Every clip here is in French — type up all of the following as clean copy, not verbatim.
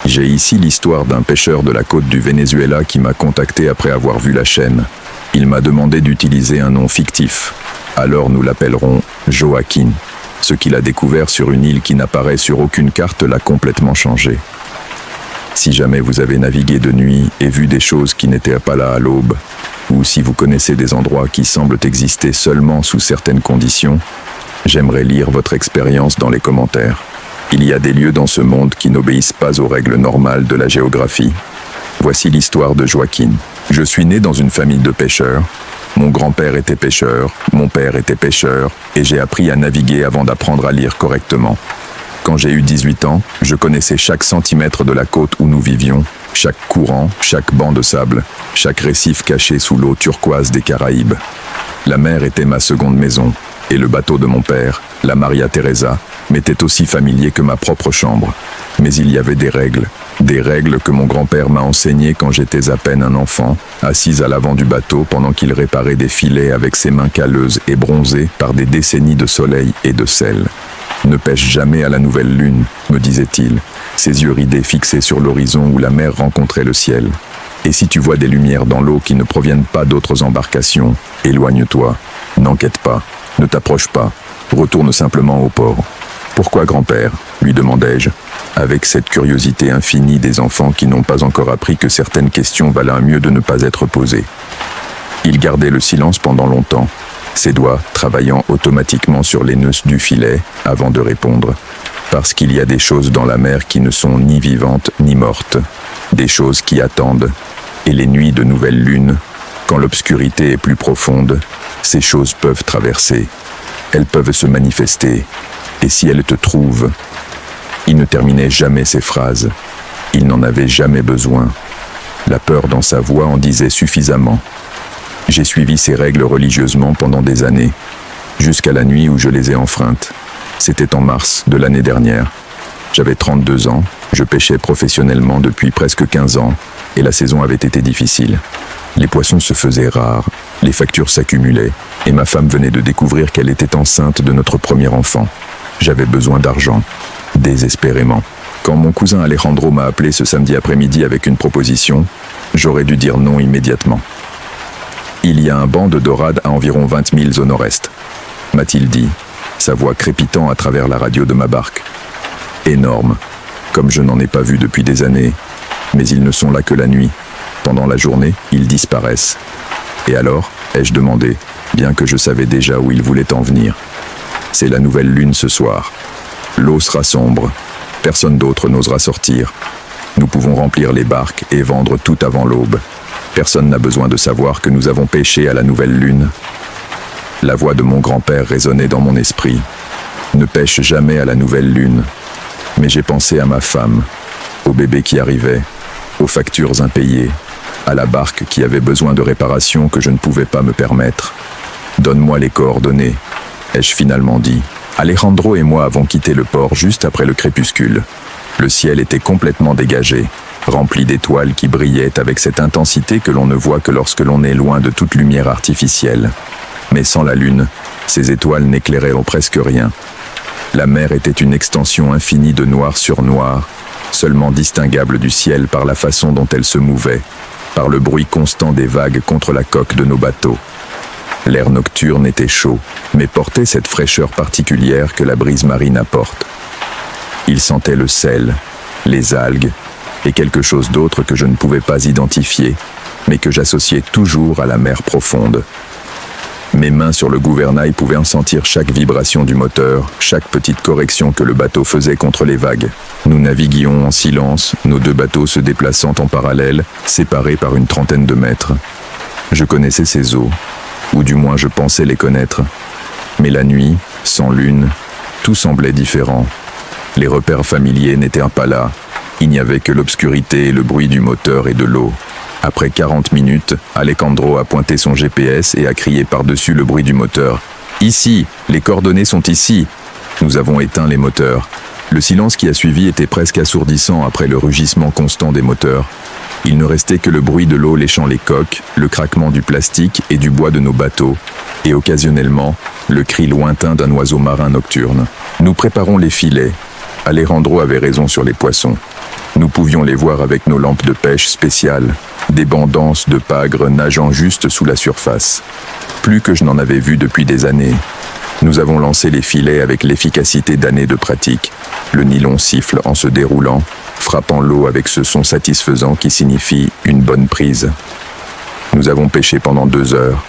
J'ai ici l'histoire d'un pêcheur de la côte du Venezuela qui m'a contacté après avoir vu la chaîne. Il m'a demandé d'utiliser un nom fictif. Alors nous l'appellerons Joaquin. Ce qu'il a découvert sur une île qui n'apparaît sur aucune carte l'a complètement changé. Si jamais vous avez navigué de nuit et vu des choses qui n'étaient pas là à l'aube, ou si vous connaissez des endroits qui semblent exister seulement sous certaines conditions, j'aimerais lire votre expérience dans les commentaires. Il y a des lieux dans ce monde qui n'obéissent pas aux règles normales de la géographie. Voici l'histoire de Joaquin. Je suis né dans une famille de pêcheurs. Mon grand-père était pêcheur, mon père était pêcheur, et j'ai appris à naviguer avant d'apprendre à lire correctement. Quand j'ai eu 18 ans, je connaissais chaque centimètre de la côte où nous vivions, chaque courant, chaque banc de sable, chaque récif caché sous l'eau turquoise des Caraïbes. La mer était ma seconde maison, et le bateau de mon père, la Maria Teresa, m'était aussi familier que ma propre chambre. Mais il y avait des règles que mon grand-père m'a enseignées quand j'étais à peine un enfant, assis à l'avant du bateau pendant qu'il réparait des filets avec ses mains calleuses et bronzées par des décennies de soleil et de sel. Ne pêche jamais à la nouvelle lune, me disait-il, ses yeux ridés fixés sur l'horizon où la mer rencontrait le ciel. Et si tu vois des lumières dans l'eau qui ne proviennent pas d'autres embarcations, éloigne-toi, n'enquête pas, ne t'approche pas, retourne simplement au port. Pourquoi, grand-père ? Lui demandai-je, avec cette curiosité infinie des enfants qui n'ont pas encore appris que certaines questions valent mieux de ne pas être posées. Il gardait le silence pendant longtemps, ses doigts travaillant automatiquement sur les nœuds du filet avant de répondre. Parce qu'il y a des choses dans la mer qui ne sont ni vivantes ni mortes, des choses qui attendent, et les nuits de nouvelle lune, quand l'obscurité est plus profonde, ces choses peuvent traverser, elles peuvent se manifester, et si elles te trouvent, il ne terminait jamais ses phrases, il n'en avait jamais besoin. La peur dans sa voix en disait suffisamment. J'ai suivi ces règles religieusement pendant des années, jusqu'à la nuit où je les ai enfreintes. C'était en mars de l'année dernière. J'avais 32 ans, je pêchais professionnellement depuis presque 15 ans, et la saison avait été difficile. Les poissons se faisaient rares, les factures s'accumulaient, et ma femme venait de découvrir qu'elle était enceinte de notre premier enfant. J'avais besoin d'argent, désespérément. Quand mon cousin Alejandro m'a appelé ce samedi après-midi avec une proposition, j'aurais dû dire non immédiatement. Il y a un banc de dorade à environ 20 milles au nord-est, m'a-t-il dit, sa voix crépitant à travers la radio de ma barque. Énorme, comme je n'en ai pas vu depuis des années, mais ils ne sont là que la nuit. Pendant la journée, ils disparaissent. Et alors, ai-je demandé, bien que je savais déjà où ils voulaient en venir. C'est la nouvelle lune ce soir. L'eau sera sombre. Personne d'autre n'osera sortir. Nous pouvons remplir les barques et vendre tout avant l'aube. Personne n'a besoin de savoir que nous avons pêché à la nouvelle lune. La voix de mon grand-père résonnait dans mon esprit. Ne pêche jamais à la nouvelle lune. Mais j'ai pensé à ma femme, au bébé qui arrivait, aux factures impayées, à la barque qui avait besoin de réparations que je ne pouvais pas me permettre. Donne-moi les coordonnées, ai-je finalement dit. Alejandro et moi avons quitté le port juste après le crépuscule. Le ciel était complètement dégagé, rempli d'étoiles qui brillaient avec cette intensité que l'on ne voit que lorsque l'on est loin de toute lumière artificielle. Mais sans la lune, ces étoiles n'éclairaient presque rien. La mer était une extension infinie de noir sur noir, seulement distinguable du ciel par la façon dont elle se mouvait, par le bruit constant des vagues contre la coque de nos bateaux. L'air nocturne était chaud, mais portait cette fraîcheur particulière que la brise marine apporte. Il sentait le sel, les algues, et quelque chose d'autre que je ne pouvais pas identifier, mais que j'associais toujours à la mer profonde. Mes mains sur le gouvernail pouvaient en sentir chaque vibration du moteur, chaque petite correction que le bateau faisait contre les vagues. Nous naviguions en silence, nos deux bateaux se déplaçant en parallèle, séparés par une trentaine de mètres. Je connaissais ces eaux, ou du moins je pensais les connaître. Mais la nuit, sans lune, tout semblait différent. Les repères familiers n'étaient pas là. Il n'y avait que l'obscurité et le bruit du moteur et de l'eau. Après 40 minutes, Alejandro a pointé son GPS et a crié par-dessus le bruit du moteur. « Ici, les coordonnées sont ici !» Nous avons éteint les moteurs. Le silence qui a suivi était presque assourdissant après le rugissement constant des moteurs. Il ne restait que le bruit de l'eau léchant les coques, le craquement du plastique et du bois de nos bateaux, et occasionnellement, le cri lointain d'un oiseau marin nocturne. Nous préparons les filets. Alejandro avait raison sur les poissons. Nous pouvions les voir avec nos lampes de pêche spéciales, des bancs denses de pagres nageant juste sous la surface. Plus que je n'en avais vu depuis des années. Nous avons lancé les filets avec l'efficacité d'années de pratique. Le nylon siffle en se déroulant, frappant l'eau avec ce son satisfaisant qui signifie une bonne prise. Nous avons pêché pendant 2 heures.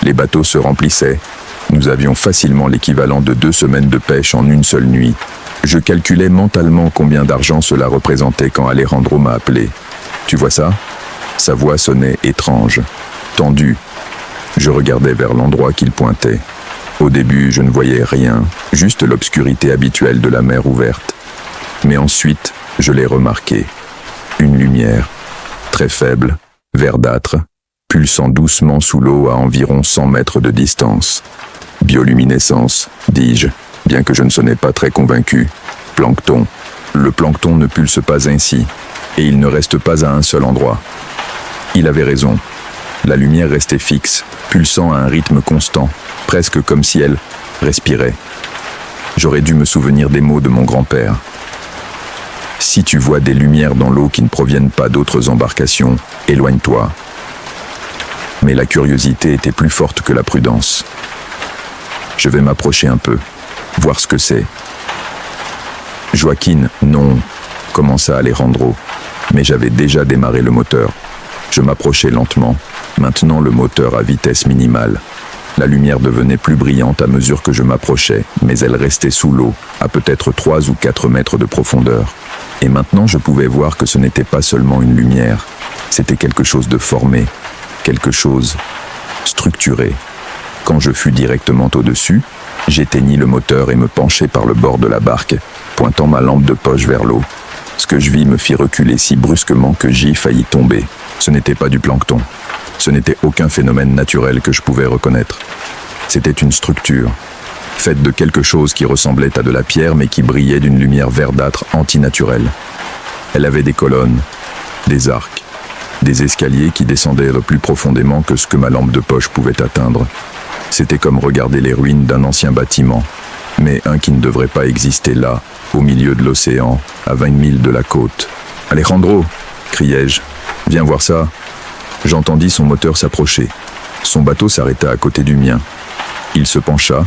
Les bateaux se remplissaient. Nous avions facilement l'équivalent de 2 semaines de pêche en une seule nuit. Je calculais mentalement combien d'argent cela représentait quand Alejandro m'a appelé. Tu vois ça ? Sa voix sonnait étrange, tendue. Je regardais vers l'endroit qu'il pointait. Au début, je ne voyais rien, juste l'obscurité habituelle de la mer ouverte. Mais ensuite, je l'ai remarqué. Une lumière, très faible, verdâtre, pulsant doucement sous l'eau à environ 100 mètres de distance. Bioluminescence, dis-je, bien que je ne sonnais pas très convaincu. Plancton. Le plancton ne pulse pas ainsi, et il ne reste pas à un seul endroit. Il avait raison. La lumière restait fixe, pulsant à un rythme constant, presque comme si elle respirait. J'aurais dû me souvenir des mots de mon grand-père. Si tu vois des lumières dans l'eau qui ne proviennent pas d'autres embarcations, éloigne-toi. Mais la curiosité était plus forte que la prudence. Je vais m'approcher un peu, voir ce que c'est. Joaquin, non, commença Alejandro, mais j'avais déjà démarré le moteur. Je m'approchais lentement, maintenant le moteur à vitesse minimale. La lumière devenait plus brillante à mesure que je m'approchais, mais elle restait sous l'eau, à peut-être 3 ou 4 mètres de profondeur. Et maintenant je pouvais voir que ce n'était pas seulement une lumière, c'était quelque chose de formé, quelque chose structuré. Quand je fus directement au-dessus, j'éteignis le moteur et me penchai par le bord de la barque, pointant ma lampe de poche vers l'eau. Ce que je vis me fit reculer si brusquement que j'y faillis tomber. Ce n'était pas du plancton. Ce n'était aucun phénomène naturel que je pouvais reconnaître. C'était une structure, faite de quelque chose qui ressemblait à de la pierre mais qui brillait d'une lumière verdâtre antinaturelle. Elle avait des colonnes, des arcs, des escaliers qui descendaient plus profondément que ce que ma lampe de poche pouvait atteindre. C'était comme regarder les ruines d'un ancien bâtiment, mais un qui ne devrait pas exister là, au milieu de l'océan, à 20 milles de la côte. « Alejandro !» criai-je. « Viens voir ça !» J'entendis son moteur s'approcher. Son bateau s'arrêta à côté du mien. Il se pencha,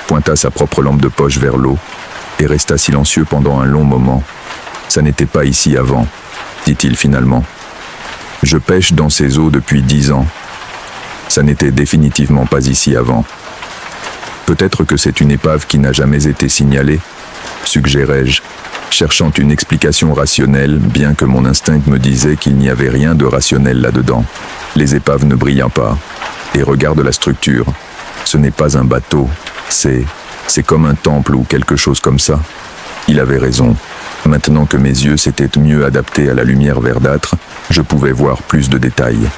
pointa sa propre lampe de poche vers l'eau, et resta silencieux pendant un long moment. « Ça n'était pas ici avant, » dit-il finalement. « Je pêche dans ces eaux depuis 10 ans. Ça n'était définitivement pas ici avant. Peut-être que c'est une épave qui n'a jamais été signalée, suggérai-je, cherchant une explication rationnelle, bien que mon instinct me disait qu'il n'y avait rien de rationnel là-dedans. Les épaves ne brillent pas. Et regarde la structure. Ce n'est pas un bateau, c'est comme un temple ou quelque chose comme ça. Il avait raison. Maintenant que mes yeux s'étaient mieux adaptés à la lumière verdâtre, je pouvais voir plus de détails.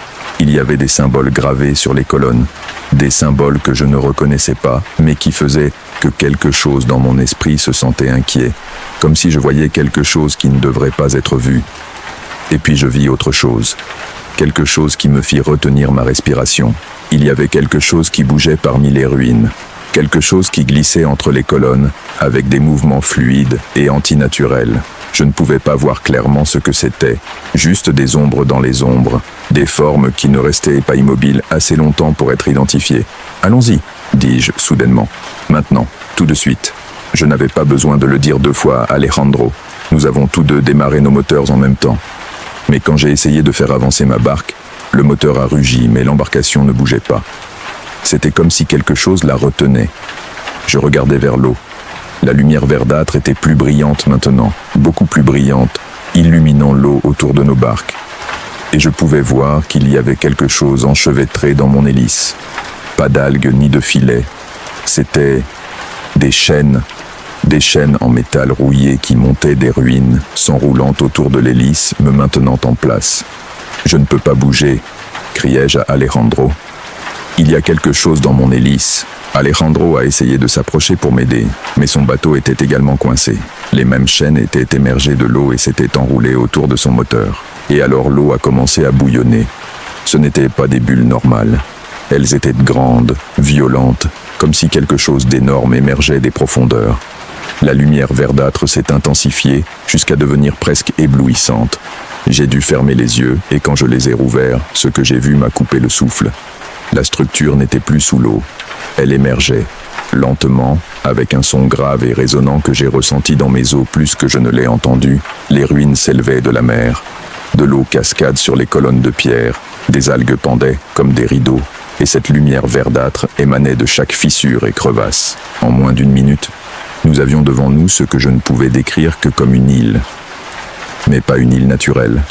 Il y avait des symboles gravés sur les colonnes, des symboles que je ne reconnaissais pas, mais qui faisaient que quelque chose dans mon esprit se sentait inquiet, comme si je voyais quelque chose qui ne devrait pas être vu. Et puis je vis autre chose, quelque chose qui me fit retenir ma respiration. Il y avait quelque chose qui bougeait parmi les ruines, quelque chose qui glissait entre les colonnes, avec des mouvements fluides et antinaturels. Je ne pouvais pas voir clairement ce que c'était, juste des ombres dans les ombres, des formes qui ne restaient pas immobiles assez longtemps pour être identifiées. « Allons-y », dis-je soudainement. « Maintenant, tout de suite. » Je n'avais pas besoin de le dire 2 fois à Alejandro. Nous avons tous deux démarré nos moteurs en même temps. Mais quand j'ai essayé de faire avancer ma barque, le moteur a rugi, mais l'embarcation ne bougeait pas. C'était comme si quelque chose la retenait. Je regardais vers l'eau. La lumière verdâtre était plus brillante maintenant, beaucoup plus brillante, illuminant l'eau autour de nos barques. Et je pouvais voir qu'il y avait quelque chose enchevêtré dans mon hélice. Pas d'algues ni de filets. C'était des chaînes en métal rouillé qui montaient des ruines, s'enroulant autour de l'hélice, me maintenant en place. « Je ne peux pas bouger », criai-je à Alejandro. « Il y a quelque chose dans mon hélice. » Alejandro a essayé de s'approcher pour m'aider, mais son bateau était également coincé. Les mêmes chaînes étaient émergées de l'eau et s'étaient enroulées autour de son moteur. Et alors l'eau a commencé à bouillonner. Ce n'étaient pas des bulles normales. Elles étaient grandes, violentes, comme si quelque chose d'énorme émergeait des profondeurs. La lumière verdâtre s'est intensifiée jusqu'à devenir presque éblouissante. J'ai dû fermer les yeux et quand je les ai rouverts, ce que j'ai vu m'a coupé le souffle. La structure n'était plus sous l'eau. Elle émergeait, lentement, avec un son grave et résonnant que j'ai ressenti dans mes os plus que je ne l'ai entendu. Les ruines s'élevaient de la mer. De l'eau cascade sur les colonnes de pierre, des algues pendaient comme des rideaux, et cette lumière verdâtre émanait de chaque fissure et crevasse. En moins d'une minute, nous avions devant nous ce que je ne pouvais décrire que comme une île. Mais pas une île naturelle.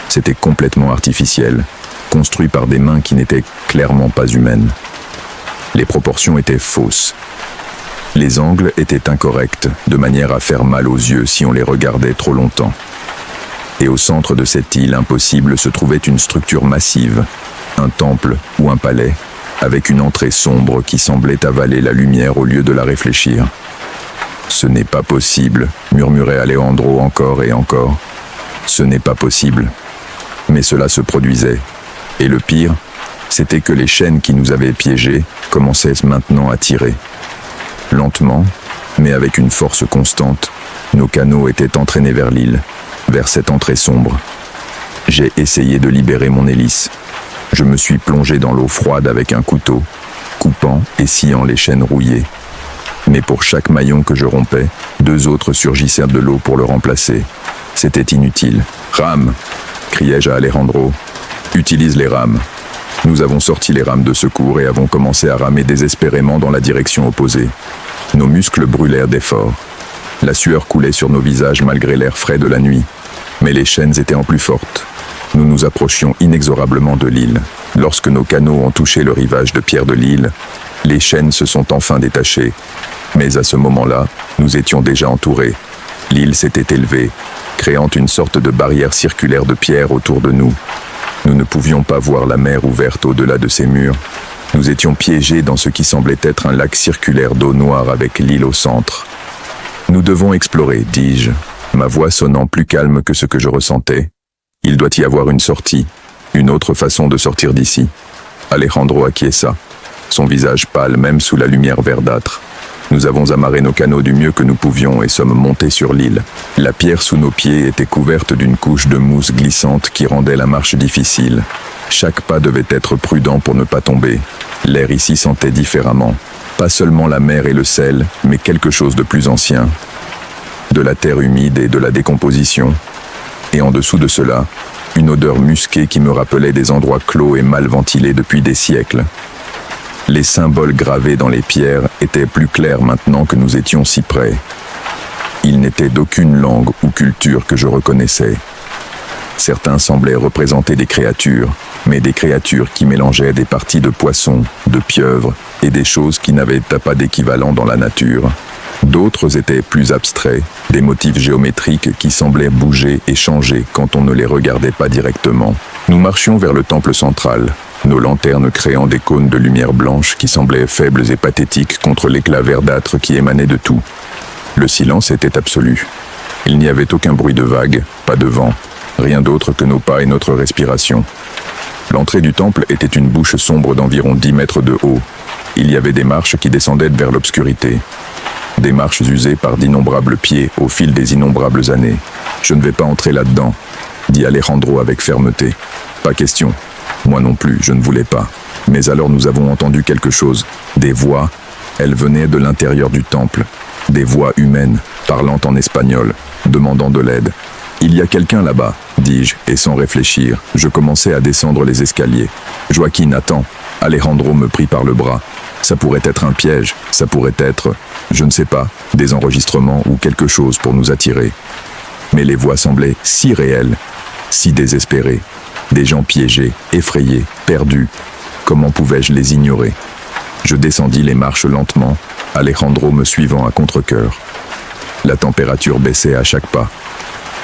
C'était complètement artificiel, construit par des mains qui n'étaient clairement pas humaines. Les proportions étaient fausses. Les angles étaient incorrects, de manière à faire mal aux yeux si on les regardait trop longtemps. Et au centre de cette île impossible se trouvait une structure massive, un temple ou un palais, avec une entrée sombre qui semblait avaler la lumière au lieu de la réfléchir. « Ce n'est pas possible », murmurait Alejandro encore et encore. « Ce n'est pas possible ». Mais cela se produisait. Et le pire, c'était que les chaînes qui nous avaient piégés commençaient maintenant à tirer. Lentement, mais avec une force constante, nos canots étaient entraînés vers l'île, vers cette entrée sombre. J'ai essayé de libérer mon hélice. Je me suis plongé dans l'eau froide avec un couteau, coupant et sciant les chaînes rouillées. Mais pour chaque maillon que je rompais, 2 autres surgissaient de l'eau pour le remplacer. C'était inutile. « Rames !» criai-je à Alejandro. « Utilise les rames !» Nous avons sorti les rames de secours et avons commencé à ramer désespérément dans la direction opposée. Nos muscles brûlèrent d'effort. La sueur coulait sur nos visages malgré l'air frais de la nuit. Mais les chaînes étaient en plus fortes. Nous nous approchions inexorablement de l'île. Lorsque nos canots ont touché le rivage de pierre de l'île, les chaînes se sont enfin détachées. Mais à ce moment-là, nous étions déjà entourés. L'île s'était élevée, créant une sorte de barrière circulaire de pierre autour de nous. Nous ne pouvions pas voir la mer ouverte au-delà de ces murs. Nous étions piégés dans ce qui semblait être un lac circulaire d'eau noire avec l'île au centre. « Nous devons explorer, dis-je, ma voix sonnant plus calme que ce que je ressentais. Il doit y avoir une sortie, une autre façon de sortir d'ici. » Alejandro acquiesça, son visage pâle même sous la lumière verdâtre. Nous avons amarré nos canots du mieux que nous pouvions et sommes montés sur l'île. La pierre sous nos pieds était couverte d'une couche de mousse glissante qui rendait la marche difficile. Chaque pas devait être prudent pour ne pas tomber. L'air ici sentait différemment. Pas seulement la mer et le sel, mais quelque chose de plus ancien. De la terre humide et de la décomposition. Et en dessous de cela, une odeur musquée qui me rappelait des endroits clos et mal ventilés depuis des siècles. Les symboles gravés dans les pierres étaient plus clairs maintenant que nous étions si près. Ils n'étaient d'aucune langue ou culture que je reconnaissais. Certains semblaient représenter des créatures, mais des créatures qui mélangeaient des parties de poissons, de pieuvres et des choses qui n'avaient pas d'équivalent dans la nature. D'autres étaient plus abstraits, des motifs géométriques qui semblaient bouger et changer quand on ne les regardait pas directement. Nous marchions vers le temple central, nos lanternes créant des cônes de lumière blanche qui semblaient faibles et pathétiques contre l'éclat verdâtre qui émanait de tout. Le silence était absolu. Il n'y avait aucun bruit de vagues, pas de vent, rien d'autre que nos pas et notre respiration. L'entrée du temple était une bouche sombre d'environ 10 mètres de haut. Il y avait des marches qui descendaient vers l'obscurité. Des marches usées par d'innombrables pieds au fil des innombrables années. « Je ne vais pas entrer là-dedans », dit Alejandro avec fermeté. « Pas question. Moi non plus, je ne voulais pas. Mais alors nous avons entendu quelque chose. Des voix. Elles venaient de l'intérieur du temple. Des voix humaines, parlant en espagnol, demandant de l'aide. « Il y a quelqu'un là-bas », dis-je, et sans réfléchir, je commençais à descendre les escaliers. « Joaquin, attends !» Alejandro me prit par le bras. Ça pourrait être un piège, ça pourrait être, je ne sais pas, des enregistrements ou quelque chose pour nous attirer. Mais les voix semblaient si réelles, si désespérées. Des gens piégés, effrayés, perdus. Comment pouvais-je les ignorer? Je descendis les marches lentement, Alejandro me suivant à contre-cœur. La température baissait à chaque pas.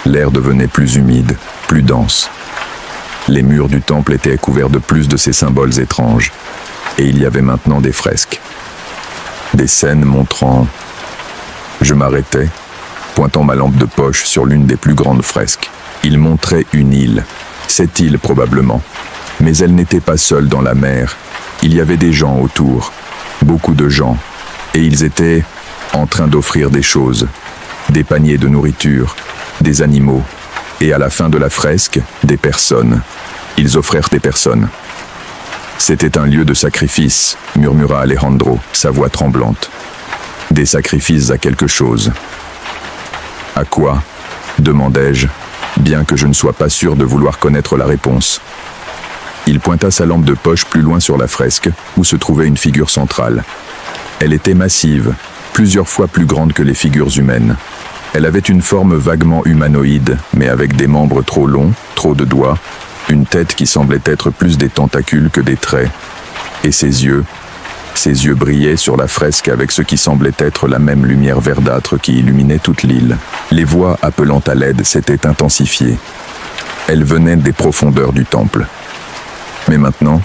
L'air devenait plus humide, plus dense. Les murs du temple étaient couverts de plus de ces symboles étranges. Et il y avait maintenant des fresques. Des scènes montrant... Je m'arrêtais, pointant ma lampe de poche sur l'une des plus grandes fresques. Il montrait une île. Cette île probablement. Mais elle n'était pas seule dans la mer. Il y avait des gens autour. Beaucoup de gens. Et ils étaient en train d'offrir des choses, des paniers de nourriture, des animaux, et à la fin de la fresque, des personnes. Ils offrèrent des personnes. C'était un lieu de sacrifice, murmura Alejandro, sa voix tremblante. Des sacrifices à quelque chose. À quoi ? Demandai-je, bien que je ne sois pas sûr de vouloir connaître la réponse. Il pointa sa lampe de poche plus loin sur la fresque, où se trouvait une figure centrale. Elle était massive, plusieurs fois plus grande que les figures humaines. Elle avait une forme vaguement humanoïde, mais avec des membres trop longs, trop de doigts, une tête qui semblait être plus des tentacules que des traits. Et ses yeux brillaient sur la fresque avec ce qui semblait être la même lumière verdâtre qui illuminait toute l'île. Les voix appelant à l'aide s'étaient intensifiées. Elles venaient des profondeurs du temple. Mais maintenant,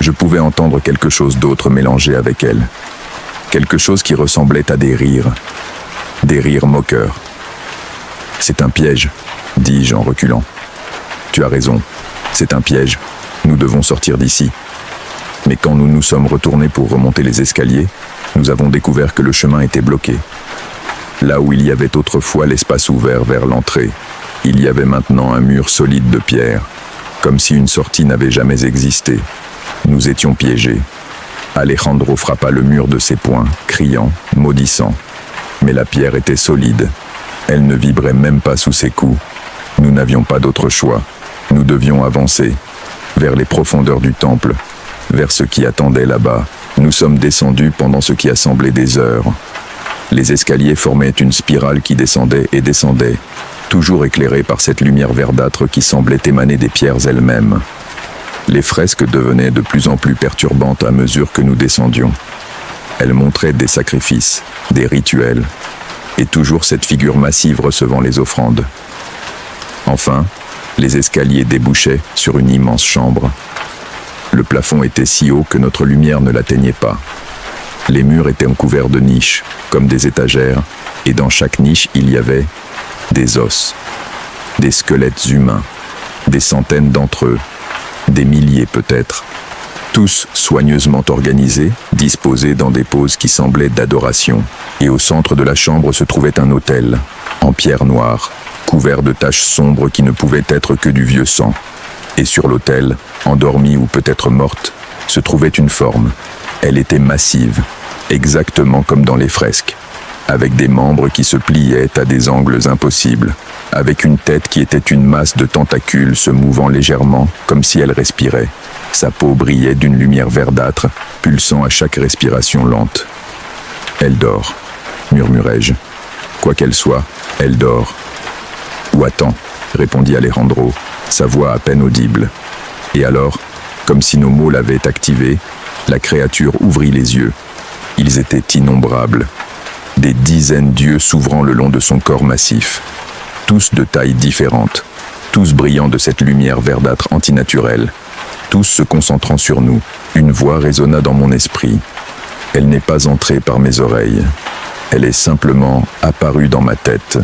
je pouvais entendre quelque chose d'autre mélangé avec elles. Quelque chose qui ressemblait à des rires moqueurs. C'est un piège, dis-je en reculant. Tu as raison, c'est un piège. Nous devons sortir d'ici. Mais quand nous nous sommes retournés pour remonter les escaliers, nous avons découvert que le chemin était bloqué. Là où il y avait autrefois l'espace ouvert vers l'entrée, il y avait maintenant un mur solide de pierre, comme si une sortie n'avait jamais existé. Nous étions piégés. Alejandro frappa le mur de ses poings, criant, maudissant. Mais la pierre était solide. Elle ne vibrait même pas sous ses coups. Nous n'avions pas d'autre choix. Nous devions avancer, vers les profondeurs du temple, vers ce qui attendait là-bas. Nous sommes descendus pendant ce qui a semblé des heures. Les escaliers formaient une spirale qui descendait et descendait, toujours éclairée par cette lumière verdâtre qui semblait émaner des pierres elles-mêmes. Les fresques devenaient de plus en plus perturbantes à mesure que nous descendions. Elles montraient des sacrifices, des rituels, et toujours cette figure massive recevant les offrandes. Enfin, les escaliers débouchaient sur une immense chambre. Le plafond était si haut que notre lumière ne l'atteignait pas. Les murs étaient couverts de niches, comme des étagères, et dans chaque niche il y avait des os, des squelettes humains, des centaines d'entre eux, des milliers peut-être, tous soigneusement organisés, disposés dans des poses qui semblaient d'adoration. Et au centre de la chambre se trouvait un autel, en pierre noire, couvert de taches sombres qui ne pouvaient être que du vieux sang. Et sur l'autel, endormie ou peut-être morte, se trouvait une forme. Elle était massive, exactement comme dans les fresques, avec des membres qui se pliaient à des angles impossibles, avec une tête qui était une masse de tentacules se mouvant légèrement, comme si elle respirait. Sa peau brillait d'une lumière verdâtre, pulsant à chaque respiration lente. « Elle dort », murmurai-je. « Quoi qu'elle soit, elle dort. »« Ou attends », répondit Alejandro, sa voix à peine audible. Et alors, comme si nos mots l'avaient activée, la créature ouvrit les yeux. Ils étaient innombrables. Des dizaines d'yeux s'ouvrant le long de son corps massif. Tous de tailles différentes, tous brillants de cette lumière verdâtre antinaturelle, tous se concentrant sur nous. Une voix résonna dans mon esprit. Elle n'est pas entrée par mes oreilles. Elle est simplement apparue dans ma tête,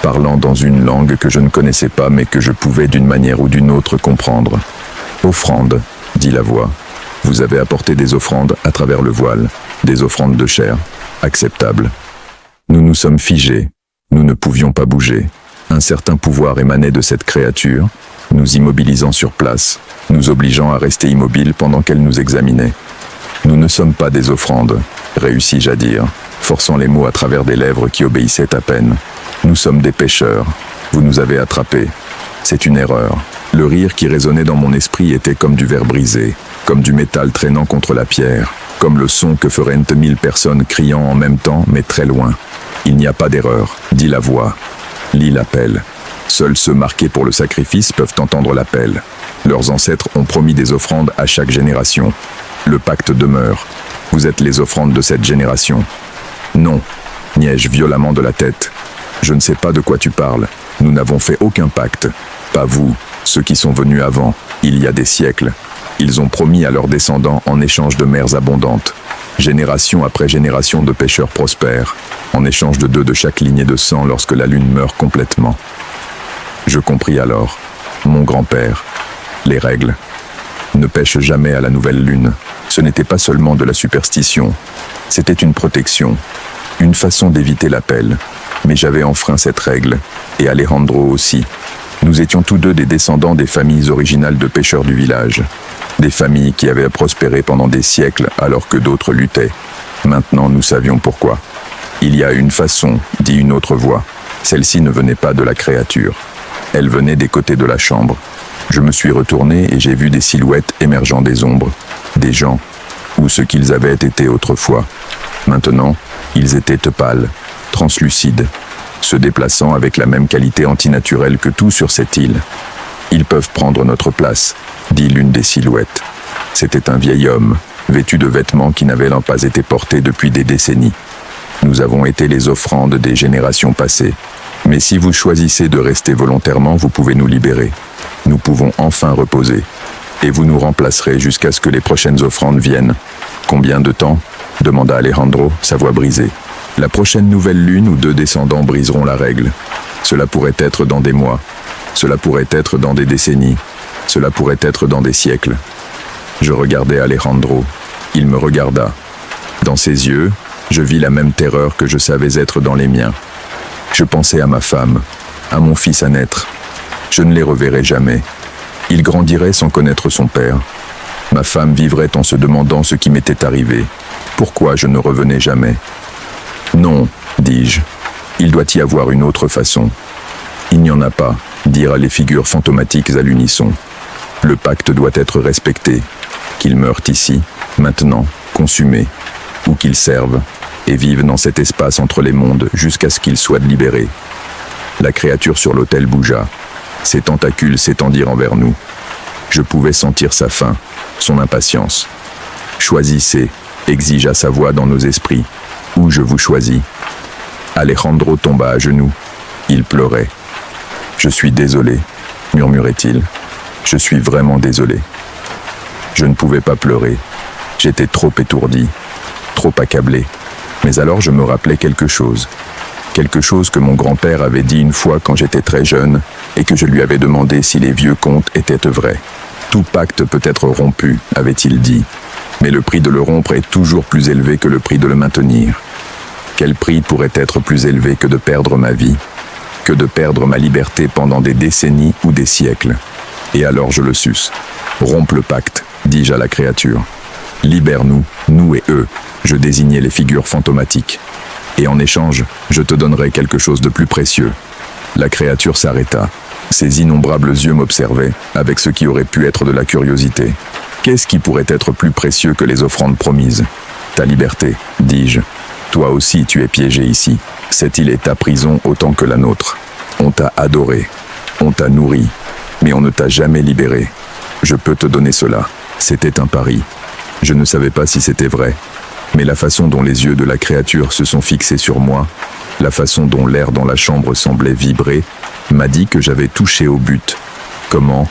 parlant dans une langue que je ne connaissais pas mais que je pouvais d'une manière ou d'une autre comprendre. « Offrande », dit la voix. « Vous avez apporté des offrandes à travers le voile, des offrandes de chair, acceptables. » Nous nous sommes figés. Nous ne pouvions pas bouger. Un certain pouvoir émanait de cette créature, nous immobilisant sur place, nous obligeant à rester immobiles pendant qu'elle nous examinait. Nous ne sommes pas des offrandes, réussis-je à dire, forçant les mots à travers des lèvres qui obéissaient à peine. Nous sommes des pêcheurs. Vous nous avez attrapés. C'est une erreur. Le rire qui résonnait dans mon esprit était comme du verre brisé, comme du métal traînant contre la pierre, comme le son que feraient 1000 personnes criant en même temps, mais très loin. Il n'y a pas d'erreur, dit la voix. Lis l'appel. Seuls ceux marqués pour le sacrifice peuvent entendre l'appel. Leurs ancêtres ont promis des offrandes à chaque génération. Le pacte demeure. Vous êtes les offrandes de cette génération. Non, niai-je violemment de la tête. Je ne sais pas de quoi tu parles. Nous n'avons fait aucun pacte. Pas vous, ceux qui sont venus avant, il y a des siècles. Ils ont promis à leurs descendants en échange de mers abondantes. Génération après génération de pêcheurs prospèrent, en échange de 2 de chaque lignée de sang lorsque la lune meurt complètement. Je compris alors, mon grand-père, les règles. Ne pêche jamais à la nouvelle lune. Ce n'était pas seulement de la superstition, c'était une protection. Une façon d'éviter l'appel. Mais j'avais enfreint cette règle, et Alejandro aussi. Nous étions tous deux des descendants des familles originales de pêcheurs du village. Des familles qui avaient prospéré pendant des siècles alors que d'autres luttaient. Maintenant, nous savions pourquoi. Il y a une façon, dit une autre voix. Celle-ci ne venait pas de la créature. Elle venait des côtés de la chambre. Je me suis retourné et j'ai vu des silhouettes émergeant des ombres. Des gens, ou ce qu'ils avaient été autrefois. Maintenant, ils étaient pâles, translucides, se déplaçant avec la même qualité antinaturelle que tout sur cette île. Ils peuvent prendre notre place, dit l'une des silhouettes. C'était un vieil homme, vêtu de vêtements qui n'avaient pas été portés depuis des décennies. Nous avons été les offrandes des générations passées. Mais si vous choisissez de rester volontairement, vous pouvez nous libérer. Nous pouvons enfin reposer. Et vous nous remplacerez jusqu'à ce que les prochaines offrandes viennent. Combien de temps ? Demanda Alejandro, sa voix brisée. La prochaine nouvelle lune ou 2 descendants briseront la règle. Cela pourrait être dans des mois. Cela pourrait être dans des décennies. Cela pourrait être dans des siècles. Je regardai Alejandro. Il me regarda. Dans ses yeux, je vis la même terreur que je savais être dans les miens. Je pensais à ma femme, à mon fils à naître. Je ne les reverrai jamais. Il grandirait sans connaître son père. Ma femme vivrait en se demandant ce qui m'était arrivé. Pourquoi je ne revenais jamais ? Non, dis-je. Il doit y avoir une autre façon. Il n'y en a pas, dirent les figures fantomatiques à l'unisson. Le pacte doit être respecté. Qu'ils meurent ici, maintenant, consumés, ou qu'ils servent, et vivent dans cet espace entre les mondes jusqu'à ce qu'ils soient libérés. La créature sur l'autel bougea. Ses tentacules s'étendirent envers nous. Je pouvais sentir sa faim, son impatience. Choisissez, exigea sa voix dans nos esprits. Ou je vous choisis. Alejandro tomba à genoux. Il pleurait. Je suis désolé, murmurait-il. Je suis vraiment désolé. Je ne pouvais pas pleurer. J'étais trop étourdi, trop accablé. Mais alors je me rappelais quelque chose. Quelque chose que mon grand-père avait dit une fois quand j'étais très jeune et que je lui avais demandé si les vieux contes étaient vrais. Tout pacte peut être rompu, avait-il dit. Mais le prix de le rompre est toujours plus élevé que le prix de le maintenir. Quel prix pourrait être plus élevé que de perdre ma vie, que de perdre ma liberté pendant des décennies ou des siècles? Et alors je le suce. Rompe le pacte, dis-je à la créature. Libère-nous, nous et eux. Je désignais les figures fantomatiques. Et en échange, je te donnerai quelque chose de plus précieux. La créature s'arrêta. Ses innombrables yeux m'observaient, avec ce qui aurait pu être de la curiosité. Qu'est-ce qui pourrait être plus précieux que les offrandes promises? Ta liberté, dis-je. Toi aussi tu es piégé ici. Cette île est ta prison autant que la nôtre. On t'a adoré, on t'a nourri, mais on ne t'a jamais libéré. Je peux te donner cela. C'était un pari. Je ne savais pas si c'était vrai. Mais la façon dont les yeux de la créature se sont fixés sur moi, la façon dont l'air dans la chambre semblait vibrer, m'a dit que j'avais touché au but. Comment ?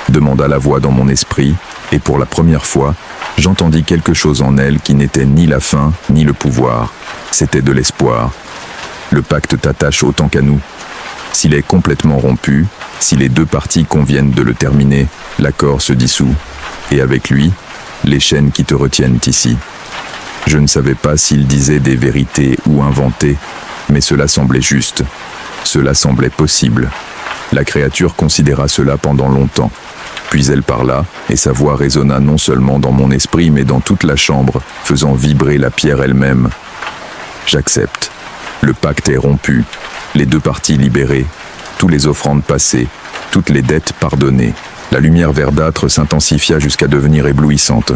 Demanda la voix dans mon esprit, et pour la première fois, j'entendis quelque chose en elle qui n'était ni la faim, ni le pouvoir. C'était de l'espoir. Le pacte t'attache autant qu'à nous. S'il est complètement rompu, si les 2 parties conviennent de le terminer, l'accord se dissout. Et avec lui, les chaînes qui te retiennent ici. Je ne savais pas s'il disait des vérités ou inventait, mais cela semblait juste. Cela semblait possible. La créature considéra cela pendant longtemps. Puis elle parla, et sa voix résonna non seulement dans mon esprit, mais dans toute la chambre, faisant vibrer la pierre elle-même. J'accepte. Le pacte est rompu, les 2 parties libérées, tous les offrandes passées, toutes les dettes pardonnées. La lumière verdâtre s'intensifia jusqu'à devenir éblouissante.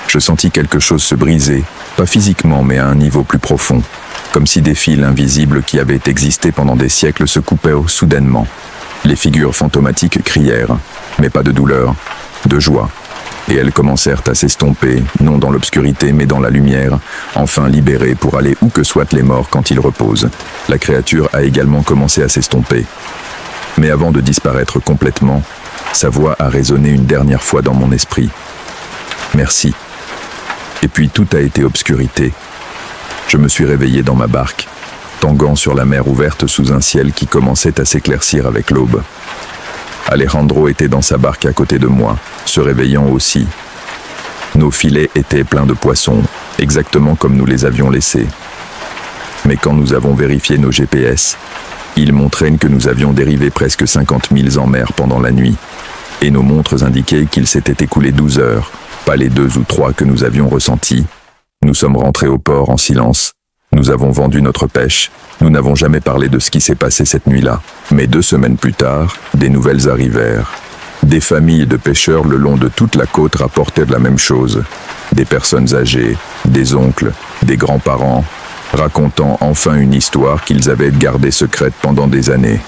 Je sentis quelque chose se briser, pas physiquement mais à un niveau plus profond, comme si des fils invisibles qui avaient existé pendant des siècles se coupaient soudainement. Les figures fantomatiques crièrent, mais pas de douleur, de joie. Et elles commencèrent à s'estomper, non dans l'obscurité mais dans la lumière, enfin libérées pour aller où que soient les morts quand ils reposent. La créature a également commencé à s'estomper. Mais avant de disparaître complètement, sa voix a résonné une dernière fois dans mon esprit. Merci. Et puis tout a été obscurité. Je me suis réveillé dans ma barque, tanguant sur la mer ouverte sous un ciel qui commençait à s'éclaircir avec l'aube. Alejandro était dans sa barque à côté de moi, se réveillant aussi. Nos filets étaient pleins de poissons, exactement comme nous les avions laissés. Mais quand nous avons vérifié nos GPS, ils montraient que nous avions dérivé presque 50 000 ans en mer pendant la nuit. Et nos montres indiquaient qu'il s'était écoulé 12 heures, pas les 2 ou 3 que nous avions ressentis. Nous sommes rentrés au port en silence. Nous avons vendu notre pêche. Nous n'avons jamais parlé de ce qui s'est passé cette nuit-là. Mais 2 semaines plus tard, des nouvelles arrivèrent. Des familles de pêcheurs le long de toute la côte rapportaient de la même chose. Des personnes âgées, des oncles, des grands-parents, racontant enfin une histoire qu'ils avaient gardée secrète pendant des années,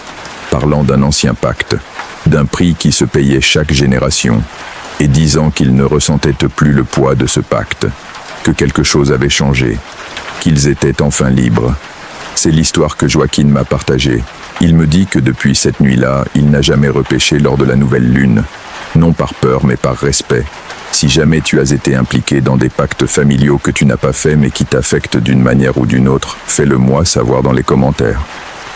parlant d'un ancien pacte, d'un prix qui se payait chaque génération, et disant qu'ils ne ressentaient plus le poids de ce pacte, que quelque chose avait changé, qu'ils étaient enfin libres. C'est l'histoire que Joaquin m'a partagée. Il me dit que depuis cette nuit-là, il n'a jamais repêché lors de la nouvelle lune, non par peur mais par respect. Si jamais tu as été impliqué dans des pactes familiaux que tu n'as pas fait mais qui t'affectent d'une manière ou d'une autre, fais-le-moi savoir dans les commentaires.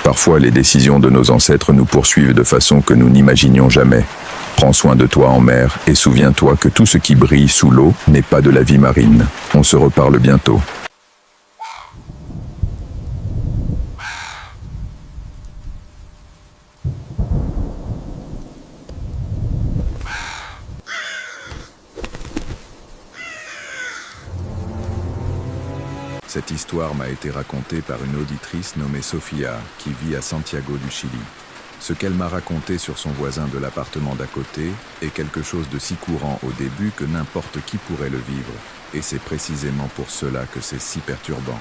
Parfois, les décisions de nos ancêtres nous poursuivent de façon que nous n'imaginions jamais. Prends soin de toi en mer et souviens-toi que tout ce qui brille sous l'eau n'est pas de la vie marine. On se reparle bientôt. Cette histoire m'a été racontée par une auditrice nommée Sofia, qui vit à Santiago du Chili. Ce qu'elle m'a raconté sur son voisin de l'appartement d'à côté est quelque chose de si courant au début que n'importe qui pourrait le vivre. Et c'est précisément pour cela que c'est si perturbant.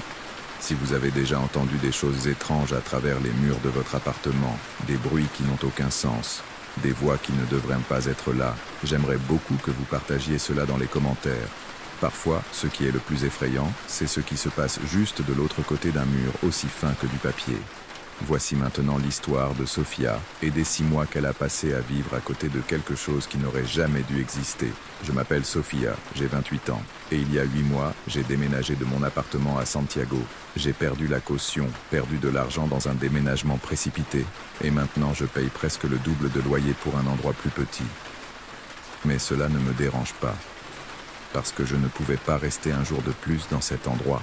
Si vous avez déjà entendu des choses étranges à travers les murs de votre appartement, des bruits qui n'ont aucun sens, des voix qui ne devraient pas être là, j'aimerais beaucoup que vous partagiez cela dans les commentaires. Parfois, ce qui est le plus effrayant, c'est ce qui se passe juste de l'autre côté d'un mur aussi fin que du papier. Voici maintenant l'histoire de Sofia et des 6 mois qu'elle a passé à vivre à côté de quelque chose qui n'aurait jamais dû exister. Je m'appelle Sofia, j'ai 28 ans, et il y a 8 mois, j'ai déménagé de mon appartement à Santiago. J'ai perdu la caution, perdu de l'argent dans un déménagement précipité, et maintenant je paye presque le double de loyer pour un endroit plus petit. Mais cela ne me dérange pas. Parce que je ne pouvais pas rester un jour de plus dans cet endroit.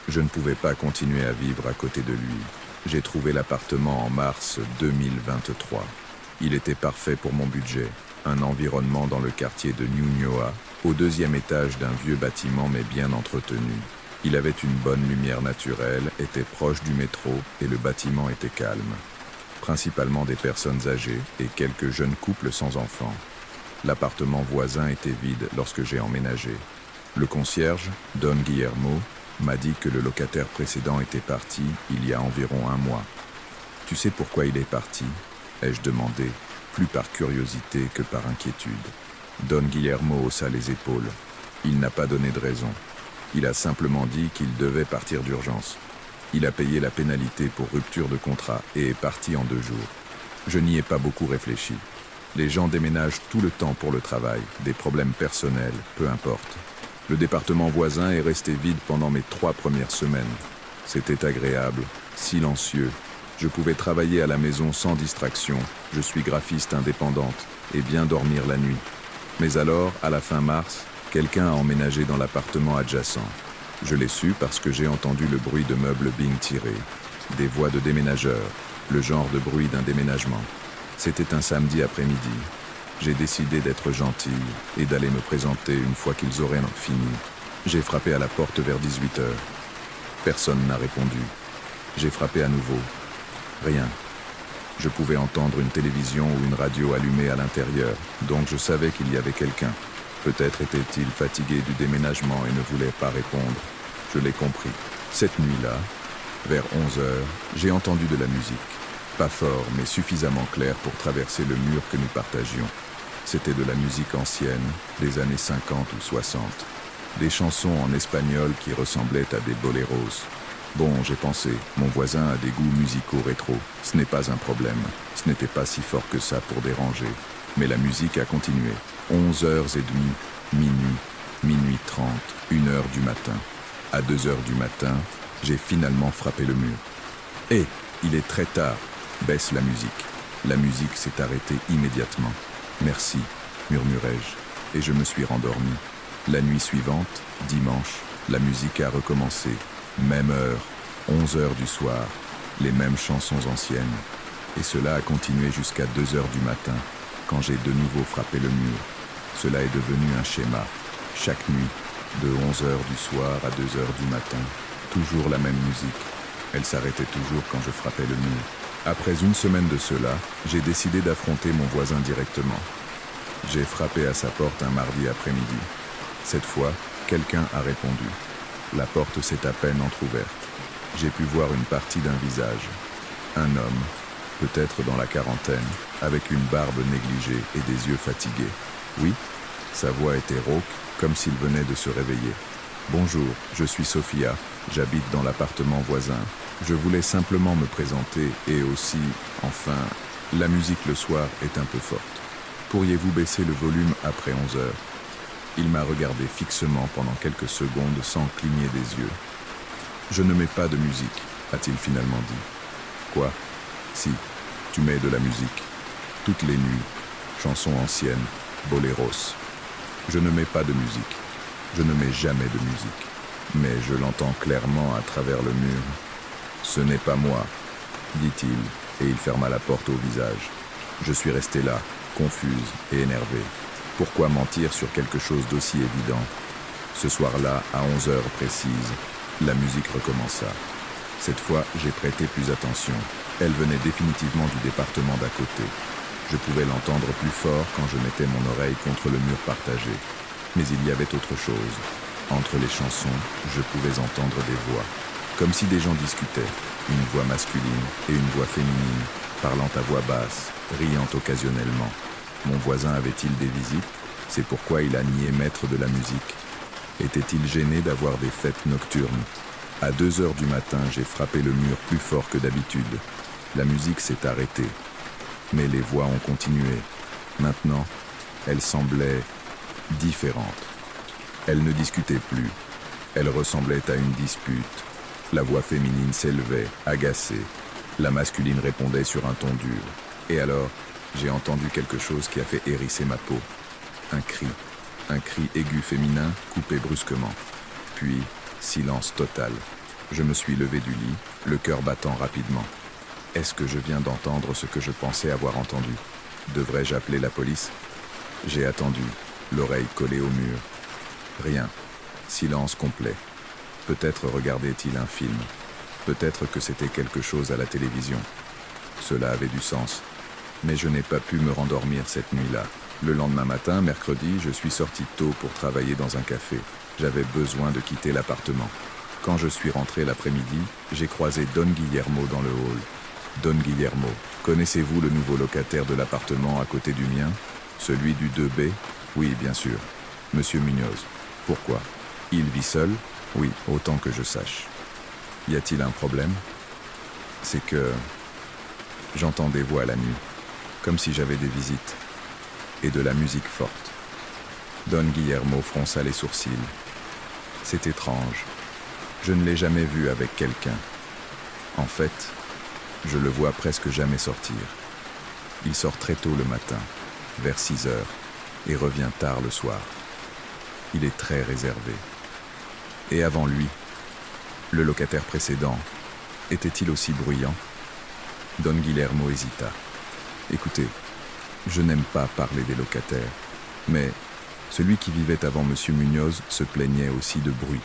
Je ne pouvais pas continuer à vivre à côté de lui. J'ai trouvé l'appartement en mars 2023. Il était parfait pour mon budget. Un environnement dans le quartier de Ñuñoa, au 2e étage d'un vieux bâtiment mais bien entretenu. Il avait une bonne lumière naturelle, était proche du métro et le bâtiment était calme. Principalement des personnes âgées et quelques jeunes couples sans enfants. L'appartement voisin était vide lorsque j'ai emménagé. Le concierge, Don Guillermo, m'a dit que le locataire précédent était parti il y a environ 1 mois. « Tu sais pourquoi il est parti ?» ai-je demandé, plus par curiosité que par inquiétude. Don Guillermo haussa les épaules. Il n'a pas donné de raison. Il a simplement dit qu'il devait partir d'urgence. Il a payé la pénalité pour rupture de contrat et est parti en 2 jours. Je n'y ai pas beaucoup réfléchi. Les gens déménagent tout le temps pour le travail, des problèmes personnels, peu importe. Le département voisin est resté vide pendant mes 3 premières semaines. C'était agréable, silencieux. Je pouvais travailler à la maison sans distraction. Je suis graphiste indépendante et bien dormir la nuit. Mais alors, à la fin mars, quelqu'un a emménagé dans l'appartement adjacent. Je l'ai su parce que j'ai entendu le bruit de meubles being tirés, des voix de déménageurs, le genre de bruit d'un déménagement. C'était un samedi après-midi. J'ai décidé d'être gentille et d'aller me présenter une fois qu'ils auraient fini. J'ai frappé à la porte vers 18 heures. Personne n'a répondu. J'ai frappé à nouveau. Rien. Je pouvais entendre une télévision ou une radio allumée à l'intérieur, donc je savais qu'il y avait quelqu'un. Peut-être était-il fatigué du déménagement et ne voulait pas répondre. Je l'ai compris. Cette nuit-là, vers 11 heures, j'ai entendu de la musique. Pas fort, mais suffisamment clair pour traverser le mur que nous partagions. C'était de la musique ancienne, des années 50 ou 60. Des chansons en espagnol qui ressemblaient à des boléros. Bon, j'ai pensé, mon voisin a des goûts musicaux rétro. Ce n'est pas un problème. Ce n'était pas si fort que ça pour déranger. Mais la musique a continué. 11h30, minuit, minuit 30, 1h du matin. À 2h du matin, j'ai finalement frappé le mur. Hé, il est très tard. Baisse la musique. La musique s'est arrêtée immédiatement. Merci, murmurai-je, et je me suis rendormi. La nuit suivante, dimanche, la musique a recommencé. Même heure, 11 heures du soir, les mêmes chansons anciennes. Et cela a continué jusqu'à 2 heures du matin, quand j'ai de nouveau frappé le mur. Cela est devenu un schéma. Chaque nuit, de 11 heures du soir à 2 heures du matin, toujours la même musique. Elle s'arrêtait toujours quand je frappais le mur. Après une semaine de cela, j'ai décidé d'affronter mon voisin directement. J'ai frappé à sa porte un mardi après-midi. Cette fois, quelqu'un a répondu. La porte s'est à peine entr'ouverte. J'ai pu voir une partie d'un visage. Un homme, peut-être dans la quarantaine, avec une barbe négligée et des yeux fatigués. Oui, sa voix était rauque, comme s'il venait de se réveiller. Bonjour, je suis Sophia, j'habite dans l'appartement voisin. Je voulais simplement me présenter et aussi, enfin, la musique le soir est un peu forte. Pourriez-vous baisser le volume après 11 heures? Il m'a regardé fixement pendant quelques secondes sans cligner des yeux. Je ne mets pas de musique, a-t-il finalement dit. Quoi? Si, tu mets de la musique. Toutes les nuits, chansons anciennes, boléros. Je ne mets pas de musique. Je ne mets jamais de musique. Mais je l'entends clairement à travers le mur. Ce n'est pas moi, dit-il, et il ferma la porte au visage. Je suis resté là, confuse et énervé. Pourquoi mentir sur quelque chose d'aussi évident? Ce soir-là, à 11 heures précises, la musique recommença. Cette fois, j'ai prêté plus attention. Elle venait définitivement du département d'à côté. Je pouvais l'entendre plus fort quand je mettais mon oreille contre le mur partagé. Mais il y avait autre chose. Entre les chansons, je pouvais entendre des voix. Comme si des gens discutaient. Une voix masculine et une voix féminine, parlant à voix basse, riant occasionnellement. Mon voisin avait-il des visites? C'est pourquoi il a nié mettre de la musique. Était-il gêné d'avoir des fêtes nocturnes? À 2 heures du matin, j'ai frappé le mur plus fort que d'habitude. La musique s'est arrêtée. Mais les voix ont continué. Maintenant, elles semblaient différentes. Elles ne discutaient plus. Elles ressemblaient à une dispute. La voix féminine s'élevait, agacée. La masculine répondait sur un ton dur. Et alors, j'ai entendu quelque chose qui a fait hérisser ma peau. Un cri aigu féminin coupé brusquement. Puis, silence total. Je me suis levé du lit, le cœur battant rapidement. Est-ce que je viens d'entendre ce que je pensais avoir entendu? Devrais-je appeler la police? J'ai attendu, l'oreille collée au mur. Rien. Silence complet. Peut-être regardait-il un film. Peut-être que c'était quelque chose à la télévision. Cela avait du sens. Mais je n'ai pas pu me rendormir cette nuit-là. Le lendemain matin, mercredi, je suis sorti tôt pour travailler dans un café. J'avais besoin de quitter l'appartement. Quand je suis rentré l'après-midi, j'ai croisé Don Guillermo dans le hall. Don Guillermo, connaissez-vous le nouveau locataire de l'appartement à côté du mien? Celui du 2B? Oui, bien sûr. Monsieur Munoz. Pourquoi? Il vit seul? Oui, autant que je sache. Y a-t-il un problème? C'est que j'entends des voix la nuit, comme si j'avais des visites, et de la musique forte. Don Guillermo fronça les sourcils. C'est étrange. Je ne l'ai jamais vu avec quelqu'un. En fait, je le vois presque jamais sortir. Il sort très tôt le matin, vers 6 heures, et revient tard le soir. Il est très réservé. Et avant lui, le locataire précédent, était-il aussi bruyant? Don Guillermo hésita. Écoutez, je n'aime pas parler des locataires, mais celui qui vivait avant Monsieur Munoz se plaignait aussi de bruit,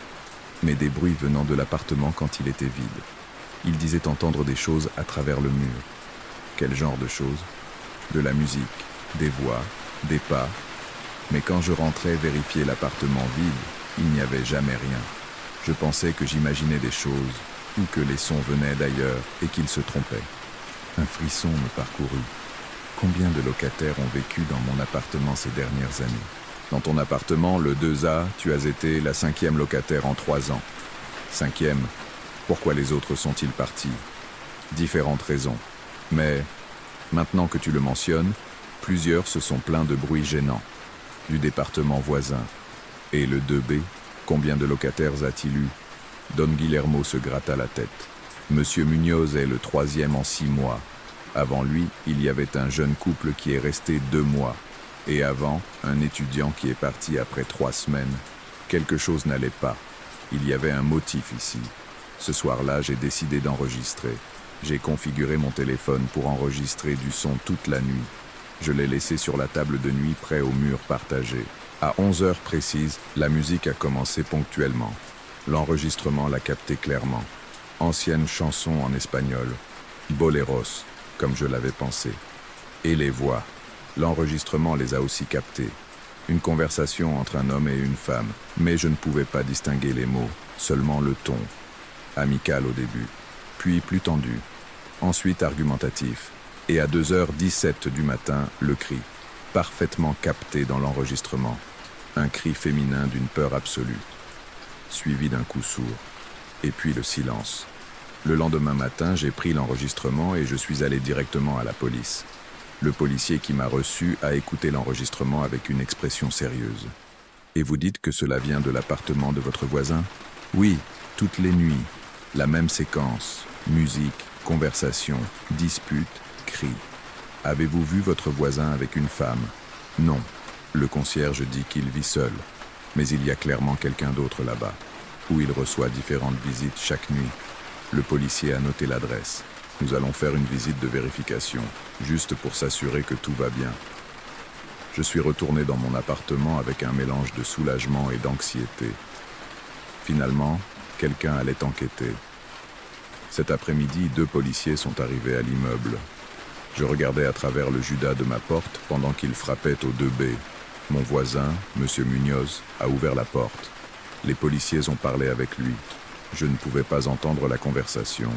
mais des bruits venant de l'appartement quand il était vide. Il disait entendre des choses à travers le mur. Quel genre de choses? De la musique, des voix, des pas. Mais quand je rentrais vérifier l'appartement vide, il n'y avait jamais rien. Je pensais que j'imaginais des choses, ou que les sons venaient d'ailleurs et qu'il se trompait. Un frisson me parcourut. Combien de locataires ont vécu dans mon appartement ces dernières années? Dans ton appartement, le 2A, tu as été la 5e locataire en 3 ans. 5e, pourquoi les autres sont-ils partis? Différentes raisons. Mais, maintenant que tu le mentionnes, plusieurs se sont plaints de bruit gênant. Du département voisin. Et le 2B, combien de locataires a-t-il eu? Don Guillermo se gratta la tête. Monsieur Munoz est le 3e en 6 mois. Avant lui, il y avait un jeune couple qui est resté 2 mois. Et avant, un étudiant qui est parti après 3 semaines. Quelque chose n'allait pas. Il y avait un motif ici. Ce soir-là, j'ai décidé d'enregistrer. J'ai configuré mon téléphone pour enregistrer du son toute la nuit. Je l'ai laissé sur la table de nuit près au mur partagé. À 11 heures précises, la musique a commencé ponctuellement. L'enregistrement l'a capté clairement. Ancienne chanson en espagnol, boleros, comme je l'avais pensé. Et les voix. L'enregistrement les a aussi captées. Une conversation entre un homme et une femme, mais je ne pouvais pas distinguer les mots, seulement le ton. Amical au début, puis plus tendu, ensuite argumentatif, et à 2h17 du matin, le cri, parfaitement capté dans l'enregistrement, un cri féminin d'une peur absolue, suivi d'un coup sourd, et puis le silence. Le lendemain matin, j'ai pris l'enregistrement et je suis allé directement à la police. Le policier qui m'a reçu a écouté l'enregistrement avec une expression sérieuse. « Et vous dites que cela vient de l'appartement de votre voisin ?»« Oui, toutes les nuits. La même séquence. Musique, conversation, dispute, cris. »« Avez-vous vu votre voisin avec une femme ?»« Non. Le concierge dit qu'il vit seul. Mais il y a clairement quelqu'un d'autre là-bas, où il reçoit différentes visites chaque nuit. » Le policier a noté l'adresse. Nous allons faire une visite de vérification, juste pour s'assurer que tout va bien. Je suis retourné dans mon appartement avec un mélange de soulagement et d'anxiété. Finalement, quelqu'un allait enquêter. Cet après-midi, 2 policiers sont arrivés à l'immeuble. Je regardais à travers le judas de ma porte pendant qu'ils frappaient au 2B. Mon voisin, M. Munoz, a ouvert la porte. Les policiers ont parlé avec lui. Je ne pouvais pas entendre la conversation,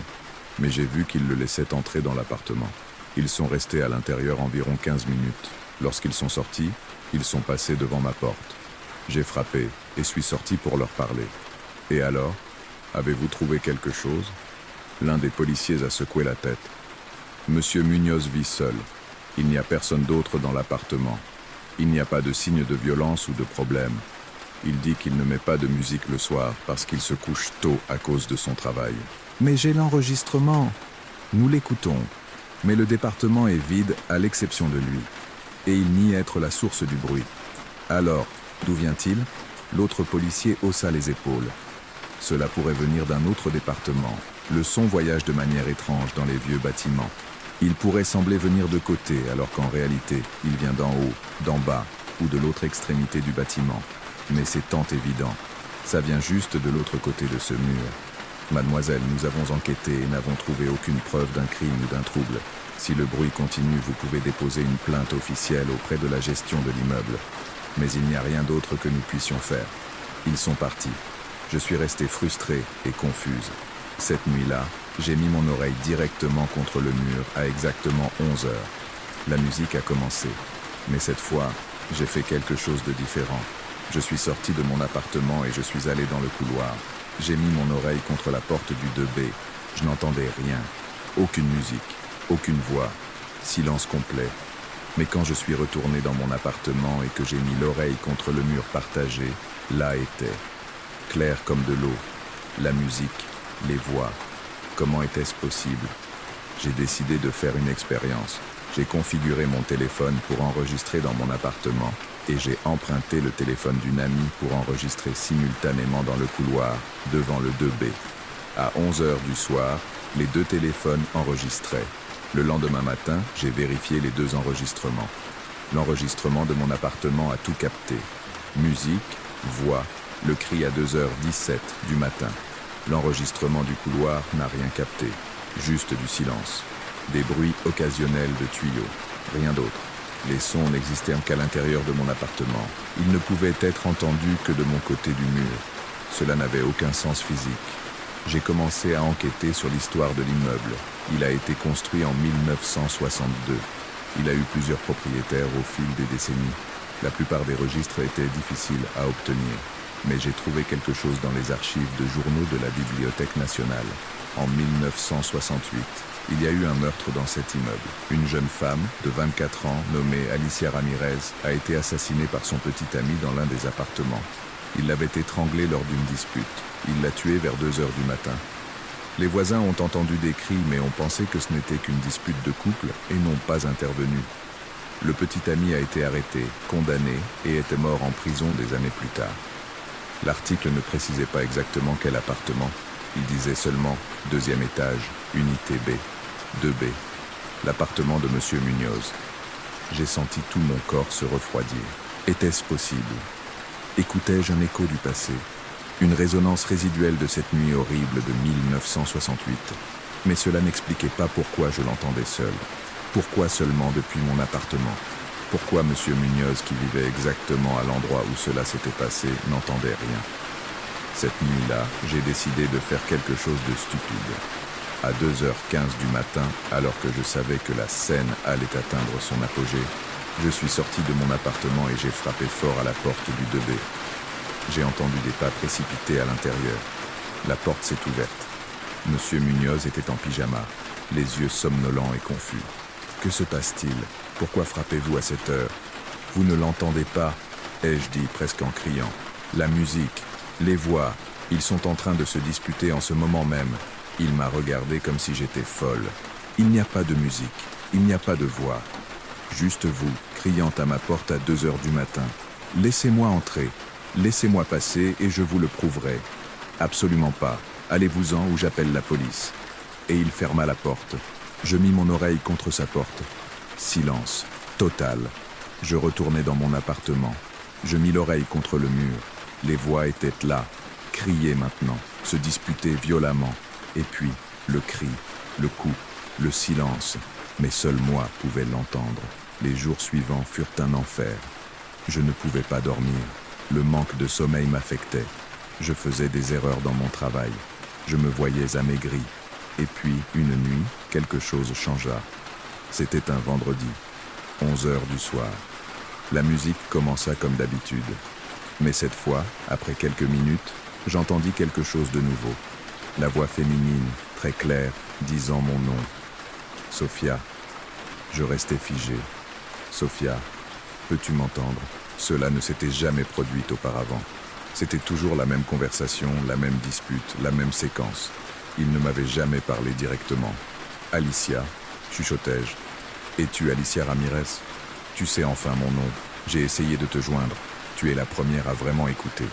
mais j'ai vu qu'ils le laissaient entrer dans l'appartement. Ils sont restés à l'intérieur environ 15 minutes. Lorsqu'ils sont sortis, ils sont passés devant ma porte. J'ai frappé et suis sorti pour leur parler. « Et alors, avez-vous trouvé quelque chose ?» L'un des policiers a secoué la tête. « Monsieur Munoz vit seul. Il n'y a personne d'autre dans l'appartement. Il n'y a pas de signe de violence ou de problème. Il dit qu'il ne met pas de musique le soir parce qu'il se couche tôt à cause de son travail. » « Mais j'ai l'enregistrement. Nous l'écoutons. Mais le département est vide à l'exception de lui. Et il nie être la source du bruit. Alors, d'où vient-il ? L'autre policier haussa les épaules. Cela pourrait venir d'un autre département. Le son voyage de manière étrange dans les vieux bâtiments. Il pourrait sembler venir de côté alors qu'en réalité, il vient d'en haut, d'en bas ou de l'autre extrémité du bâtiment. Mais c'est tant évident. Ça vient juste de l'autre côté de ce mur. Mademoiselle, nous avons enquêté et n'avons trouvé aucune preuve d'un crime ou d'un trouble. Si le bruit continue, vous pouvez déposer une plainte officielle auprès de la gestion de l'immeuble. Mais il n'y a rien d'autre que nous puissions faire. Ils sont partis. Je suis resté frustré et confuse. Cette nuit-là, j'ai mis mon oreille directement contre le mur à exactement 11 heures. La musique a commencé. Mais cette fois, j'ai fait quelque chose de différent. Je suis sorti de mon appartement et je suis allé dans le couloir. J'ai mis mon oreille contre la porte du 2B. Je n'entendais rien. Aucune musique, aucune voix. Silence complet. Mais quand je suis retourné dans mon appartement et que j'ai mis l'oreille contre le mur partagé, là était, clair comme de l'eau, la musique, les voix. Comment était-ce possible ? J'ai décidé de faire une expérience. J'ai configuré mon téléphone pour enregistrer dans mon appartement et j'ai emprunté le téléphone d'une amie pour enregistrer simultanément dans le couloir, devant le 2B. À 11 heures du soir, les 2 téléphones enregistraient. Le lendemain matin, j'ai vérifié les 2 enregistrements. L'enregistrement de mon appartement a tout capté. Musique, voix, le cri à 2h17 du matin. L'enregistrement du couloir n'a rien capté, juste du silence. Des bruits occasionnels de tuyaux, rien d'autre. Les sons n'existaient qu'à l'intérieur de mon appartement. Ils ne pouvaient être entendus que de mon côté du mur. Cela n'avait aucun sens physique. J'ai commencé à enquêter sur l'histoire de l'immeuble. Il a été construit en 1962. Il a eu plusieurs propriétaires au fil des décennies. La plupart des registres étaient difficiles à obtenir. Mais j'ai trouvé quelque chose dans les archives de journaux de la Bibliothèque nationale. En 1968, il y a eu un meurtre dans cet immeuble. Une jeune femme de 24 ans, nommée Alicia Ramirez, a été assassinée par son petit ami dans l'un des appartements. Il l'avait étranglée lors d'une dispute. Il l'a tuée vers 2 heures du matin. Les voisins ont entendu des cris mais ont pensé que ce n'était qu'une dispute de couple et n'ont pas intervenu. Le petit ami a été arrêté, condamné et était mort en prison des années plus tard. L'article ne précisait pas exactement quel appartement, Il disait seulement « deuxième étage, unité B, 2B », l'appartement de Monsieur Munoz. J'ai senti tout mon corps se refroidir. Était-ce possible? Écoutais-je un écho du passé? Une résonance résiduelle de cette nuit horrible de 1968. Mais cela n'expliquait pas pourquoi je l'entendais seul. Pourquoi seulement depuis mon appartement? Pourquoi Monsieur Munoz, qui vivait exactement à l'endroit où cela s'était passé, n'entendait rien? Cette nuit-là, j'ai décidé de faire quelque chose de stupide. À 2h15 du matin, alors que je savais que la scène allait atteindre son apogée, je suis sorti de mon appartement et j'ai frappé fort à la porte du 2B. J'ai entendu des pas précipités à l'intérieur. La porte s'est ouverte. Monsieur Munoz était en pyjama, les yeux somnolents et confus. Que se passe-t-il? Pourquoi frappez-vous à cette heure? Vous ne l'entendez pas, ai-je dit presque en criant. La musique, les voix, ils sont en train de se disputer en ce moment même. Il m'a regardé comme si j'étais folle. Il n'y a pas de musique, il n'y a pas de voix. Juste vous, criant à ma porte à 2h du matin. Laissez-moi entrer, laissez-moi passer et je vous le prouverai. Absolument pas, allez-vous-en ou j'appelle la police. Et il ferma la porte. Je mis mon oreille contre sa porte. Silence, total. Je retournai dans mon appartement. Je mis l'oreille contre le mur. Les voix étaient là, criaient maintenant, se disputaient violemment. Et puis, le cri, le coup, le silence. Mais seul moi pouvais l'entendre. Les jours suivants furent un enfer. Je ne pouvais pas dormir. Le manque de sommeil m'affectait. Je faisais des erreurs dans mon travail. Je me voyais amaigri. Et puis, une nuit, quelque chose changea. C'était un vendredi, 11h du soir. La musique commença comme d'habitude. Mais cette fois, après quelques minutes, j'entendis quelque chose de nouveau. La voix féminine, très claire, disant mon nom. Sophia. Je restais figé. Sophia, peux-tu m'entendre? Cela ne s'était jamais produit auparavant. C'était toujours la même conversation, la même dispute, la même séquence. Il ne m'avait jamais parlé directement. Alicia, chuchotai-je. Es-tu Alicia Ramirez? Tu sais enfin mon nom. J'ai essayé de te joindre. Tu es la première à vraiment écouter.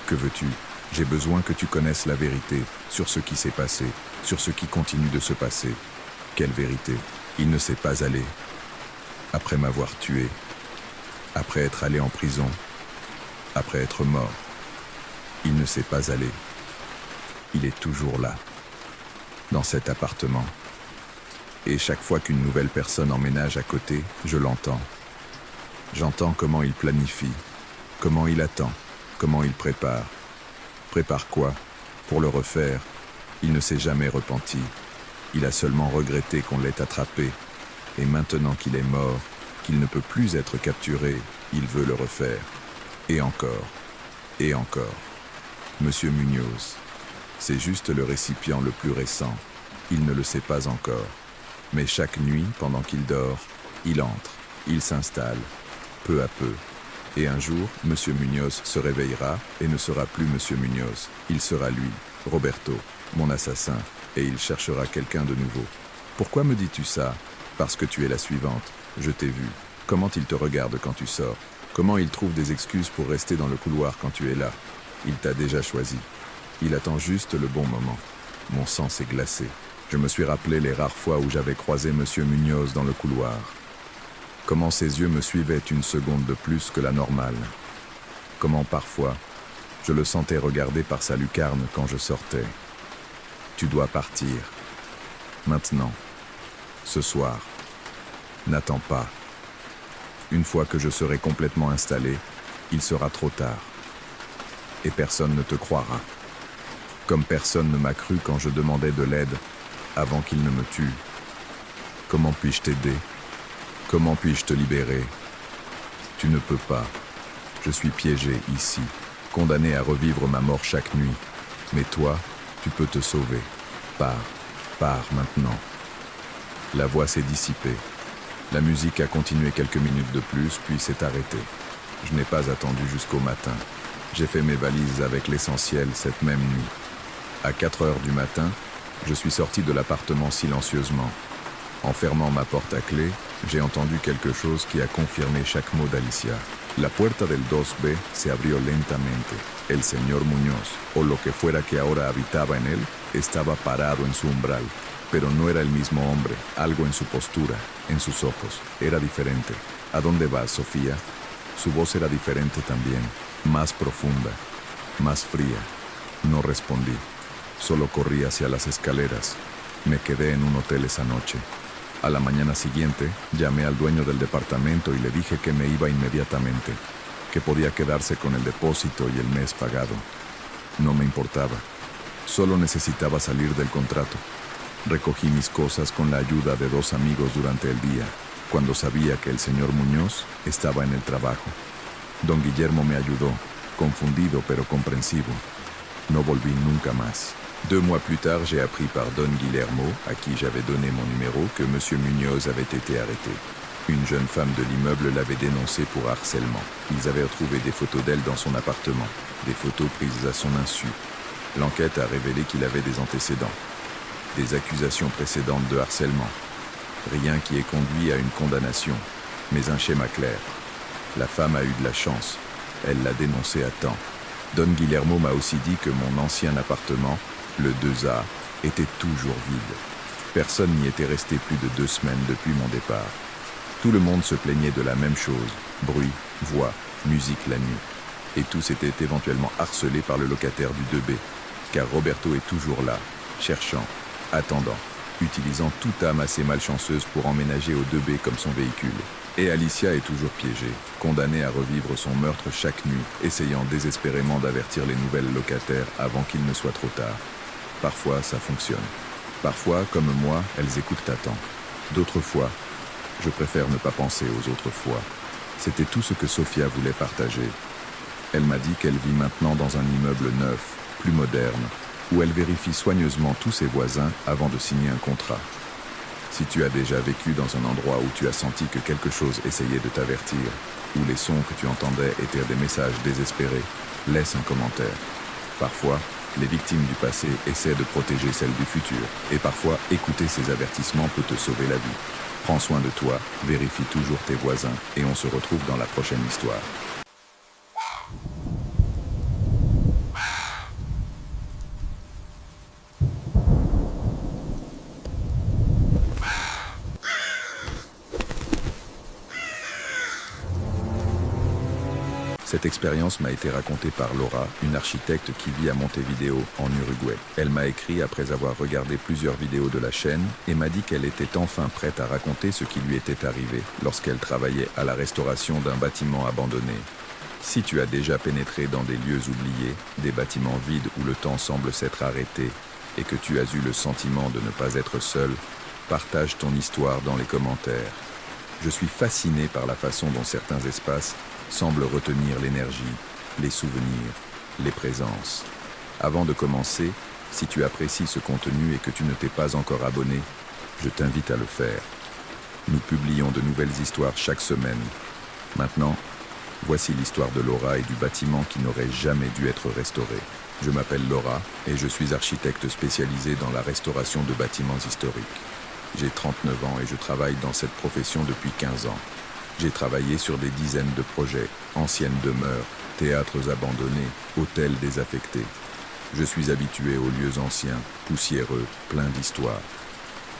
Que veux-tu? J'ai besoin que tu connaisses la vérité sur ce qui s'est passé, sur ce qui continue de se passer. Quelle vérité? Il ne s'est pas allé. Après m'avoir tué, après être allé en prison, après être mort, il ne s'est pas allé. Il est toujours là, dans cet appartement. Et chaque fois qu'une nouvelle personne emménage à côté, je l'entends. J'entends comment il planifie, comment il attend, comment il prépare. Prépare quoi? Pour le refaire. Il ne s'est jamais repenti. Il a seulement regretté qu'on l'ait attrapé. Et maintenant qu'il est mort, qu'il ne peut plus être capturé, il veut le refaire. Et encore. Et encore. Monsieur Munoz. C'est juste le récipient le plus récent. Il ne le sait pas encore. Mais chaque nuit, pendant qu'il dort, il entre, il s'installe, peu à peu. Et un jour, Monsieur Munoz se réveillera et ne sera plus Monsieur Munoz. Il sera lui, Roberto, mon assassin, et il cherchera quelqu'un de nouveau. Pourquoi me dis-tu ça? Parce que tu es la suivante. Je t'ai vu. Comment il te regarde quand tu sors? Comment il trouve des excuses pour rester dans le couloir quand tu es là? Il t'a déjà choisi. Il attend juste le bon moment. Mon sang s'est glacé. Je me suis rappelé les rares fois où j'avais croisé Monsieur Munoz dans le couloir. Comment ses yeux me suivaient une seconde de plus que la normale. Comment parfois, je le sentais regarder par sa lucarne quand je sortais. Tu dois partir. Maintenant. Ce soir. N'attends pas. Une fois que je serai complètement installé, il sera trop tard. Et personne ne te croira. Comme personne ne m'a cru quand je demandais de l'aide avant qu'il ne me tue. Comment puis-je t'aider? Comment puis-je te libérer? Tu ne peux pas. Je suis piégé ici, condamné à revivre ma mort chaque nuit. Mais toi, tu peux te sauver. Pars maintenant. La voix s'est dissipée. La musique a continué quelques minutes de plus, puis s'est arrêtée. Je n'ai pas attendu jusqu'au matin. J'ai fait mes valises avec l'essentiel cette même nuit. À 4h du matin, je suis sorti de l'appartement silencieusement. En fermant ma porte à clé, j'ai entendu quelque chose qui a confirmé chaque mot d'Alicia. La puerta del 2B se abrió lentamente. El señor Muñoz, o lo que fuera que ahora habitaba en él, estaba parado en su umbral. Pero no era el mismo hombre, algo en su postura, en sus ojos, era diferente. ¿A dónde vas, Sofía? Su voz era diferente también, más profunda, más fría. No respondí, solo corrí hacia las escaleras. Me quedé en un hotel esa noche. A la mañana siguiente, llamé al dueño del departamento y le dije que me iba inmediatamente, que podía quedarse con el depósito y el mes pagado. No me importaba, solo necesitaba salir del contrato. Recogí mis cosas con la ayuda de 2 amigos durante el día, cuando sabía que el señor Muñoz estaba en el trabajo. Don Guillermo me ayudó, confundido pero comprensivo. No volví nunca más. 2 mois plus tard, j'ai appris par Don Guillermo, à qui j'avais donné mon numéro, que Monsieur Muñoz avait été arrêté. Une jeune femme de l'immeuble l'avait dénoncé pour harcèlement. Ils avaient retrouvé des photos d'elle dans son appartement, des photos prises à son insu. L'enquête a révélé qu'il avait des antécédents, des accusations précédentes de harcèlement. Rien qui ait conduit à une condamnation, mais un schéma clair. La femme a eu de la chance. Elle l'a dénoncé à temps. Don Guillermo m'a aussi dit que mon ancien appartement, le 2A, était toujours vide. Personne n'y était resté plus de 2 semaines depuis mon départ. Tout le monde se plaignait de la même chose, bruit, voix, musique la nuit. Et tous étaient éventuellement harcelés par le locataire du 2B, car Roberto est toujours là, cherchant, attendant, utilisant toute âme assez malchanceuse pour emménager au 2B comme son véhicule. Et Alicia est toujours piégée, condamnée à revivre son meurtre chaque nuit, essayant désespérément d'avertir les nouvelles locataires avant qu'il ne soit trop tard. Parfois, ça fonctionne. Parfois, comme moi, elles écoutent à temps. D'autres fois, je préfère ne pas penser aux autres fois. C'était tout ce que Sofia voulait partager. Elle m'a dit qu'elle vit maintenant dans un immeuble neuf, plus moderne, où elle vérifie soigneusement tous ses voisins avant de signer un contrat. Si tu as déjà vécu dans un endroit où tu as senti que quelque chose essayait de t'avertir, où les sons que tu entendais étaient des messages désespérés, laisse un commentaire. Parfois, les victimes du passé essaient de protéger celles du futur, et parfois, écouter ces avertissements peut te sauver la vie. Prends soin de toi, vérifie toujours tes voisins, et on se retrouve dans la prochaine histoire. Cette expérience m'a été racontée par Laura, une architecte qui vit à Montevideo, en Uruguay. Elle m'a écrit après avoir regardé plusieurs vidéos de la chaîne et m'a dit qu'elle était enfin prête à raconter ce qui lui était arrivé lorsqu'elle travaillait à la restauration d'un bâtiment abandonné. Si tu as déjà pénétré dans des lieux oubliés, des bâtiments vides où le temps semble s'être arrêté et que tu as eu le sentiment de ne pas être seul, partage ton histoire dans les commentaires. Je suis fasciné par la façon dont certains espaces semblent retenir l'énergie, les souvenirs, les présences. Avant de commencer, si tu apprécies ce contenu et que tu ne t'es pas encore abonné, je t'invite à le faire. Nous publions de nouvelles histoires chaque semaine. Maintenant, voici l'histoire de Laura et du bâtiment qui n'aurait jamais dû être restauré. Je m'appelle Laura et je suis architecte spécialisée dans la restauration de bâtiments historiques. J'ai 39 ans et je travaille dans cette profession depuis 15 ans. J'ai travaillé sur des dizaines de projets, anciennes demeures, théâtres abandonnés, hôtels désaffectés. Je suis habitué aux lieux anciens, poussiéreux, pleins d'histoires.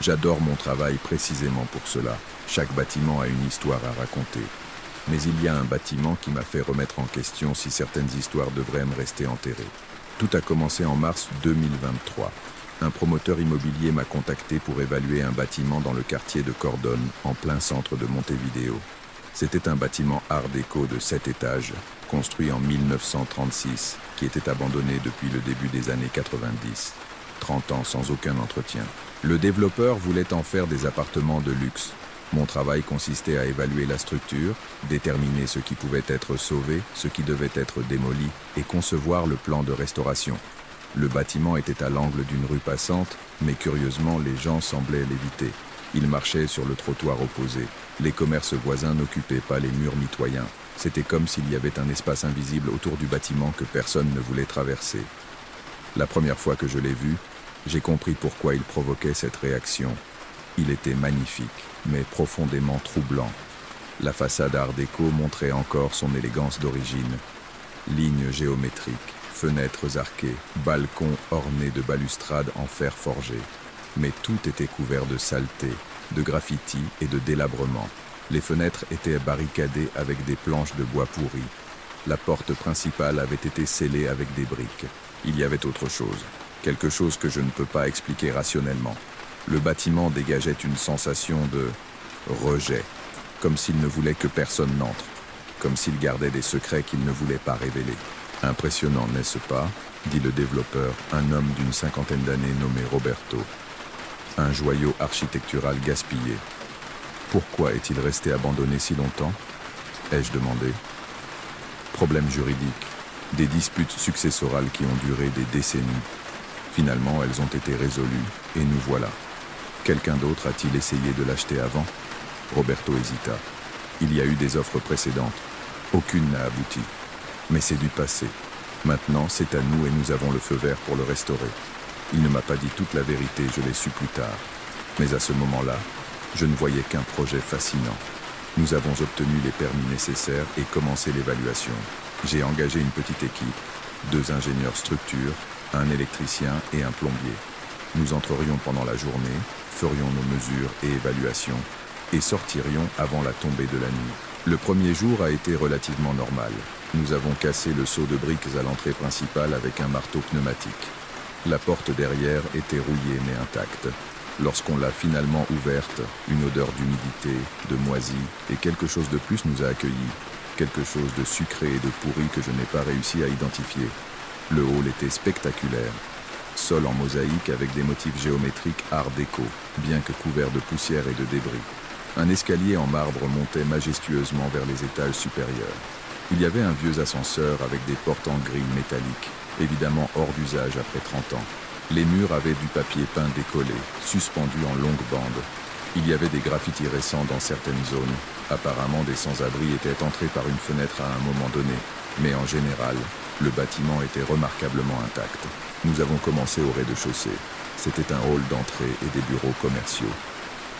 J'adore mon travail précisément pour cela. Chaque bâtiment a une histoire à raconter. Mais il y a un bâtiment qui m'a fait remettre en question si certaines histoires devraient me rester enterrées. Tout a commencé en mars 2023. Un promoteur immobilier m'a contacté pour évaluer un bâtiment dans le quartier de Cordone, en plein centre de Montevideo. C'était un bâtiment art déco de 7 étages, construit en 1936, qui était abandonné depuis le début des années 90. 30 ans sans aucun entretien. Le développeur voulait en faire des appartements de luxe. Mon travail consistait à évaluer la structure, déterminer ce qui pouvait être sauvé, ce qui devait être démoli, et concevoir le plan de restauration. Le bâtiment était à l'angle d'une rue passante, mais curieusement, les gens semblaient l'éviter. Ils marchaient sur le trottoir opposé. Les commerces voisins n'occupaient pas les murs mitoyens. C'était comme s'il y avait un espace invisible autour du bâtiment que personne ne voulait traverser. La première fois que je l'ai vu, j'ai compris pourquoi il provoquait cette réaction. Il était magnifique, mais profondément troublant. La façade art déco montrait encore son élégance d'origine. Lignes géométriques, fenêtres arquées, balcons ornés de balustrades en fer forgé. Mais tout était couvert de saleté, de graffitis et de délabrement. Les fenêtres étaient barricadées avec des planches de bois pourri. La porte principale avait été scellée avec des briques. Il y avait autre chose, quelque chose que je ne peux pas expliquer rationnellement. Le bâtiment dégageait une sensation de rejet, comme s'il ne voulait que personne n'entre, comme s'il gardait des secrets qu'il ne voulait pas révéler. Impressionnant, n'est-ce pas? Dit le développeur, un homme d'une cinquantaine d'années nommé Roberto. Un joyau architectural gaspillé. Pourquoi est-il resté abandonné si longtemps? Ai-je demandé. Problème juridique, des disputes successorales qui ont duré des décennies. Finalement, elles ont été résolues, et nous voilà. Quelqu'un d'autre a-t-il essayé de l'acheter avant? Roberto hésita. Il y a eu des offres précédentes. Aucune n'a abouti. Mais c'est du passé. Maintenant, c'est à nous et nous avons le feu vert pour le restaurer. Il ne m'a pas dit toute la vérité, je l'ai su plus tard. Mais à ce moment-là, je ne voyais qu'un projet fascinant. Nous avons obtenu les permis nécessaires et commencé l'évaluation. J'ai engagé une petite équipe, 2 ingénieurs structure, un électricien et un plombier. Nous entrerions pendant la journée, ferions nos mesures et évaluations, et sortirions avant la tombée de la nuit. Le premier jour a été relativement normal. Nous avons cassé le seau de briques à l'entrée principale avec un marteau pneumatique. La porte derrière était rouillée mais intacte. Lorsqu'on l'a finalement ouverte, une odeur d'humidité, de moisi et quelque chose de plus nous a accueillis. Quelque chose de sucré et de pourri que je n'ai pas réussi à identifier. Le hall était spectaculaire. Sol en mosaïque avec des motifs géométriques art déco, bien que couvert de poussière et de débris. Un escalier en marbre montait majestueusement vers les étages supérieurs. Il y avait un vieux ascenseur avec des portes en grille métallique, évidemment hors d'usage après 30 ans. Les murs avaient du papier peint décollé, suspendu en longues bandes. Il y avait des graffitis récents dans certaines zones. Apparemment, des sans-abri étaient entrés par une fenêtre à un moment donné. Mais en général, le bâtiment était remarquablement intact. Nous avons commencé au rez-de-chaussée. C'était un hall d'entrée et des bureaux commerciaux.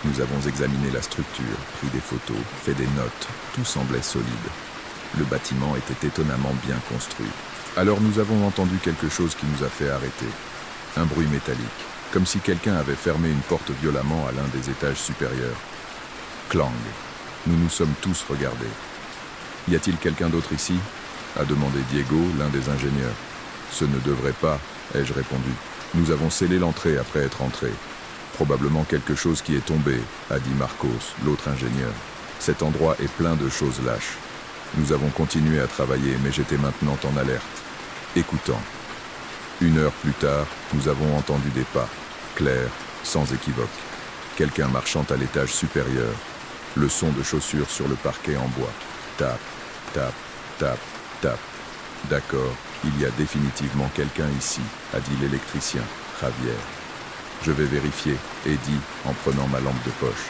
Nous avons examiné la structure, pris des photos, fait des notes. Tout semblait solide. Le bâtiment était étonnamment bien construit. Alors nous avons entendu quelque chose qui nous a fait arrêter. Un bruit métallique, comme si quelqu'un avait fermé une porte violemment à l'un des étages supérieurs. Clang. Nous nous sommes tous regardés. « Y a-t-il quelqu'un d'autre ici ?» a demandé Diego, l'un des ingénieurs. « Ce ne devrait pas, » ai-je répondu. « Nous avons scellé l'entrée après être entrés. Probablement quelque chose qui est tombé, » a dit Marcos, l'autre ingénieur. « Cet endroit est plein de choses lâches. » Nous avons continué à travailler, mais j'étais maintenant en alerte, écoutant. 1 heure plus tard, nous avons entendu des pas, clairs, sans équivoque. Quelqu'un marchant à l'étage supérieur. Le son de chaussures sur le parquet en bois. Tap, tap, tap, tap. D'accord, il y a définitivement quelqu'un ici, a dit l'électricien, Javier. Je vais vérifier, et dit, en prenant ma lampe de poche.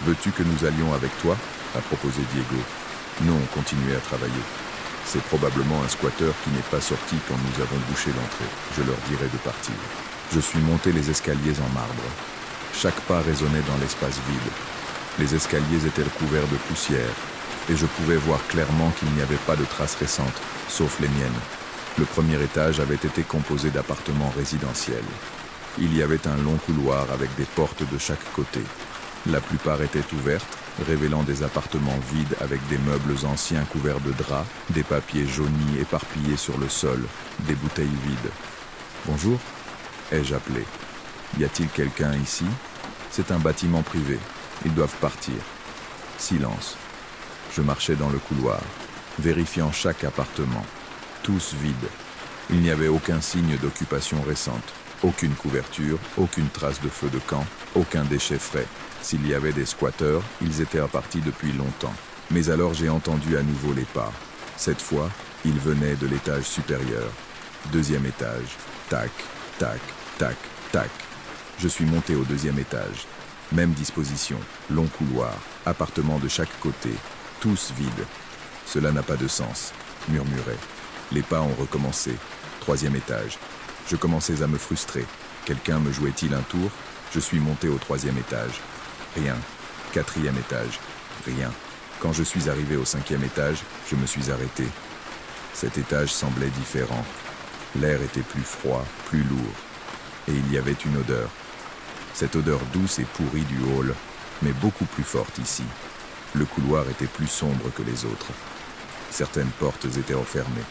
Veux-tu que nous allions avec toi? A proposé Diego. Non, continuez à travailler. C'est probablement un squatteur qui n'est pas sorti quand nous avons bouché l'entrée. Je leur dirai de partir. Je suis monté les escaliers en marbre. Chaque pas résonnait dans l'espace vide. Les escaliers étaient recouverts de poussière, et je pouvais voir clairement qu'il n'y avait pas de traces récentes, sauf les miennes. Le premier étage avait été composé d'appartements résidentiels. Il y avait un long couloir avec des portes de chaque côté. La plupart étaient ouvertes, révélant des appartements vides avec des meubles anciens couverts de draps, des papiers jaunis éparpillés sur le sol, des bouteilles vides. « Bonjour » ai-je appelé. « Y a-t-il quelqu'un ici ?» C'est un bâtiment privé. Ils doivent partir. Silence. Je marchais dans le couloir, vérifiant chaque appartement. Tous vides. Il n'y avait aucun signe d'occupation récente. Aucune couverture, aucune trace de feu de camp, aucun déchet frais. S'il y avait des squatteurs, ils étaient repartis depuis longtemps. Mais alors j'ai entendu à nouveau les pas. Cette fois, ils venaient de l'étage supérieur. 2e étage. Tac, tac, tac, tac. Je suis monté au 2e étage. Même disposition, long couloir, appartements de chaque côté, tous vides. Cela n'a pas de sens, murmurait. Les pas ont recommencé. 3e étage. Je commençais à me frustrer. Quelqu'un me jouait-il un tour? Je suis monté au 3e étage. Rien. Quatrième étage. Rien. Quand je suis arrivé au cinquième étage, je me suis arrêté. Cet étage semblait différent. L'air était plus froid, plus lourd. Et il y avait une odeur. Cette odeur douce et pourrie du hall, mais beaucoup plus forte ici. Le couloir était plus sombre que les autres. Certaines portes étaient refermées.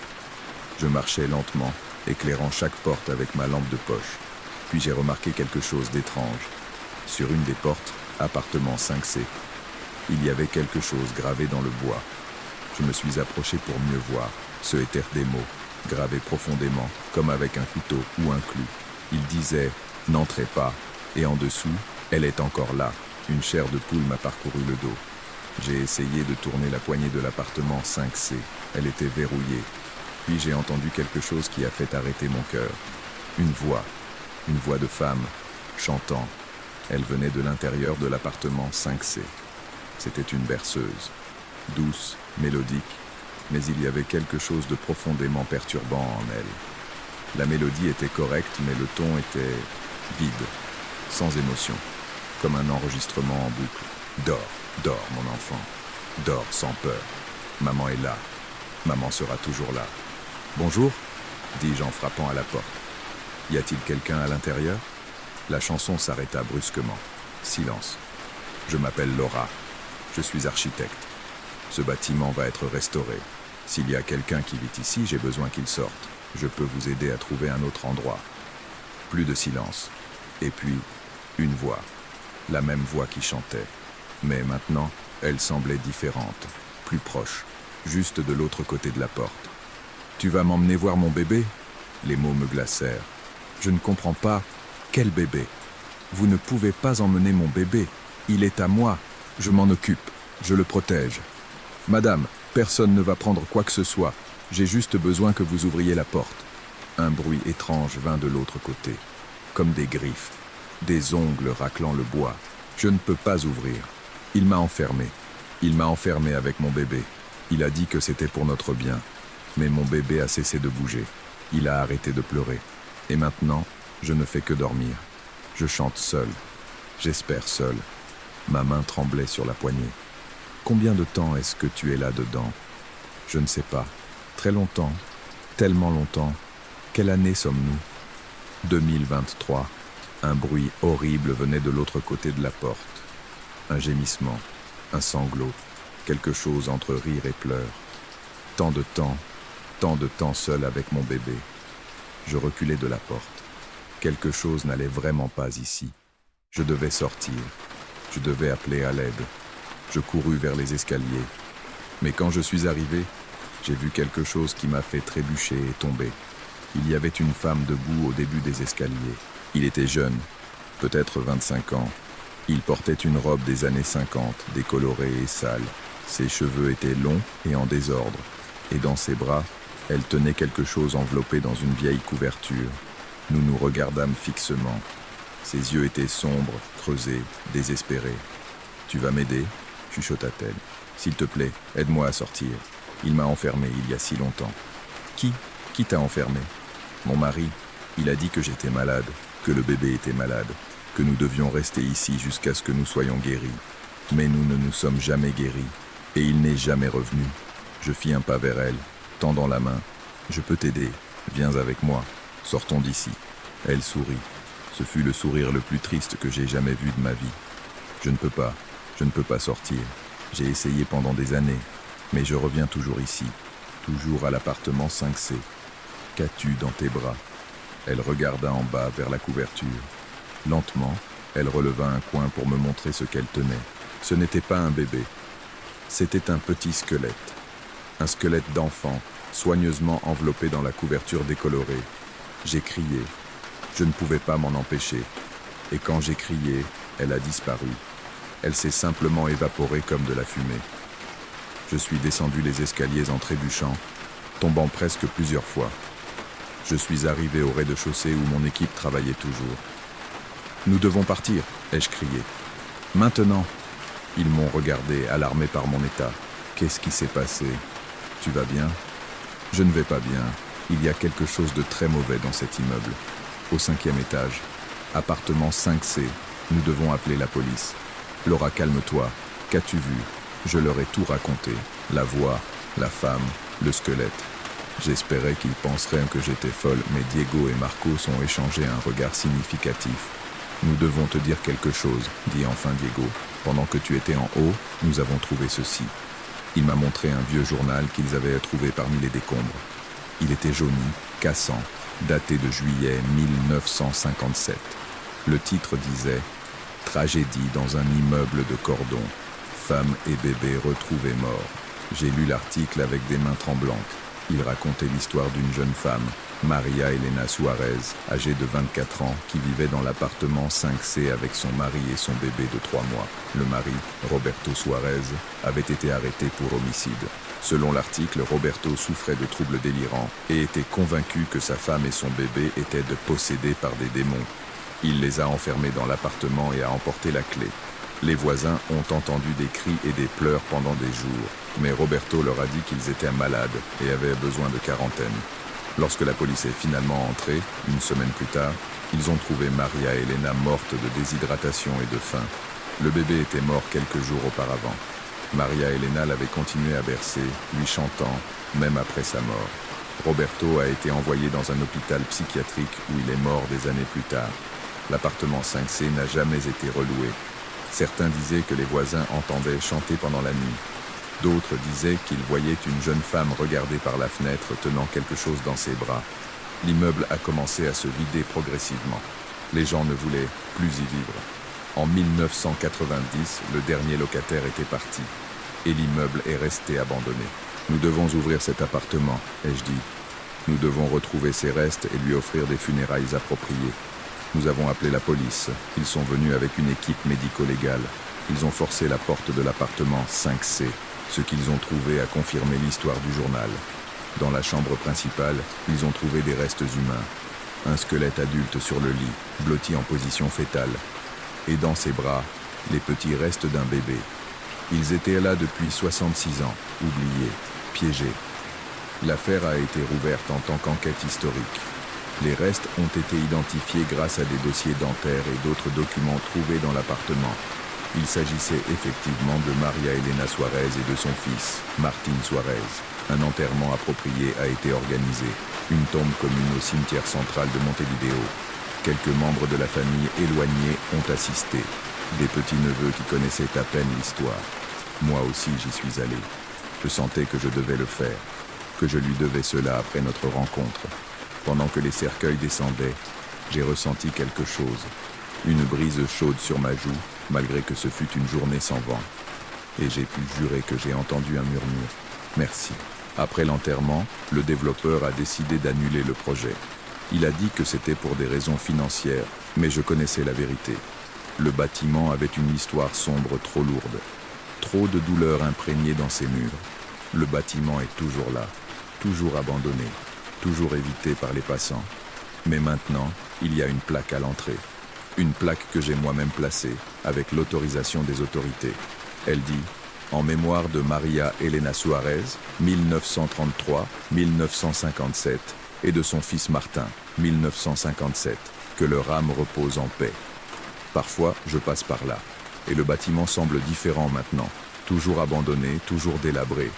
Je marchais lentement, éclairant chaque porte avec ma lampe de poche. Puis j'ai remarqué quelque chose d'étrange. Sur une des portes, appartement 5C, il y avait quelque chose gravé dans le bois. Je me suis approché pour mieux voir. Ce étaient des mots, gravés profondément, comme avec un couteau ou un clou. Il disait « N'entrez pas » et en dessous, « Elle est encore là ». Une chair de poule m'a parcouru le dos. J'ai essayé de tourner la poignée de l'appartement 5C. Elle était verrouillée. Puis j'ai entendu quelque chose qui a fait arrêter mon cœur. Une voix de femme, chantant. Elle venait de l'intérieur de l'appartement 5C. C'était une berceuse, douce, mélodique, mais il y avait quelque chose de profondément perturbant en elle. La mélodie était correcte, mais le ton était vide, sans émotion, comme un enregistrement en boucle. Dors, dors mon enfant, dors sans peur. Maman est là, maman sera toujours là. Bonjour, dis-je en frappant à la porte. Y a-t-il quelqu'un à l'intérieur? La chanson s'arrêta brusquement. Silence. Je m'appelle Laura. Je suis architecte. Ce bâtiment va être restauré. S'il y a quelqu'un qui vit ici, j'ai besoin qu'il sorte. Je peux vous aider à trouver un autre endroit. Plus de silence. Et puis, une voix. La même voix qui chantait. Mais maintenant, elle semblait différente. Plus proche. Juste de l'autre côté de la porte. Tu vas m'emmener voir mon bébé? Les mots me glacèrent. Je ne comprends pas. Quel bébé? Vous ne pouvez pas emmener mon bébé. Il est à moi. Je m'en occupe. Je le protège. Madame, personne ne va prendre quoi que ce soit. J'ai juste besoin que vous ouvriez la porte. Un bruit étrange vint de l'autre côté. Comme des griffes. Des ongles raclant le bois. Je ne peux pas ouvrir. Il m'a enfermé. Il m'a enfermé avec mon bébé. Il a dit que c'était pour notre bien. Mais mon bébé a cessé de bouger. Il a arrêté de pleurer. Et maintenant, je ne fais que dormir. Je chante seul. J'espère seul. Ma main tremblait sur la poignée. Combien de temps est-ce que tu es là-dedans? Je ne sais pas. Très longtemps. Tellement longtemps. Quelle année sommes-nous? 2023. Un bruit horrible venait de l'autre côté de la porte. Un gémissement. Un sanglot. Quelque chose entre rire et pleurs. Tant de temps seul avec mon bébé. Je reculai de la porte. Quelque chose n'allait vraiment pas ici. Je devais sortir. Je devais appeler à l'aide. Je courus vers les escaliers. Mais quand je suis arrivé, j'ai vu quelque chose qui m'a fait trébucher et tomber. Il y avait une femme debout au début des escaliers. Il était jeune, peut-être 25 ans. Il portait une robe des années 50, décolorée et sale. Ses cheveux étaient longs et en désordre. Et dans ses bras, elle tenait quelque chose enveloppé dans une vieille couverture. Nous nous regardâmes fixement. Ses yeux étaient sombres, creusés, désespérés. « Tu vas m'aider ?» chuchota-t-elle. « S'il te plaît, aide-moi à sortir. Il m'a enfermé il y a si longtemps. »« Qui t'a enfermé ?»« Mon mari. Il a dit que j'étais malade, que le bébé était malade, que nous devions rester ici jusqu'à ce que nous soyons guéris. Mais nous ne nous sommes jamais guéris, et il n'est jamais revenu. » Je fis un pas vers elle, tendant la main. « Je peux t'aider. Viens avec moi. Sortons d'ici. » Elle sourit. Ce fut le sourire le plus triste que j'ai jamais vu de ma vie. Je ne peux pas sortir. J'ai essayé pendant des années, mais je reviens toujours ici, toujours à l'appartement 5C. Qu'as-tu dans tes bras? Elle regarda en bas vers la couverture. Lentement, elle releva un coin pour me montrer ce qu'elle tenait. Ce n'était pas un bébé. C'était un petit squelette. Un squelette d'enfant, soigneusement enveloppé dans la couverture décolorée. J'ai crié. Je ne pouvais pas m'en empêcher. Et quand j'ai crié, elle a disparu. Elle s'est simplement évaporée comme de la fumée. Je suis descendu les escaliers en trébuchant, tombant presque plusieurs fois. Je suis arrivé au rez-de-chaussée où mon équipe travaillait toujours. « Nous devons partir !» ai-je crié. « Maintenant !» Ils m'ont regardé, alarmé par mon état. « Qu'est-ce qui s'est passé? Tu vas bien ?» Je ne vais pas bien. Il y a quelque chose de très mauvais dans cet immeuble. Au 5e étage, appartement 5C, nous devons appeler la police. Laura, calme-toi. Qu'as-tu vu? Je leur ai tout raconté. La voix, la femme, le squelette. J'espérais qu'ils penseraient que j'étais folle, mais Diego et Marcos ont échangé un regard significatif. Nous devons te dire quelque chose, dit enfin Diego. Pendant que tu étais en haut, nous avons trouvé ceci. Il m'a montré un vieux journal qu'ils avaient trouvé parmi les décombres. Il était jauni, cassant, daté de juillet 1957. Le titre disait « Tragédie dans un immeuble de Cordon. Femme et bébé retrouvés morts ». J'ai lu l'article avec des mains tremblantes. Il racontait l'histoire d'une jeune femme, Maria Elena Suarez, âgée de 24 ans, qui vivait dans l'appartement 5C avec son mari et son bébé de 3 mois. Le mari, Roberto Suarez, avait été arrêté pour homicide. Selon l'article, Roberto souffrait de troubles délirants et était convaincu que sa femme et son bébé étaient possédés par des démons. Il les a enfermés dans l'appartement et a emporté la clé. Les voisins ont entendu des cris et des pleurs pendant des jours, mais Roberto leur a dit qu'ils étaient malades et avaient besoin de quarantaine. Lorsque la police est finalement entrée, une semaine plus tard, ils ont trouvé Maria Elena morte de déshydratation et de faim. Le bébé était mort quelques jours auparavant. Maria Elena l'avait continué à bercer, lui chantant, même après sa mort. Roberto a été envoyé dans un hôpital psychiatrique où il est mort des années plus tard. L'appartement 5C n'a jamais été reloué. Certains disaient que les voisins entendaient chanter pendant la nuit. D'autres disaient qu'ils voyaient une jeune femme regarder par la fenêtre tenant quelque chose dans ses bras. L'immeuble a commencé à se vider progressivement. Les gens ne voulaient plus y vivre. En 1990, le dernier locataire était parti et l'immeuble est resté abandonné. Nous devons ouvrir cet appartement, ai-je dit. Nous devons retrouver ses restes et lui offrir des funérailles appropriées. Nous avons appelé la police. Ils sont venus avec une équipe médico-légale. Ils ont forcé la porte de l'appartement 5C. Ce qu'ils ont trouvé a confirmé l'histoire du journal. Dans la chambre principale, ils ont trouvé des restes humains. Un squelette adulte sur le lit, blotti en position fétale. Et dans ses bras, les petits restes d'un bébé. Ils étaient là depuis 66 ans, oubliés, piégés. L'affaire a été rouverte en tant qu'enquête historique. Les restes ont été identifiés grâce à des dossiers dentaires et d'autres documents trouvés dans l'appartement. Il s'agissait effectivement de Maria Elena Suarez et de son fils, Martin Suarez. Un enterrement approprié a été organisé. Une tombe commune au cimetière central de Montevideo. Quelques membres de la famille éloignés ont assisté. Des petits-neveux qui connaissaient à peine l'histoire. Moi aussi j'y suis allé. Je sentais que je devais le faire, que je lui devais cela après notre rencontre. Pendant que les cercueils descendaient, j'ai ressenti quelque chose. Une brise chaude sur ma joue, malgré que ce fût une journée sans vent. Et j'ai pu jurer que j'ai entendu un murmure. Merci. Après l'enterrement, le développeur a décidé d'annuler le projet. Il a dit que c'était pour des raisons financières, mais je connaissais la vérité. Le bâtiment avait une histoire sombre trop lourde. Trop de douleurs imprégnées dans ses murs. Le bâtiment est toujours là, toujours abandonné, toujours évité par les passants. Mais maintenant, il y a une plaque à l'entrée. Une plaque que j'ai moi-même placée, avec l'autorisation des autorités. Elle dit « En mémoire de Maria Elena Suarez, 1933-1957, et de son fils Martin, 1957, que leur âme repose en paix. » Parfois, je passe par là, et le bâtiment semble différent maintenant, toujours abandonné, toujours délabré.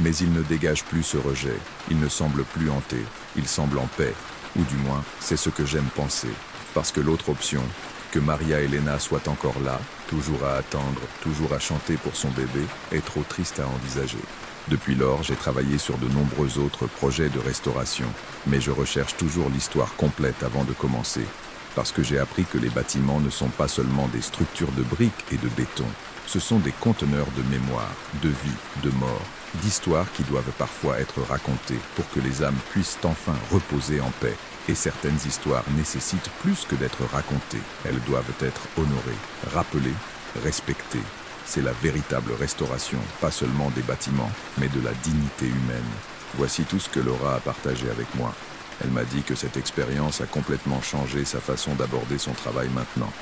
Mais il ne dégage plus ce rejet, il ne semble plus hanté, il semble en paix, ou du moins, c'est ce que j'aime penser. Parce que l'autre option, que Maria Elena soit encore là, toujours à attendre, toujours à chanter pour son bébé, est trop triste à envisager. Depuis lors, j'ai travaillé sur de nombreux autres projets de restauration, mais je recherche toujours l'histoire complète avant de commencer. Parce que j'ai appris que les bâtiments ne sont pas seulement des structures de briques et de béton. Ce sont des conteneurs de mémoire, de vie, de mort, d'histoires qui doivent parfois être racontées pour que les âmes puissent enfin reposer en paix. Et certaines histoires nécessitent plus que d'être racontées. Elles doivent être honorées, rappelées, respectées. C'est la véritable restauration, pas seulement des bâtiments, mais de la dignité humaine. Voici tout ce que Laura a partagé avec moi. Elle m'a dit que cette expérience a complètement changé sa façon d'aborder son travail maintenant.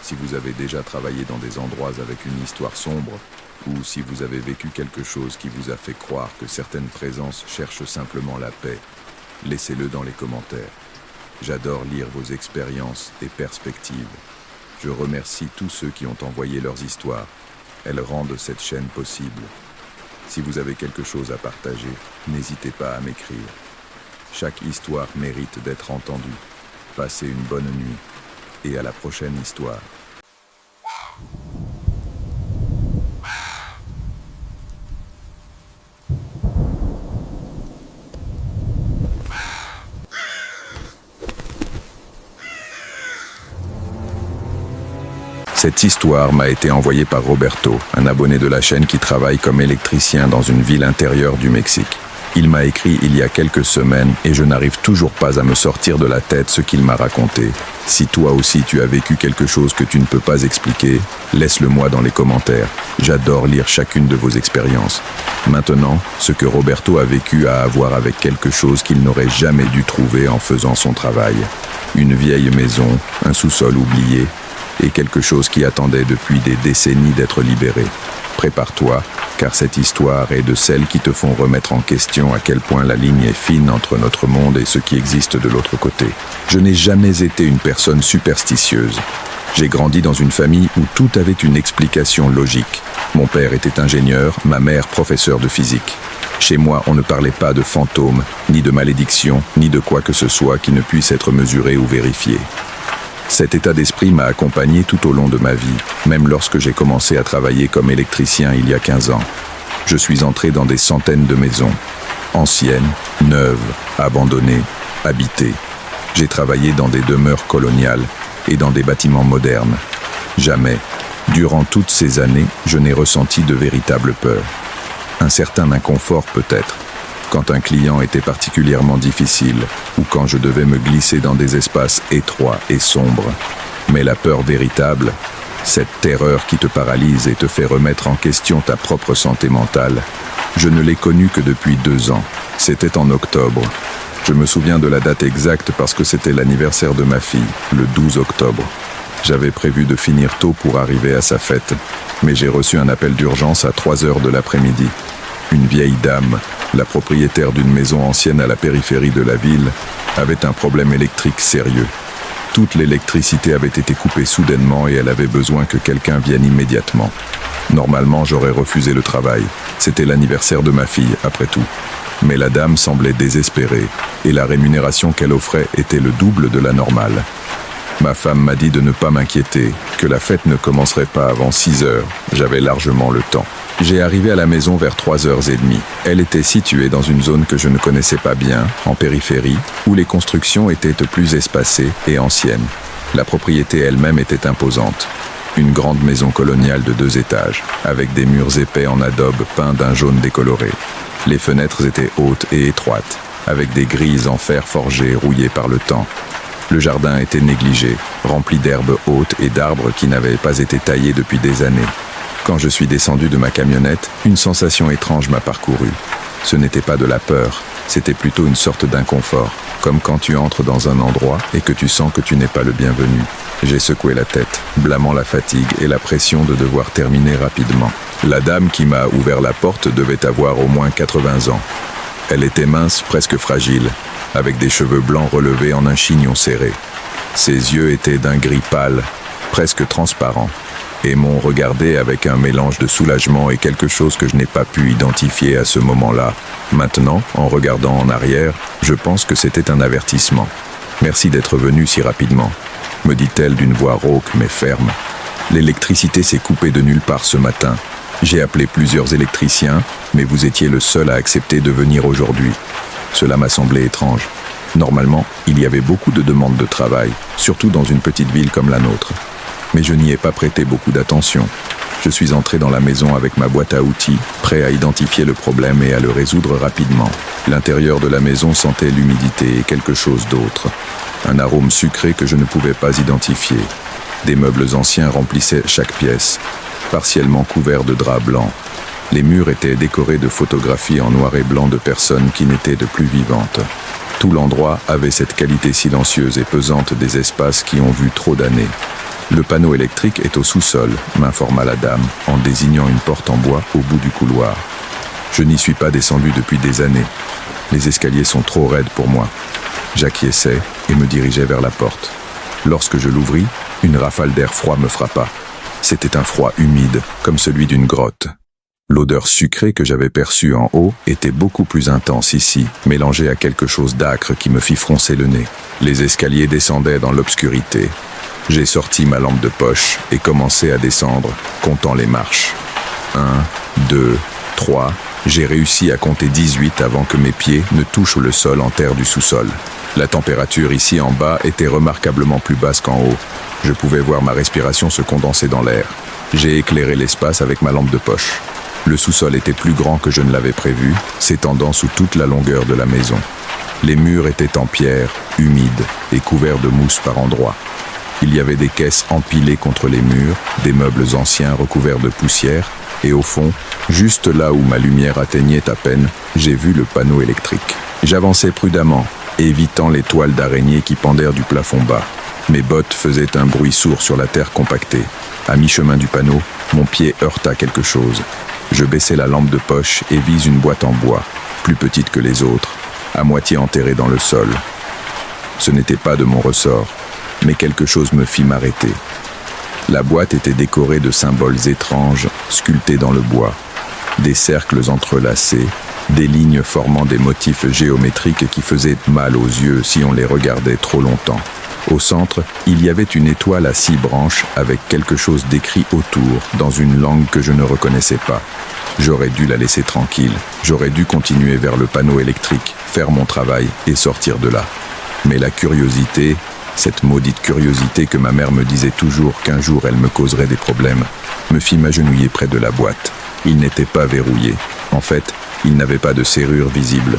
Si vous avez déjà travaillé dans des endroits avec une histoire sombre, ou si vous avez vécu quelque chose qui vous a fait croire que certaines présences cherchent simplement la paix, laissez-le dans les commentaires. J'adore lire vos expériences et perspectives. Je remercie tous ceux qui ont envoyé leurs histoires. Elles rendent cette chaîne possible. Si vous avez quelque chose à partager, n'hésitez pas à m'écrire. Chaque histoire mérite d'être entendue. Passez une bonne nuit et à la prochaine histoire. Cette histoire m'a été envoyée par Roberto, un abonné de la chaîne qui travaille comme électricien dans une ville intérieure du Mexique. Il m'a écrit il y a quelques semaines et je n'arrive toujours pas à me sortir de la tête ce qu'il m'a raconté. Si toi aussi tu as vécu quelque chose que tu ne peux pas expliquer, laisse-le moi dans les commentaires. J'adore lire chacune de vos expériences. Maintenant, ce que Roberto a vécu a à voir avec quelque chose qu'il n'aurait jamais dû trouver en faisant son travail. Une vieille maison, un sous-sol oublié, et quelque chose qui attendait depuis des décennies d'être libéré. Prépare-toi, car cette histoire est de celles qui te font remettre en question à quel point la ligne est fine entre notre monde et ce qui existe de l'autre côté. Je n'ai jamais été une personne superstitieuse. J'ai grandi dans une famille où tout avait une explication logique. Mon père était ingénieur, ma mère professeure de physique. Chez moi, on ne parlait pas de fantômes, ni de malédictions, ni de quoi que ce soit qui ne puisse être mesuré ou vérifié. Cet état d'esprit m'a accompagné tout au long de ma vie, même lorsque j'ai commencé à travailler comme électricien il y a 15 ans. Je suis entré dans des centaines de maisons, anciennes, neuves, abandonnées, habitées. J'ai travaillé dans des demeures coloniales et dans des bâtiments modernes. Jamais, durant toutes ces années, je n'ai ressenti de véritable peur. Un certain inconfort peut-être, quand un client était particulièrement difficile ou quand je devais me glisser dans des espaces étroits et sombres. Mais la peur véritable, cette terreur qui te paralyse et te fait remettre en question ta propre santé mentale, je ne l'ai connue que depuis 2 ans. C'était en octobre. Je me souviens de la date exacte parce que c'était l'anniversaire de ma fille, le 12 octobre. J'avais prévu de finir tôt pour arriver à sa fête, mais j'ai reçu un appel d'urgence à 3 heures de l'après-midi. Une vieille dame, la propriétaire d'une maison ancienne à la périphérie de la ville, avait un problème électrique sérieux. Toute l'électricité avait été coupée soudainement et elle avait besoin que quelqu'un vienne immédiatement. Normalement, j'aurais refusé le travail. C'était l'anniversaire de ma fille, après tout. Mais la dame semblait désespérée et la rémunération qu'elle offrait était le double de la normale. Ma femme m'a dit de ne pas m'inquiéter, que la fête ne commencerait pas avant 6 heures. J'avais largement le temps. J'ai arrivé à la maison vers 3h30. Elle était située dans une zone que je ne connaissais pas bien, en périphérie, où les constructions étaient plus espacées et anciennes. La propriété elle-même était imposante. Une grande maison coloniale de 2 étages, avec des murs épais en adobe peints d'un jaune décoloré. Les fenêtres étaient hautes et étroites, avec des grilles en fer forgé rouillées par le temps. Le jardin était négligé, rempli d'herbes hautes et d'arbres qui n'avaient pas été taillés depuis des années. Quand je suis descendu de ma camionnette, une sensation étrange m'a parcouru. Ce n'était pas de la peur, c'était plutôt une sorte d'inconfort, comme quand tu entres dans un endroit et que tu sens que tu n'es pas le bienvenu. J'ai secoué la tête, blâmant la fatigue et la pression de devoir terminer rapidement. La dame qui m'a ouvert la porte devait avoir au moins 80 ans. Elle était mince, presque fragile, avec des cheveux blancs relevés en un chignon serré. Ses yeux étaient d'un gris pâle, presque transparent, et m'ont regardé avec un mélange de soulagement et quelque chose que je n'ai pas pu identifier à ce moment-là. Maintenant, en regardant en arrière, je pense que c'était un avertissement. « Merci d'être venu si rapidement », me dit-elle d'une voix rauque mais ferme. L'électricité s'est coupée de nulle part ce matin. J'ai appelé plusieurs électriciens, mais vous étiez le seul à accepter de venir aujourd'hui. Cela m'a semblé étrange. Normalement, il y avait beaucoup de demandes de travail, surtout dans une petite ville comme la nôtre. Mais je n'y ai pas prêté beaucoup d'attention. Je suis entré dans la maison avec ma boîte à outils, prêt à identifier le problème et à le résoudre rapidement. L'intérieur de la maison sentait l'humidité et quelque chose d'autre. Un arôme sucré que je ne pouvais pas identifier. Des meubles anciens remplissaient chaque pièce, partiellement couverts de draps blancs. Les murs étaient décorés de photographies en noir et blanc de personnes qui n'étaient de plus vivantes. Tout l'endroit avait cette qualité silencieuse et pesante des espaces qui ont vu trop d'années. Le panneau électrique est au sous-sol, m'informa la dame, en désignant une porte en bois au bout du couloir. Je n'y suis pas descendu depuis des années. Les escaliers sont trop raides pour moi. J'acquiesçai et me dirigeai vers la porte. Lorsque je l'ouvris, une rafale d'air froid me frappa. C'était un froid humide, comme celui d'une grotte. L'odeur sucrée que j'avais perçue en haut était beaucoup plus intense ici, mélangée à quelque chose d'âcre qui me fit froncer le nez. Les escaliers descendaient dans l'obscurité. J'ai sorti ma lampe de poche et commencé à descendre, comptant les marches. 1, 2, 3, j'ai réussi à compter 18 avant que mes pieds ne touchent le sol en terre du sous-sol. La température ici en bas était remarquablement plus basse qu'en haut. Je pouvais voir ma respiration se condenser dans l'air. J'ai éclairé l'espace avec ma lampe de poche. Le sous-sol était plus grand que je ne l'avais prévu, s'étendant sous toute la longueur de la maison. Les murs étaient en pierre, humides et couverts de mousse par endroits. Il y avait des caisses empilées contre les murs, des meubles anciens recouverts de poussière, et au fond, juste là où ma lumière atteignait à peine, j'ai vu le panneau électrique. J'avançais prudemment, évitant les toiles d'araignée qui pendèrent du plafond bas. Mes bottes faisaient un bruit sourd sur la terre compactée. À mi-chemin du panneau, mon pied heurta quelque chose. Je baissai la lampe de poche et vis une boîte en bois, plus petite que les autres, à moitié enterrée dans le sol. Ce n'était pas de mon ressort, mais quelque chose me fit m'arrêter. La boîte était décorée de symboles étranges, sculptés dans le bois. Des cercles entrelacés, des lignes formant des motifs géométriques qui faisaient mal aux yeux si on les regardait trop longtemps. Au centre, il y avait une étoile à 6 branches avec quelque chose d'écrit autour, dans une langue que je ne reconnaissais pas. J'aurais dû la laisser tranquille. J'aurais dû continuer vers le panneau électrique, faire mon travail et sortir de là. Mais la curiosité, cette maudite curiosité que ma mère me disait toujours qu'un jour elle me causerait des problèmes, me fit m'agenouiller près de la boîte. Il n'était pas verrouillé. En fait, il n'avait pas de serrure visible.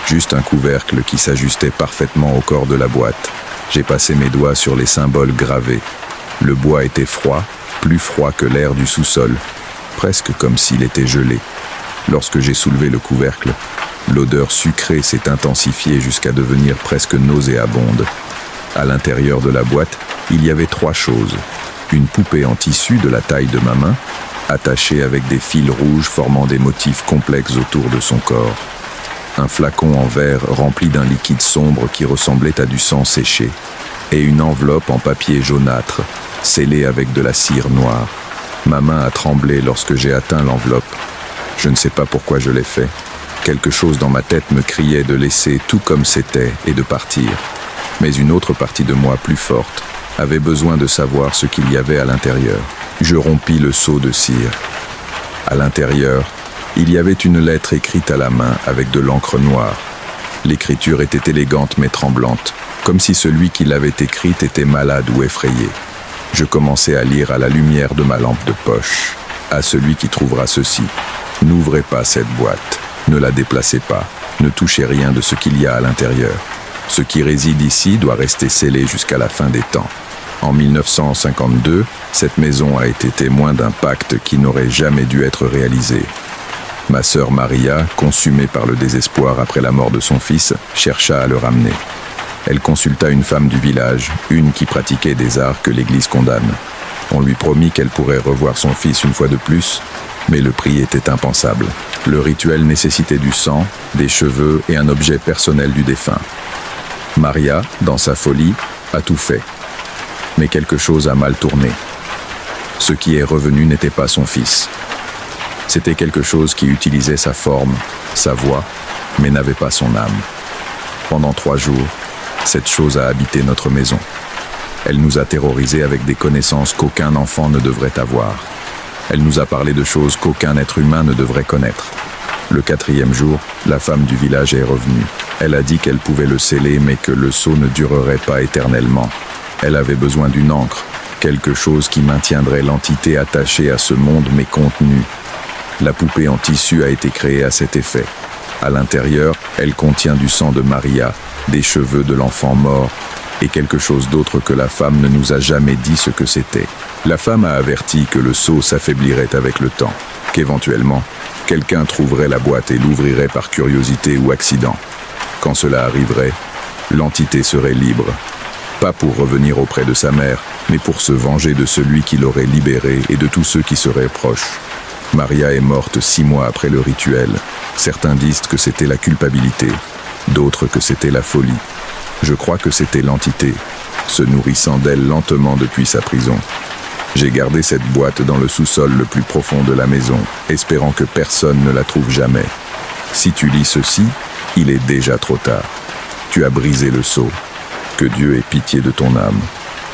Juste un couvercle qui s'ajustait parfaitement au corps de la boîte. J'ai passé mes doigts sur les symboles gravés. Le bois était froid, plus froid que l'air du sous-sol, presque comme s'il était gelé. Lorsque j'ai soulevé le couvercle, l'odeur sucrée s'est intensifiée jusqu'à devenir presque nauséabonde. À l'intérieur de la boîte, il y avait 3 choses. Une poupée en tissu de la taille de ma main, attachée avec des fils rouges formant des motifs complexes autour de son corps. Un flacon en verre rempli d'un liquide sombre qui ressemblait à du sang séché, et une enveloppe en papier jaunâtre, scellée avec de la cire noire. Ma main a tremblé lorsque j'ai atteint l'enveloppe. Je ne sais pas pourquoi je l'ai fait. Quelque chose dans ma tête me criait de laisser tout comme c'était et de partir. Mais une autre partie de moi, plus forte, avait besoin de savoir ce qu'il y avait à l'intérieur. Je rompis le seau de cire. À l'intérieur, il y avait une lettre écrite à la main avec de l'encre noire. L'écriture était élégante mais tremblante, comme si celui qui l'avait écrite était malade ou effrayé. Je commençai à lire à la lumière de ma lampe de poche. À celui qui trouvera ceci, n'ouvrez pas cette boîte, ne la déplacez pas, ne touchez rien de ce qu'il y a à l'intérieur. Ce qui réside ici doit rester scellé jusqu'à la fin des temps. En 1952, cette maison a été témoin d'un pacte qui n'aurait jamais dû être réalisé. Ma sœur Maria, consumée par le désespoir après la mort de son fils, chercha à le ramener. Elle consulta une femme du village, une qui pratiquait des arts que l'Église condamne. On lui promit qu'elle pourrait revoir son fils une fois de plus, mais le prix était impensable. Le rituel nécessitait du sang, des cheveux et un objet personnel du défunt. Maria, dans sa folie, a tout fait. Mais quelque chose a mal tourné. Ce qui est revenu n'était pas son fils. C'était quelque chose qui utilisait sa forme, sa voix, mais n'avait pas son âme. Pendant 3 jours, cette chose a habité notre maison. Elle nous a terrorisés avec des connaissances qu'aucun enfant ne devrait avoir. Elle nous a parlé de choses qu'aucun être humain ne devrait connaître. Le 4e jour, la femme du village est revenue. Elle a dit qu'elle pouvait le sceller, mais que le sceau ne durerait pas éternellement. Elle avait besoin d'une encre, quelque chose qui maintiendrait l'entité attachée à ce monde mais contenue. La poupée en tissu a été créée à cet effet. À l'intérieur, elle contient du sang de Maria, des cheveux de l'enfant mort, et quelque chose d'autre que la femme ne nous a jamais dit ce que c'était. La femme a averti que le sceau s'affaiblirait avec le temps, qu'éventuellement, quelqu'un trouverait la boîte et l'ouvrirait par curiosité ou accident. Quand cela arriverait, l'entité serait libre. Pas pour revenir auprès de sa mère, mais pour se venger de celui qui l'aurait libérée et de tous ceux qui seraient proches. Maria est morte 6 mois après le rituel. Certains disent que c'était la culpabilité, d'autres que c'était la folie. Je crois que c'était l'entité. se nourrissant d'elle lentement depuis sa prison. J'ai gardé cette boîte dans le sous-sol le plus profond de la maison, espérant que personne ne la trouve jamais. Si tu lis ceci, il est déjà trop tard. Tu as brisé le sceau. Que Dieu ait pitié de ton âme.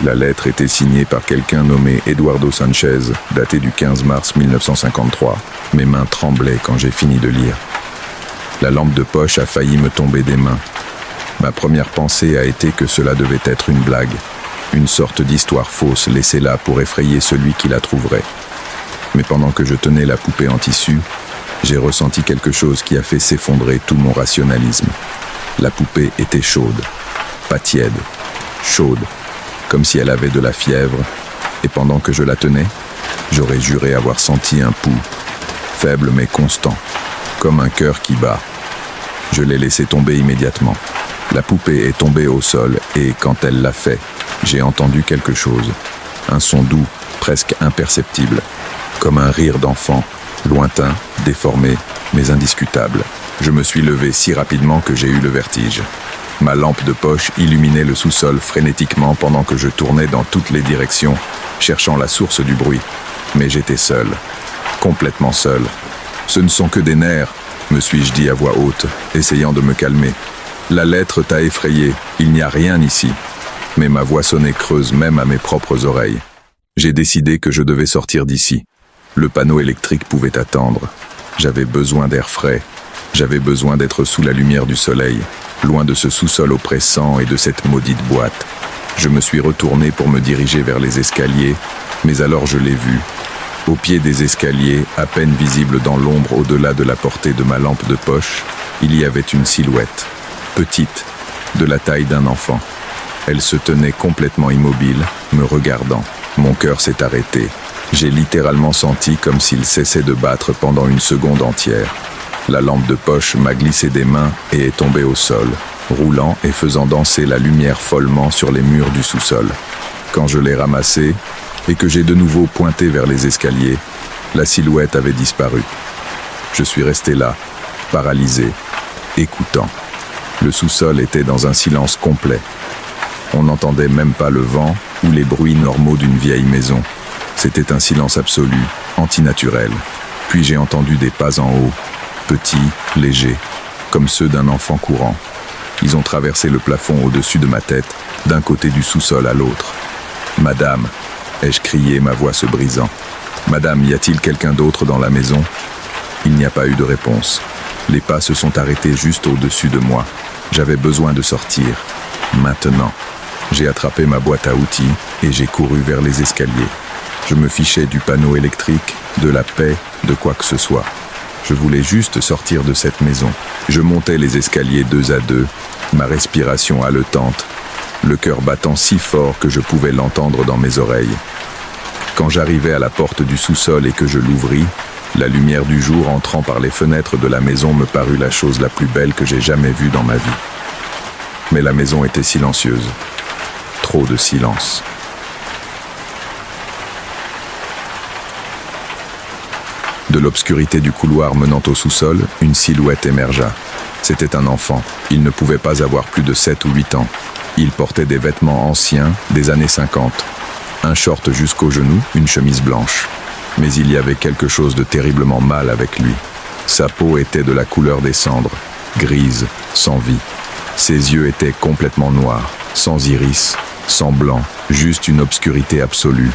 La lettre était signée par quelqu'un nommé Eduardo Sanchez, datée du 15 mars 1953. Mes mains tremblaient quand j'ai fini de lire. La lampe de poche a failli me tomber des mains. Ma première pensée a été que cela devait être une blague, une sorte d'histoire fausse laissée là pour effrayer celui qui la trouverait. Mais pendant que je tenais la poupée en tissu, j'ai ressenti quelque chose qui a fait s'effondrer tout mon rationalisme. La poupée était chaude, pas tiède, chaude, comme si elle avait de la fièvre, et pendant que je la tenais, j'aurais juré avoir senti un pouls, faible mais constant, comme un cœur qui bat. Je l'ai laissé tomber immédiatement. La poupée est tombée au sol et, quand elle l'a fait, j'ai entendu quelque chose. Un son doux, presque imperceptible, comme un rire d'enfant, lointain, déformé, mais indiscutable. Je me suis levé si rapidement que j'ai eu le vertige. Ma lampe de poche illuminait le sous-sol frénétiquement pendant que je tournais dans toutes les directions, cherchant la source du bruit. Mais j'étais seul, complètement seul. Ce ne sont que des nerfs, me suis-je dit à voix haute, essayant de me calmer. La lettre t'a effrayé, il n'y a rien ici. Mais ma voix sonnait creuse même à mes propres oreilles. J'ai décidé que je devais sortir d'ici. Le panneau électrique pouvait attendre. J'avais besoin d'air frais. J'avais besoin d'être sous la lumière du soleil, loin de ce sous-sol oppressant et de cette maudite boîte. Je me suis retourné pour me diriger vers les escaliers, mais alors je l'ai vu. Au pied des escaliers, à peine visible dans l'ombre au-delà de la portée de ma lampe de poche, il y avait une silhouette, petite, de la taille d'un enfant. Elle se tenait complètement immobile, me regardant. Mon cœur s'est arrêté. J'ai littéralement senti comme s'il cessait de battre pendant une seconde entière. La lampe de poche m'a glissé des mains et est tombée au sol, roulant et faisant danser la lumière follement sur les murs du sous-sol. Quand je l'ai ramassée et que j'ai de nouveau pointé vers les escaliers, la silhouette avait disparu. Je suis resté là, paralysé, écoutant. Le sous-sol était dans un silence complet. On n'entendait même pas le vent ou les bruits normaux d'une vieille maison. C'était un silence absolu, antinaturel. Puis j'ai entendu des pas en haut, petits, légers, comme ceux d'un enfant courant. Ils ont traversé le plafond au-dessus de ma tête, d'un côté du sous-sol à l'autre. « Madame !» ai-je crié, ma voix se brisant. « Madame, y a-t-il quelqu'un d'autre dans la maison ?» Il n'y a pas eu de réponse. Les pas se sont arrêtés juste au-dessus de moi. J'avais besoin de sortir. Maintenant. J'ai attrapé ma boîte à outils et j'ai couru vers les escaliers. Je me fichais du panneau électrique, de la paix, de quoi que ce soit. Je voulais juste sortir de cette maison. Je montais les escaliers deux à deux, ma respiration haletante, le cœur battant si fort que je pouvais l'entendre dans mes oreilles. Quand j'arrivai à la porte du sous-sol et que je l'ouvris, la lumière du jour entrant par les fenêtres de la maison me parut la chose la plus belle que j'ai jamais vue dans ma vie. Mais la maison était silencieuse. Trop de silence. De l'obscurité du couloir menant au sous-sol, une silhouette émergea. C'était un enfant. Il ne pouvait pas avoir plus de 7 ou 8 ans. Il portait des vêtements anciens, des années 50. Un short jusqu'aux genoux, une chemise blanche. Mais il y avait quelque chose de terriblement mal avec lui. Sa peau était de la couleur des cendres, grise, sans vie. Ses yeux étaient complètement noirs, sans iris, sans blanc, juste une obscurité absolue.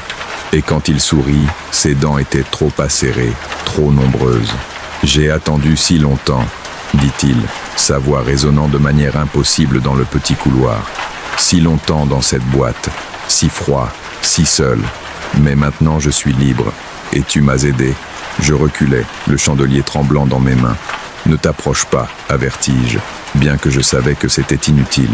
Et quand il sourit, ses dents étaient trop acérées, trop nombreuses. « J'ai attendu si longtemps », dit-il, sa voix résonnant de manière impossible dans le petit couloir. « Si longtemps dans cette boîte, si froid, si seul. Mais maintenant je suis libre. Et tu m'as aidé. » Je reculais, le chandelier tremblant dans mes mains. « Ne t'approche pas, avertis-je, bien que je savais que c'était inutile. »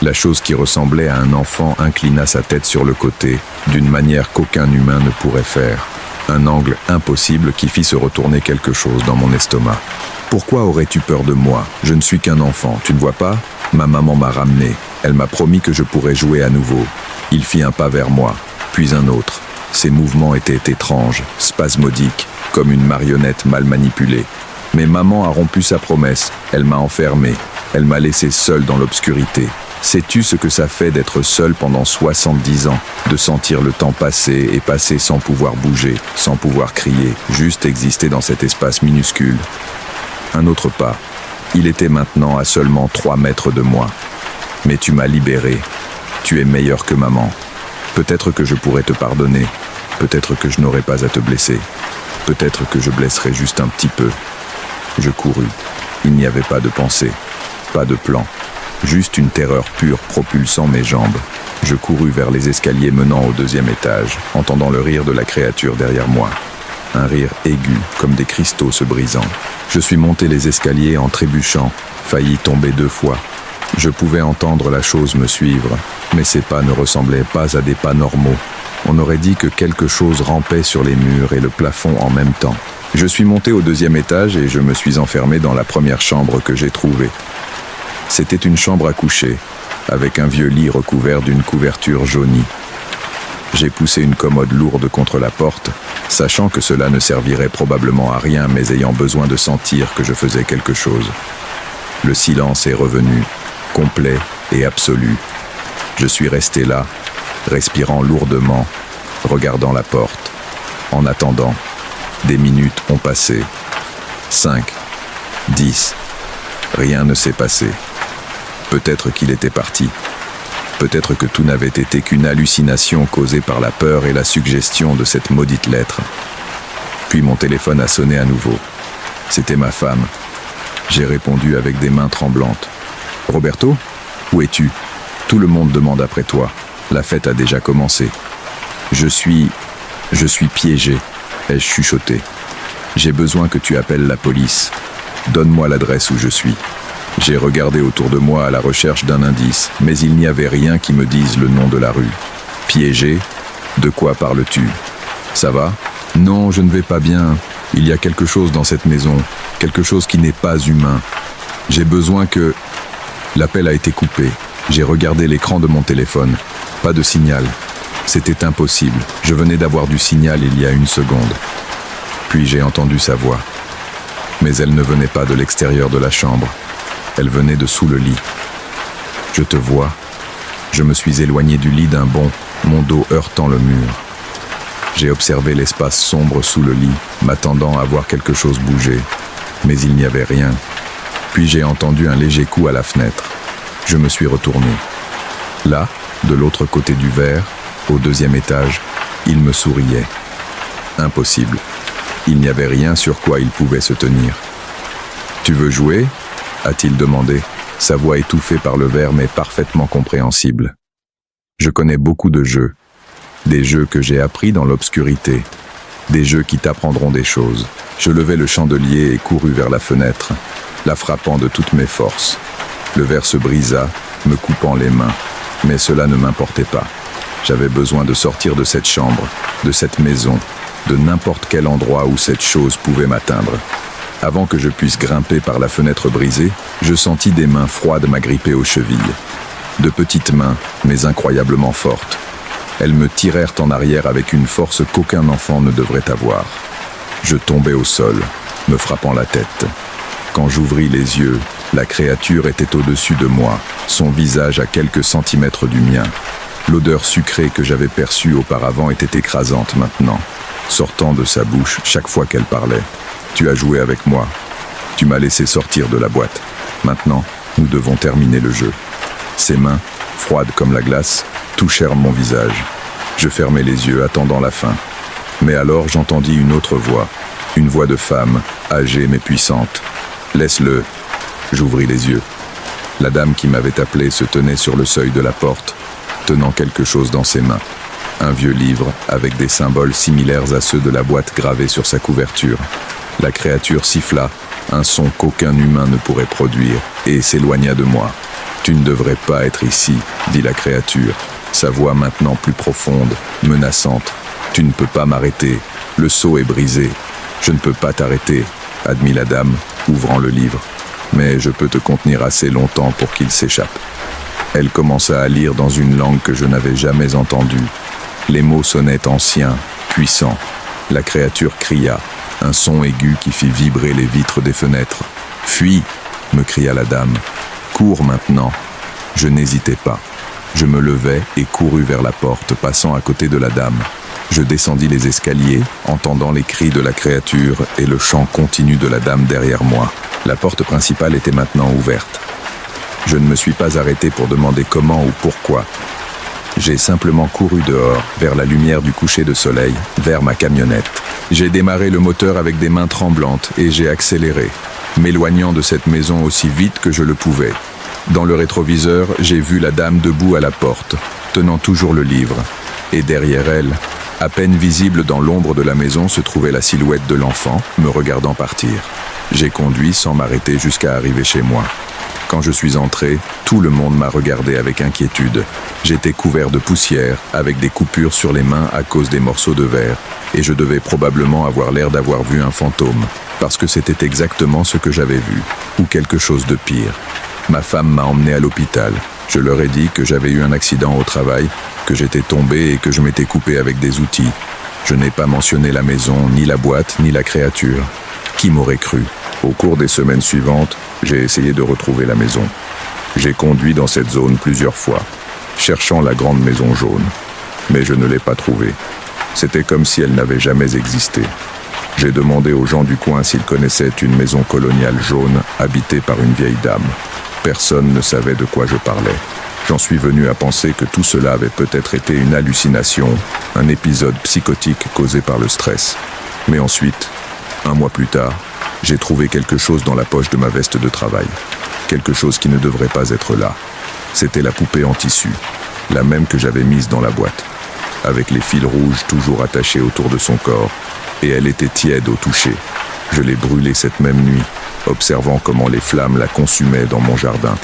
La chose qui ressemblait à un enfant inclina sa tête sur le côté, d'une manière qu'aucun humain ne pourrait faire. Un angle impossible qui fit se retourner quelque chose dans mon estomac. « Pourquoi aurais-tu peur de moi? Je ne suis qu'un enfant, tu ne vois pas? Ma maman m'a ramené. Elle m'a promis que je pourrais jouer à nouveau. » Il fit un pas vers moi, puis un autre. Ses mouvements étaient étranges, spasmodiques, comme une marionnette mal manipulée. Mais maman a rompu sa promesse. Elle m'a enfermé. Elle m'a laissé seul dans l'obscurité. Sais-tu ce que ça fait d'être seul pendant 70 ans, de sentir le temps passer et passer sans pouvoir bouger, sans pouvoir crier, juste exister dans cet espace minuscule? Un autre pas. Il était maintenant à seulement 3 mètres de moi. Mais tu m'as libéré. Tu es meilleur que maman. Peut-être que je pourrais te pardonner. Peut-être que je n'aurais pas à te blesser. Peut-être que je blesserais juste un petit peu. Je courus. Il n'y avait pas de pensée, pas de plan. Juste une terreur pure propulsant mes jambes. Je courus vers les escaliers menant au 2e étage, entendant le rire de la créature derrière moi. Un rire aigu, comme des cristaux se brisant. Je suis monté les escaliers en trébuchant, failli tomber 2 fois. Je pouvais entendre la chose me suivre, mais ces pas ne ressemblaient pas à des pas normaux. On aurait dit que quelque chose rampait sur les murs et le plafond en même temps. Je suis monté au 2e étage et je me suis enfermé dans la première chambre que j'ai trouvée. C'était une chambre à coucher, avec un vieux lit recouvert d'une couverture jaunie. J'ai poussé une commode lourde contre la porte, sachant que cela ne servirait probablement à rien, mais ayant besoin de sentir que je faisais quelque chose. Le silence est revenu, complet et absolu. Je suis resté là, respirant lourdement, regardant la porte. En attendant, des minutes ont passé. 5, 10. Rien ne s'est passé. Peut-être qu'il était parti. Peut-être que tout n'avait été qu'une hallucination causée par la peur et la suggestion de cette maudite lettre. Puis mon téléphone a sonné à nouveau. C'était ma femme. J'ai répondu avec des mains tremblantes. « Roberto, où es-tu? Tout le monde demande après toi. La fête a déjà commencé. »« Je suis piégé, » ai-je chuchoté. « J'ai besoin que tu appelles la police. Donne-moi l'adresse où je suis. » J'ai regardé autour de moi à la recherche d'un indice, mais il n'y avait rien qui me dise le nom de la rue. Piégé? De quoi parles-tu? Ça va? Non, je ne vais pas bien. Il y a quelque chose dans cette maison, quelque chose qui n'est pas humain. J'ai besoin que... L'appel a été coupé. J'ai regardé l'écran de mon téléphone. Pas de signal. C'était impossible. Je venais d'avoir du signal il y a 1 seconde. Puis j'ai entendu sa voix. Mais elle ne venait pas de l'extérieur de la chambre. Elle venait de sous le lit. Je te vois. Je me suis éloigné du lit d'un bond, mon dos heurtant le mur. J'ai observé l'espace sombre sous le lit, m'attendant à voir quelque chose bouger. Mais il n'y avait rien. Puis j'ai entendu un léger coup à la fenêtre. Je me suis retourné. Là, de l'autre côté du verre, au 2e étage, il me souriait. Impossible. Il n'y avait rien sur quoi il pouvait se tenir. « Tu veux jouer ?» a-t-il demandé, sa voix étouffée par le verre mais parfaitement compréhensible. Je connais beaucoup de jeux. Des jeux que j'ai appris dans l'obscurité. Des jeux qui t'apprendront des choses. Je levai le chandelier et courus vers la fenêtre, la frappant de toutes mes forces. Le verre se brisa, me coupant les mains. Mais cela ne m'importait pas. J'avais besoin de sortir de cette chambre, de cette maison, de n'importe quel endroit où cette chose pouvait m'atteindre. Avant que je puisse grimper par la fenêtre brisée, je sentis des mains froides m'agripper aux chevilles. De petites mains, mais incroyablement fortes. Elles me tirèrent en arrière avec une force qu'aucun enfant ne devrait avoir. Je tombai au sol, me frappant la tête. Quand j'ouvris les yeux, la créature était au-dessus de moi, son visage à quelques centimètres du mien. L'odeur sucrée que j'avais perçue auparavant était écrasante maintenant, sortant de sa bouche chaque fois qu'elle parlait. Tu as joué avec moi. Tu m'as laissé sortir de la boîte. Maintenant, nous devons terminer le jeu. Ses mains, froides comme la glace, touchèrent mon visage. Je fermai les yeux, attendant la fin. Mais alors j'entendis une autre voix, une voix de femme, âgée mais puissante. « Laisse-le !» J'ouvris les yeux. La dame qui m'avait appelé se tenait sur le seuil de la porte, tenant quelque chose dans ses mains. Un vieux livre avec des symboles similaires à ceux de la boîte gravés sur sa couverture. La créature siffla, un son qu'aucun humain ne pourrait produire, et s'éloigna de moi. « Tu ne devrais pas être ici, » dit la créature, sa voix maintenant plus profonde, menaçante. « Tu ne peux pas m'arrêter, le sceau est brisé. »« Je ne peux pas t'arrêter, » admit la dame, ouvrant le livre. « Mais je peux te contenir assez longtemps pour qu'il s'échappe. » Elle commença à lire dans une langue que je n'avais jamais entendue. Les mots sonnaient anciens, puissants. La créature cria, un son aigu qui fit vibrer les vitres des fenêtres. « Fuis !» me cria la dame. « Cours maintenant !» Je n'hésitais pas. Je me levai et courus vers la porte, passant à côté de la dame. Je descendis les escaliers, entendant les cris de la créature et le chant continu de la dame derrière moi. La porte principale était maintenant ouverte. Je ne me suis pas arrêté pour demander comment ou pourquoi. J'ai simplement couru dehors, vers la lumière du coucher de soleil, vers ma camionnette. J'ai démarré le moteur avec des mains tremblantes et j'ai accéléré, m'éloignant de cette maison aussi vite que je le pouvais. Dans le rétroviseur, j'ai vu la dame debout à la porte, tenant toujours le livre. Et derrière elle, à peine visible dans l'ombre de la maison, se trouvait la silhouette de l'enfant, me regardant partir. J'ai conduit sans m'arrêter jusqu'à arriver chez moi. Quand je suis entré, tout le monde m'a regardé avec inquiétude. J'étais couvert de poussière, avec des coupures sur les mains à cause des morceaux de verre, et je devais probablement avoir l'air d'avoir vu un fantôme, parce que c'était exactement ce que j'avais vu, ou quelque chose de pire. Ma femme m'a emmené à l'hôpital. Je leur ai dit que j'avais eu un accident au travail, que j'étais tombé et que je m'étais coupé avec des outils. Je n'ai pas mentionné la maison, ni la boîte, ni la créature. Qui m'aurait cru ? Au cours des semaines suivantes, j'ai essayé de retrouver la maison. J'ai conduit dans cette zone plusieurs fois, cherchant la grande maison jaune. Mais je ne l'ai pas trouvée. C'était comme si elle n'avait jamais existé. J'ai demandé aux gens du coin s'ils connaissaient une maison coloniale jaune habitée par une vieille dame. Personne ne savait de quoi je parlais. J'en suis venu à penser que tout cela avait peut-être été une hallucination, un épisode psychotique causé par le stress. Mais ensuite, un mois plus tard, j'ai trouvé quelque chose dans la poche de ma veste de travail. Quelque chose qui ne devrait pas être là. C'était la poupée en tissu, la même que j'avais mise dans la boîte, avec les fils rouges toujours attachés autour de son corps, et elle était tiède au toucher. Je l'ai brûlée cette même nuit, observant comment les flammes la consumaient dans mon jardin.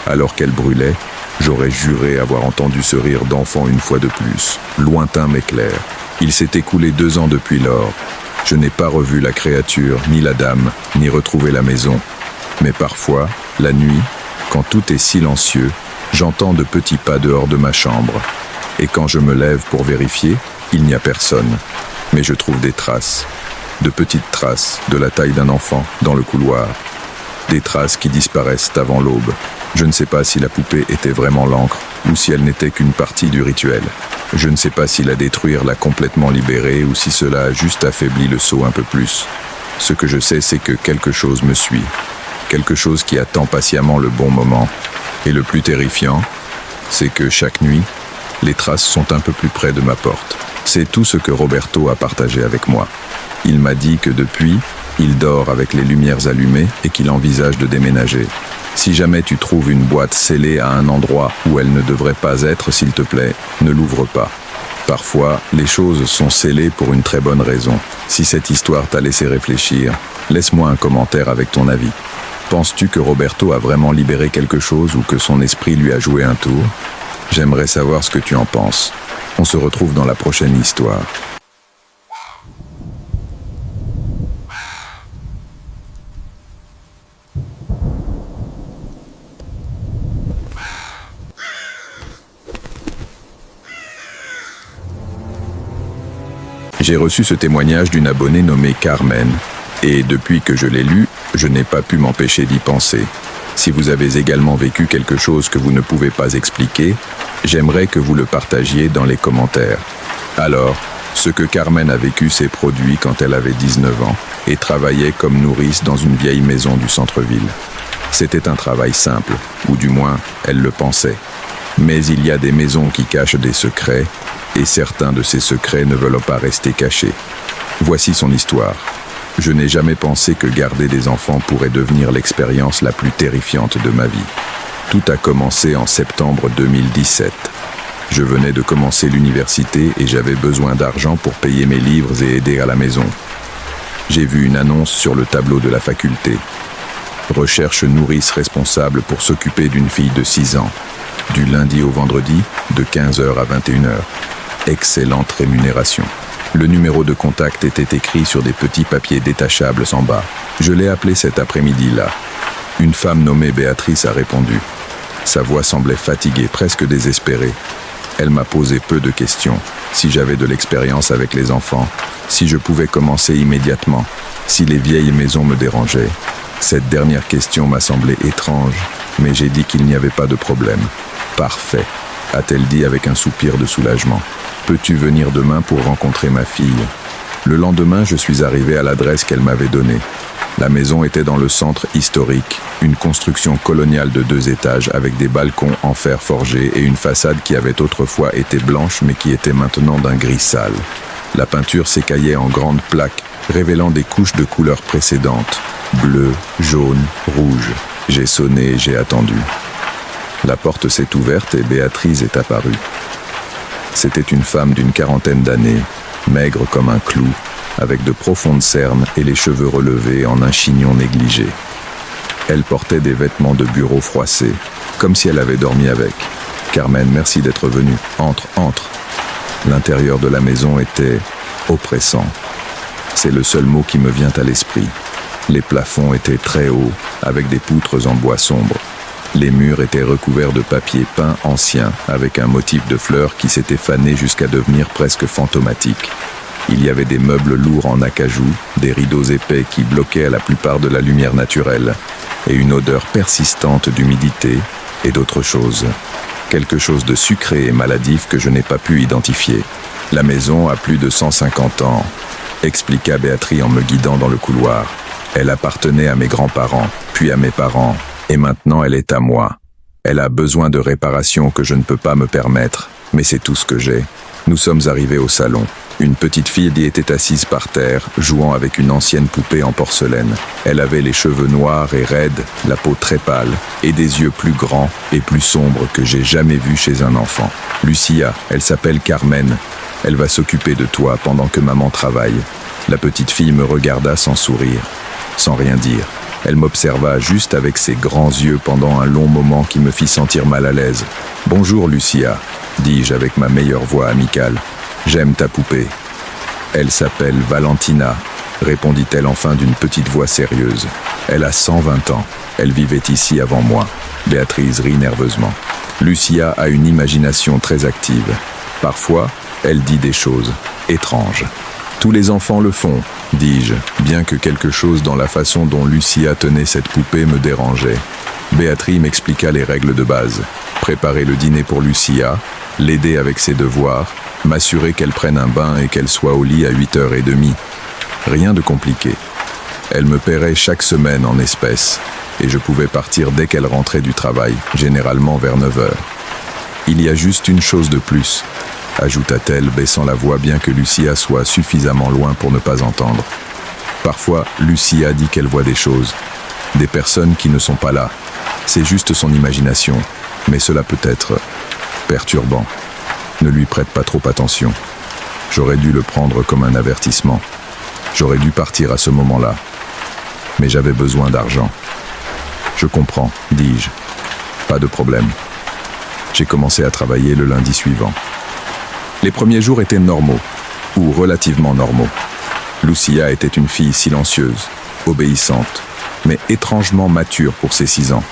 Alors qu'elle brûlait, j'aurais juré avoir entendu ce rire d'enfant une fois de plus, lointain mais clair. Il s'est écoulé 2 ans depuis lors. Je n'ai pas revu la créature, ni la dame, ni retrouvé la maison. Mais parfois, la nuit, quand tout est silencieux, j'entends de petits pas dehors de ma chambre. Et quand je me lève pour vérifier, il n'y a personne. Mais je trouve des traces, de petites traces, de la taille d'un enfant, dans le couloir. Des traces qui disparaissent avant l'aube. Je ne sais pas si la poupée était vraiment l'encre, ou si elle n'était qu'une partie du rituel. Je ne sais pas si la détruire l'a complètement libérée, ou si cela a juste affaibli le sceau un peu plus. Ce que je sais, c'est que quelque chose me suit. Quelque chose qui attend patiemment le bon moment. Et le plus terrifiant, c'est que chaque nuit, les traces sont un peu plus près de ma porte. C'est tout ce que Roberto a partagé avec moi. Il m'a dit que depuis, il dort avec les lumières allumées et qu'il envisage de déménager. Si jamais tu trouves une boîte scellée à un endroit où elle ne devrait pas être, s'il te plaît, ne l'ouvre pas. Parfois, les choses sont scellées pour une très bonne raison. Si cette histoire t'a laissé réfléchir, laisse-moi un commentaire avec ton avis. Penses-tu que Roberto a vraiment libéré quelque chose ou que son esprit lui a joué un tour ? J'aimerais savoir ce que tu en penses. On se retrouve dans la prochaine histoire. J'ai reçu ce témoignage d'une abonnée nommée Carmen, et depuis que je l'ai lu, je n'ai pas pu m'empêcher d'y penser. Si vous avez également vécu quelque chose que vous ne pouvez pas expliquer, j'aimerais que vous le partagiez dans les commentaires. Alors, ce que Carmen a vécu s'est produit quand elle avait 19 ans et travaillait comme nourrice dans une vieille maison du centre-ville. C'était un travail simple, ou du moins, elle le pensait. Mais il y a des maisons qui cachent des secrets, et certains de ces secrets ne veulent pas rester cachés. Voici son histoire. Je n'ai jamais pensé que garder des enfants pourrait devenir l'expérience la plus terrifiante de ma vie. Tout a commencé en septembre 2017. Je venais de commencer l'université et j'avais besoin d'argent pour payer mes livres et aider à la maison. J'ai vu une annonce sur le tableau de la faculté. Recherche nourrice responsable pour s'occuper d'une fille de 6 ans. Du lundi au vendredi, de 15h à 21h. Excellente rémunération. Le numéro de contact était écrit sur des petits papiers détachables en bas. Je l'ai appelé cet après-midi-là. Une femme nommée Béatrice a répondu. Sa voix semblait fatiguée, presque désespérée. Elle m'a posé peu de questions. Si j'avais de l'expérience avec les enfants, si je pouvais commencer immédiatement, si les vieilles maisons me dérangeaient. Cette dernière question m'a semblé étrange. Mais j'ai dit qu'il n'y avait pas de problème. Parfait, a-t-elle dit avec un soupir de soulagement. Peux-tu venir demain pour rencontrer ma fille? Le lendemain, je suis arrivé à l'adresse qu'elle m'avait donnée. La maison était dans le centre historique, une construction coloniale de 2 étages avec des balcons en fer forgé et une façade qui avait autrefois été blanche mais qui était maintenant d'un gris sale. La peinture s'écaillait en grandes plaques, révélant des couches de couleurs précédentes, bleu, jaune, rouge. J'ai sonné et j'ai attendu. La porte s'est ouverte et Béatrice est apparue. C'était une femme d'une quarantaine d'années, maigre comme un clou, avec de profondes cernes et les cheveux relevés en un chignon négligé. Elle portait des vêtements de bureau froissés, comme si elle avait dormi avec. « Carmen, merci d'être venue. Entre, entre. » L'intérieur de la maison était oppressant. C'est le seul mot qui me vient à l'esprit. Les plafonds étaient très hauts, avec des poutres en bois sombre. Les murs étaient recouverts de papier peint ancien, avec un motif de fleurs qui s'était fané jusqu'à devenir presque fantomatique. Il y avait des meubles lourds en acajou, des rideaux épais qui bloquaient la plupart de la lumière naturelle, et une odeur persistante d'humidité et d'autre chose. Quelque chose de sucré et maladif que je n'ai pas pu identifier. La maison a plus de 150 ans, expliqua Béatrice en me guidant dans le couloir. Elle appartenait à mes grands-parents, puis à mes parents, et maintenant elle est à moi. Elle a besoin de réparations que je ne peux pas me permettre, mais c'est tout ce que j'ai. Nous sommes arrivés au salon. Une petite fille y était assise par terre, jouant avec une ancienne poupée en porcelaine. Elle avait les cheveux noirs et raides, la peau très pâle, et des yeux plus grands et plus sombres que j'ai jamais vus chez un enfant. Lucia, elle s'appelle Carmen. Elle va s'occuper de toi pendant que maman travaille. La petite fille me regarda sans sourire, sans rien dire. Elle m'observa juste avec ses grands yeux pendant un long moment qui me fit sentir mal à l'aise. « Bonjour Lucia », dis-je avec ma meilleure voix amicale. « J'aime ta poupée. »« Elle s'appelle Valentina », répondit-elle enfin d'une petite voix sérieuse. « Elle a 120 ans. Elle vivait ici avant moi. » Béatrice rit nerveusement. Lucia a une imagination très active. Parfois, elle dit des choses étranges. « Tous les enfants le font, » dis-je, bien que quelque chose dans la façon dont Lucia tenait cette poupée me dérangeait. Béatrice m'expliqua les règles de base. Préparer le dîner pour Lucia, l'aider avec ses devoirs, m'assurer qu'elle prenne un bain et qu'elle soit au lit à 8h30. Rien de compliqué. Elle me paierait chaque semaine en espèces, et je pouvais partir dès qu'elle rentrait du travail, généralement vers 9h. Il y a juste une chose de plus, ajouta-t-elle, baissant la voix bien que Lucia soit suffisamment loin pour ne pas entendre. Parfois, Lucia dit qu'elle voit des choses, des personnes qui ne sont pas là. C'est juste son imagination, mais cela peut être perturbant. Ne lui prête pas trop attention. J'aurais dû le prendre comme un avertissement. J'aurais dû partir à ce moment-là. Mais j'avais besoin d'argent. Je comprends, dis-je. Pas de problème. J'ai commencé à travailler le lundi suivant. Les premiers jours étaient normaux, ou relativement normaux. Lucia était une fille silencieuse, obéissante, mais étrangement mature pour ses 6 ans.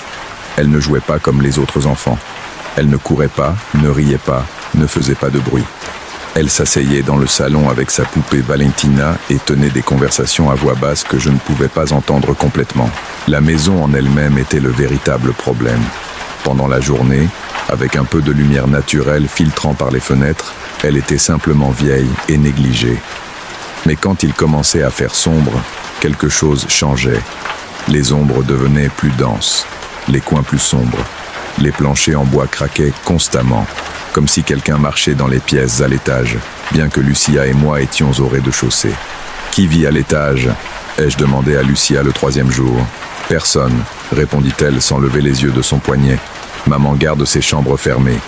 Elle ne jouait pas comme les autres enfants. Elle ne courait pas, ne riait pas, ne faisait pas de bruit. Elle s'asseyait dans le salon avec sa poupée Valentina et tenait des conversations à voix basse que je ne pouvais pas entendre complètement. La maison en elle-même était le véritable problème. Pendant la journée, avec un peu de lumière naturelle filtrant par les fenêtres, elle était simplement vieille et négligée. Mais quand il commençait à faire sombre, quelque chose changeait. Les ombres devenaient plus denses, les coins plus sombres. Les planchers en bois craquaient constamment, comme si quelqu'un marchait dans les pièces à l'étage, bien que Lucia et moi étions au rez-de-chaussée. « Qui vit à l'étage ?» ai-je demandé à Lucia le 3e jour. « Personne », répondit-elle sans lever les yeux de son poignet. « Maman garde ses chambres fermées. »«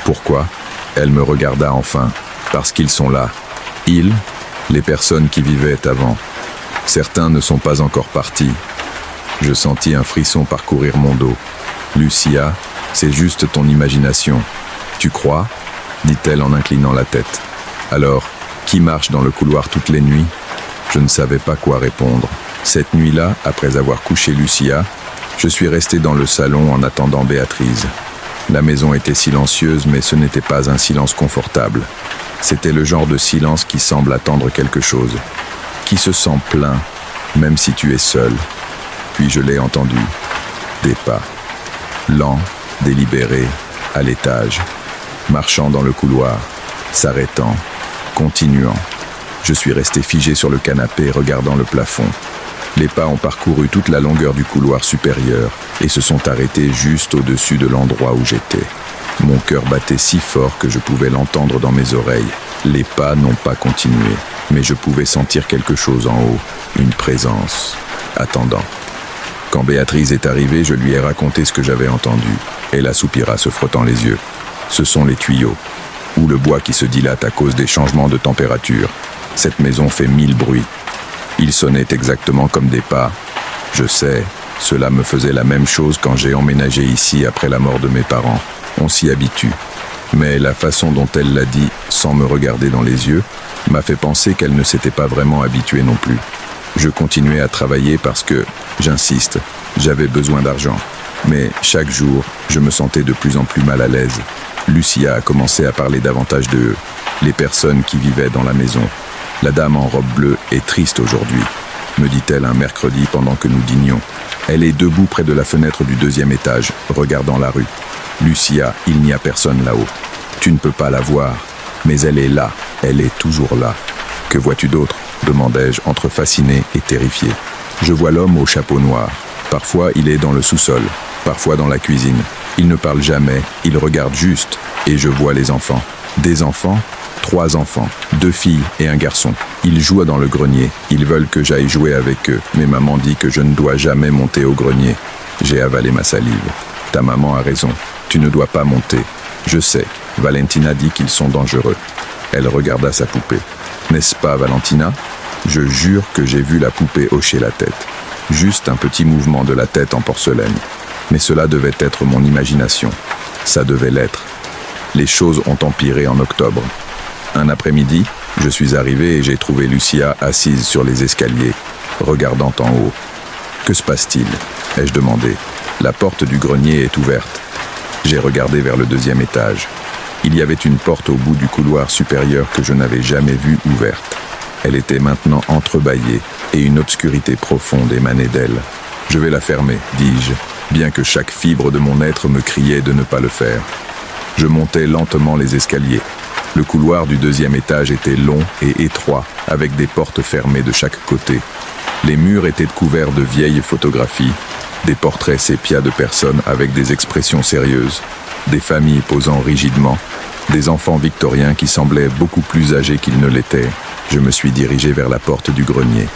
Pourquoi ?» Elle me regarda enfin. « Parce qu'ils sont là. »« Ils ?» Les personnes qui vivaient avant. Certains ne sont pas encore partis. Je sentis un frisson parcourir mon dos. « Lucia, c'est juste ton imagination. » « Tu crois ?» dit-elle en inclinant la tête. « Alors, qui marche dans le couloir toutes les nuits ?» Je ne savais pas quoi répondre. Cette nuit-là, après avoir couché Lucia, je suis resté dans le salon en attendant Béatrice. La maison était silencieuse, mais ce n'était pas un silence confortable. C'était le genre de silence qui semble attendre quelque chose, qui se sent plein, même si tu es seul. Puis je l'ai entendu. Des pas. Lent, délibéré, à l'étage, marchant dans le couloir, s'arrêtant, continuant. Je suis resté figé sur le canapé, regardant le plafond. Les pas ont parcouru toute la longueur du couloir supérieur et se sont arrêtés juste au-dessus de l'endroit où j'étais. Mon cœur battait si fort que je pouvais l'entendre dans mes oreilles. Les pas n'ont pas continué, mais je pouvais sentir quelque chose en haut, une présence, attendant. Quand Béatrice est arrivée, je lui ai raconté ce que j'avais entendu. Elle a soupira, se frottant les yeux. Ce sont les tuyaux, ou le bois qui se dilate à cause des changements de température. Cette maison fait 1000 bruits. Ils sonnaient exactement comme des pas. Je sais, cela me faisait la même chose quand j'ai emménagé ici après la mort de mes parents. On s'y habitue. Mais la façon dont elle l'a dit, sans me regarder dans les yeux, m'a fait penser qu'elle ne s'était pas vraiment habituée non plus. Je continuais à travailler parce que, j'insiste, j'avais besoin d'argent. Mais chaque jour, je me sentais de plus en plus mal à l'aise. Lucia a commencé à parler davantage de les personnes qui vivaient dans la maison. La dame en robe bleue est triste aujourd'hui, me dit-elle un mercredi pendant que nous dînions. Elle est debout près de la fenêtre du 2e étage, regardant la rue. Lucia, il n'y a personne là-haut. Tu ne peux pas la voir, mais elle est là, elle est toujours là. Que vois-tu d'autre ? Demandai-je, entre fasciné et terrifié. Je vois l'homme au chapeau noir. Parfois, il est dans le sous-sol, parfois dans la cuisine. Il ne parle jamais, il regarde juste, et je vois les enfants. Des enfants ? 3 enfants, 2 filles et un garçon. Ils jouent dans le grenier. Ils veulent que j'aille jouer avec eux, mais maman dit que je ne dois jamais monter au grenier. J'ai avalé ma salive. Ta maman a raison. Tu ne dois pas monter. Je sais. Valentina dit qu'ils sont dangereux. Elle regarda sa poupée. N'est-ce pas, Valentina ? Je jure que j'ai vu la poupée hocher la tête. Juste un petit mouvement de la tête en porcelaine. Mais cela devait être mon imagination. Ça devait l'être. Les choses ont empiré en octobre. Un après-midi, je suis arrivé et j'ai trouvé Lucia assise sur les escaliers, regardant en haut. « Que se passe-t-il » ai-je demandé. La porte du grenier est ouverte. J'ai regardé vers le 2e étage. Il y avait une porte au bout du couloir supérieur que je n'avais jamais vue ouverte. Elle était maintenant entrebâillée et une obscurité profonde émanait d'elle. « Je vais la fermer, dis-je, bien que chaque fibre de mon être me criait de ne pas le faire. Je montais lentement les escaliers. Le couloir du 2e étage était long et étroit, avec des portes fermées de chaque côté. Les murs étaient couverts de vieilles photographies, des portraits sépia de personnes avec des expressions sérieuses, des familles posant rigidement, des enfants victoriens qui semblaient beaucoup plus âgés qu'ils ne l'étaient. Je me suis dirigé vers la porte du grenier.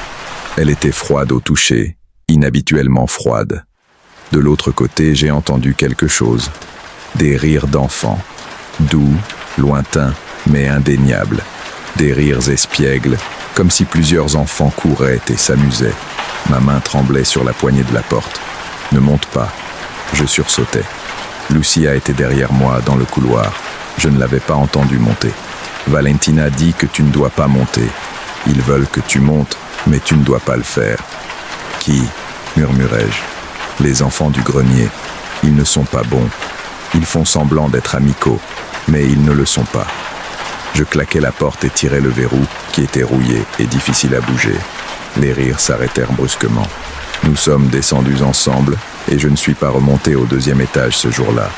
Elle était froide au toucher, inhabituellement froide. De l'autre côté, j'ai entendu quelque chose. Des rires d'enfants, doux, lointains, mais indéniables. Des rires espiègles, comme si plusieurs enfants couraient et s'amusaient. Ma main tremblait sur la poignée de la porte. « Ne monte pas !» Je sursautais. Lucia était derrière moi, dans le couloir. Je ne l'avais pas entendu monter. Valentina dit que tu ne dois pas monter. Ils veulent que tu montes, mais tu ne dois pas le faire. « Qui ?» murmurai-je. « Les enfants du grenier. Ils ne sont pas bons. Ils font semblant d'être amicaux, mais ils ne le sont pas. » Je claquai la porte et tirai le verrou, qui était rouillé et difficile à bouger. Les rires s'arrêtèrent brusquement. Nous sommes descendus ensemble et je ne suis pas remonté au 2e étage ce jour-là.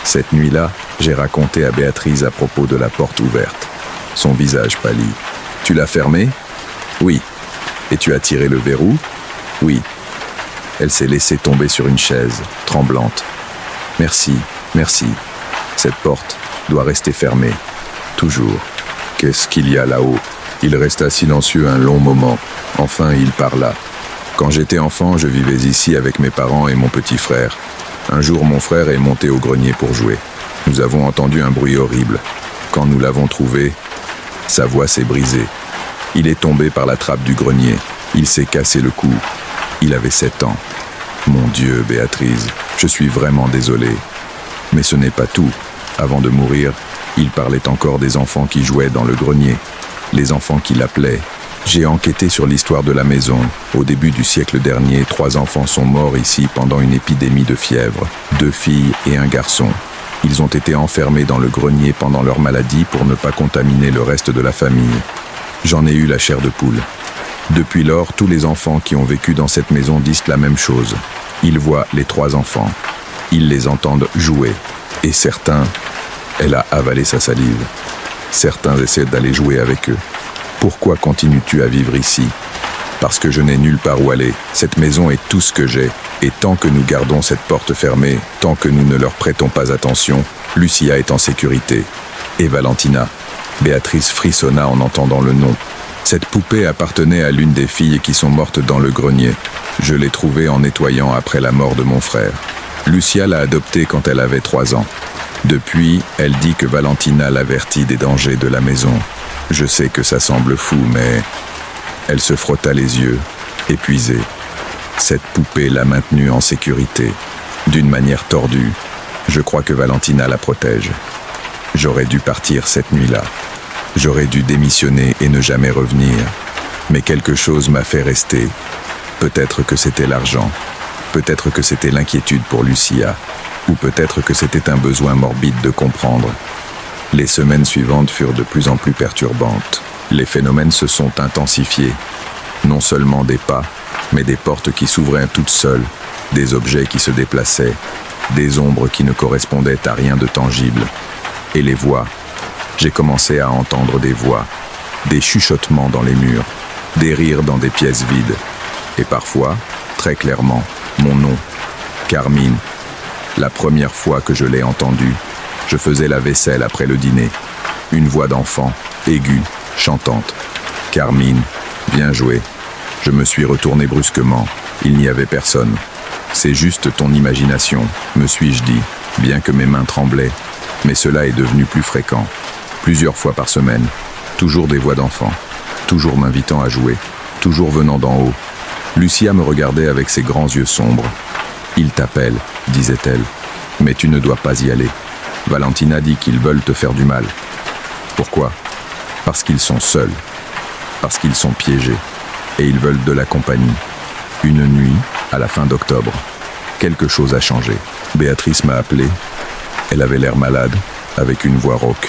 Cette nuit-là, j'ai raconté à Béatrice à propos de la porte ouverte. Son visage pâlit. « Tu l'as fermée ? » ?»« Oui. »« Et tu as tiré le verrou ? » ?»« Oui. » Elle s'est laissée tomber sur une chaise, tremblante. « Merci, merci. Cette porte doit rester fermée. Toujours. » « Qu'est-ce qu'il y a là-haut ?» Il resta silencieux un long moment. Enfin, il parla. « Quand j'étais enfant, je vivais ici avec mes parents et mon petit frère. Un jour, mon frère est monté au grenier pour jouer. Nous avons entendu un bruit horrible. Quand nous l'avons trouvé, sa voix s'est brisée. Il est tombé par la trappe du grenier. Il s'est cassé le cou. Il avait 7 ans. Mon Dieu, Béatrice, je suis vraiment désolé. Mais ce n'est pas tout. Avant de mourir, il parlait encore des enfants qui jouaient dans le grenier, les enfants qui l'appelaient. J'ai enquêté sur l'histoire de la maison. Au début du siècle dernier, 3 enfants sont morts ici pendant une épidémie de fièvre. 2 filles et un garçon. Ils ont été enfermés dans le grenier pendant leur maladie pour ne pas contaminer le reste de la famille. J'en ai eu la chair de poule. Depuis lors, tous les enfants qui ont vécu dans cette maison disent la même chose. Ils voient les 3 enfants. Ils les entendent jouer. Et certains, elle a avalé sa salive. Certains essaient d'aller jouer avec eux. Pourquoi continues-tu à vivre ici? Parce que je n'ai nulle part où aller. Cette maison est tout ce que j'ai. Et tant que nous gardons cette porte fermée, tant que nous ne leur prêtons pas attention, Lucia est en sécurité. Et Valentina. Béatrice frissonna en entendant le nom. Cette poupée appartenait à l'une des filles qui sont mortes dans le grenier. Je l'ai trouvée en nettoyant après la mort de mon frère. Lucia l'a adoptée quand elle avait 3 ans. Depuis, elle dit que Valentina l'avertit des dangers de la maison. Je sais que ça semble fou, mais... Elle se frotta les yeux, épuisée. Cette poupée l'a maintenue en sécurité, d'une manière tordue. Je crois que Valentina la protège. J'aurais dû partir cette nuit-là. J'aurais dû démissionner et ne jamais revenir. Mais quelque chose m'a fait rester. Peut-être que c'était l'argent. Peut-être que c'était l'inquiétude pour Lucia. Ou peut-être que c'était un besoin morbide de comprendre. Les semaines suivantes furent de plus en plus perturbantes. Les phénomènes se sont intensifiés. Non seulement des pas, mais des portes qui s'ouvraient toutes seules, des objets qui se déplaçaient, des ombres qui ne correspondaient à rien de tangible. Et les voix. J'ai commencé à entendre des voix, des chuchotements dans les murs, des rires dans des pièces vides. Et parfois, très clairement, mon nom, Carmine. La première fois que je l'ai entendu, je faisais la vaisselle après le dîner. Une voix d'enfant, aiguë, chantante. Carmine, viens jouer. Je me suis retourné brusquement. Il n'y avait personne. C'est juste ton imagination, me suis-je dit, bien que mes mains tremblaient. Mais cela est devenu plus fréquent. Plusieurs fois par semaine. Toujours des voix d'enfants. Toujours m'invitant à jouer. Toujours venant d'en haut. Lucia me regardait avec ses grands yeux sombres. « Ils t'appellent, disait-elle. Mais tu ne dois pas y aller. Valentina dit qu'ils veulent te faire du mal. Pourquoi? Parce qu'ils sont seuls. Parce qu'ils sont piégés. Et ils veulent de la compagnie. Une nuit, à la fin d'octobre. Quelque chose a changé. Béatrice m'a appelé. Elle avait l'air malade, avec une voix rauque.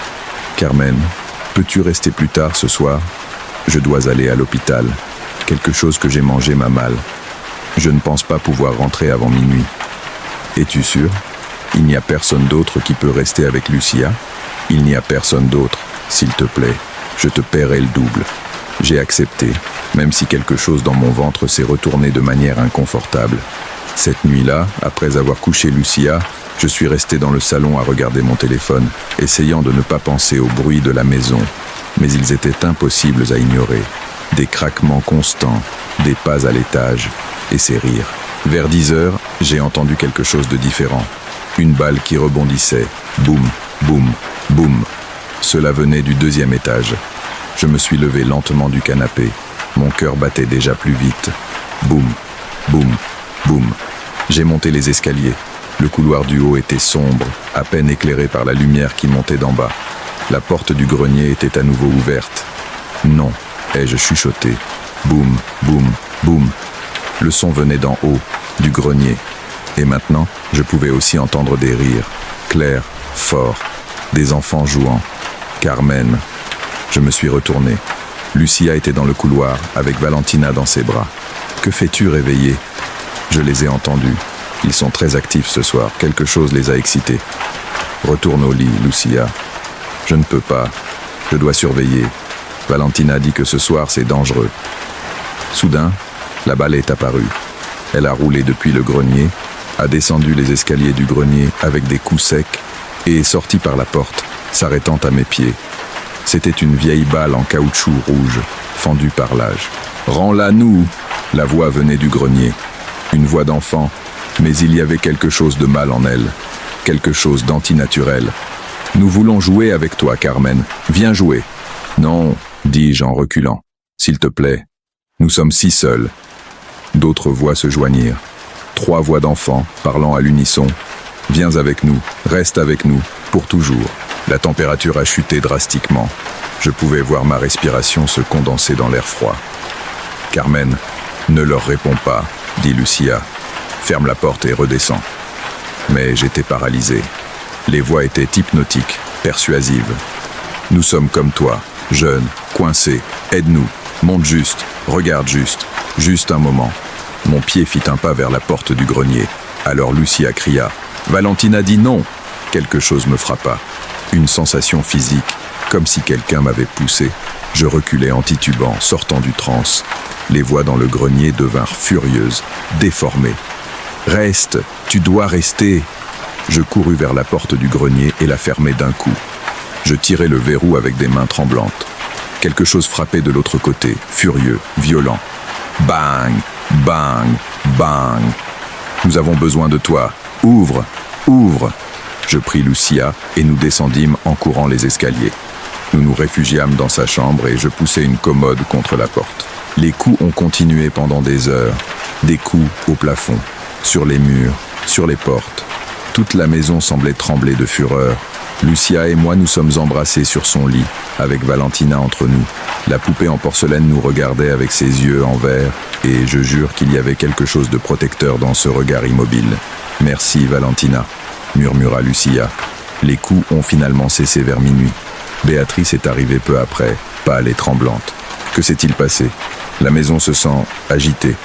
« Carmen, peux-tu rester plus tard ce soir? Je dois aller à l'hôpital. Quelque chose que j'ai mangé m'a mal. Je ne pense pas pouvoir rentrer avant minuit. Es-tu sûr? Il n'y a personne d'autre qui peut rester avec Lucia? Il n'y a personne d'autre. S'il te plaît, je te paierai le double. » J'ai accepté, même si quelque chose dans mon ventre s'est retourné de manière inconfortable. Cette nuit-là, après avoir couché Lucia, je suis resté dans le salon à regarder mon téléphone, essayant de ne pas penser au bruit de la maison. Mais ils étaient impossibles à ignorer. Des craquements constants, des pas à l'étage, et ces rires. Vers 10 heures, j'ai entendu quelque chose de différent. Une balle qui rebondissait. Boum, boum, boum. Cela venait du 2e étage. Je me suis levé lentement du canapé. Mon cœur battait déjà plus vite. Boum, boum, boum. J'ai monté les escaliers. Le couloir du haut était sombre, à peine éclairé par la lumière qui montait d'en bas. La porte du grenier était à nouveau ouverte. Non, ai-je chuchoté. Boum, boum, boum. Le son venait d'en haut, du grenier. Et maintenant, je pouvais aussi entendre des rires, clairs, forts, des enfants jouant. Carmen. Je me suis retourné. Lucia était dans le couloir, avec Valentina dans ses bras. « Que fais-tu réveillée ?» Je les ai entendus. Ils sont très actifs ce soir. Quelque chose les a excités. « Retourne au lit, Lucia. »« Je ne peux pas. Je dois surveiller. Valentina dit que ce soir, c'est dangereux. » Soudain, la balle est apparue. Elle a roulé depuis le grenier, a descendu les escaliers du grenier avec des coups secs et est sortie par la porte, s'arrêtant à mes pieds. C'était une vieille balle en caoutchouc rouge, fendue par l'âge. « Rends-la nous !» La voix venait du grenier. Une voix d'enfant, mais il y avait quelque chose de mal en elle, quelque chose d'antinaturel. « Nous voulons jouer avec toi, Carmen. Viens jouer. »« Non, dis-je en reculant. S'il te plaît. Nous sommes si seuls. » D'autres voix se joignirent. 3 voix d'enfants, parlant à l'unisson. « Viens avec nous, reste avec nous, pour toujours. » La température a chuté drastiquement. Je pouvais voir ma respiration se condenser dans l'air froid. « Carmen, ne leur réponds pas, » dit Lucia. « Ferme la porte et redescends. » Mais j'étais paralysé. Les voix étaient hypnotiques, persuasives. « Nous sommes comme toi, jeunes, coincés. Aide-nous. Monte juste. Regarde juste. Juste un moment. » Mon pied fit un pas vers la porte du grenier. Alors Lucia cria. Valentina dit non. Quelque chose me frappa. Une sensation physique, comme si quelqu'un m'avait poussé. Je reculai en titubant, sortant du transe. Les voix dans le grenier devinrent furieuses, déformées. « Reste, tu dois rester !» Je courus vers la porte du grenier et la fermai d'un coup. Je tirai le verrou avec des mains tremblantes. Quelque chose frappait de l'autre côté, furieux, violent. Bang, bang, bang. « Nous avons besoin de toi. Ouvre, ouvre !» Je pris Lucia et nous descendîmes en courant les escaliers. Nous nous réfugiâmes dans sa chambre et je poussai une commode contre la porte. Les coups ont continué pendant des heures. Des coups au plafond, sur les murs, sur les portes. Toute la maison semblait trembler de fureur. Lucia et moi nous sommes embrassés sur son lit, avec Valentina entre nous. La poupée en porcelaine nous regardait avec ses yeux en verre, et je jure qu'il y avait quelque chose de protecteur dans ce regard immobile. « Merci, Valentina », murmura Lucia. Les coups ont finalement cessé vers minuit. Béatrice est arrivée peu après, pâle et tremblante. Que s'est-il passé? La maison se sent agitée.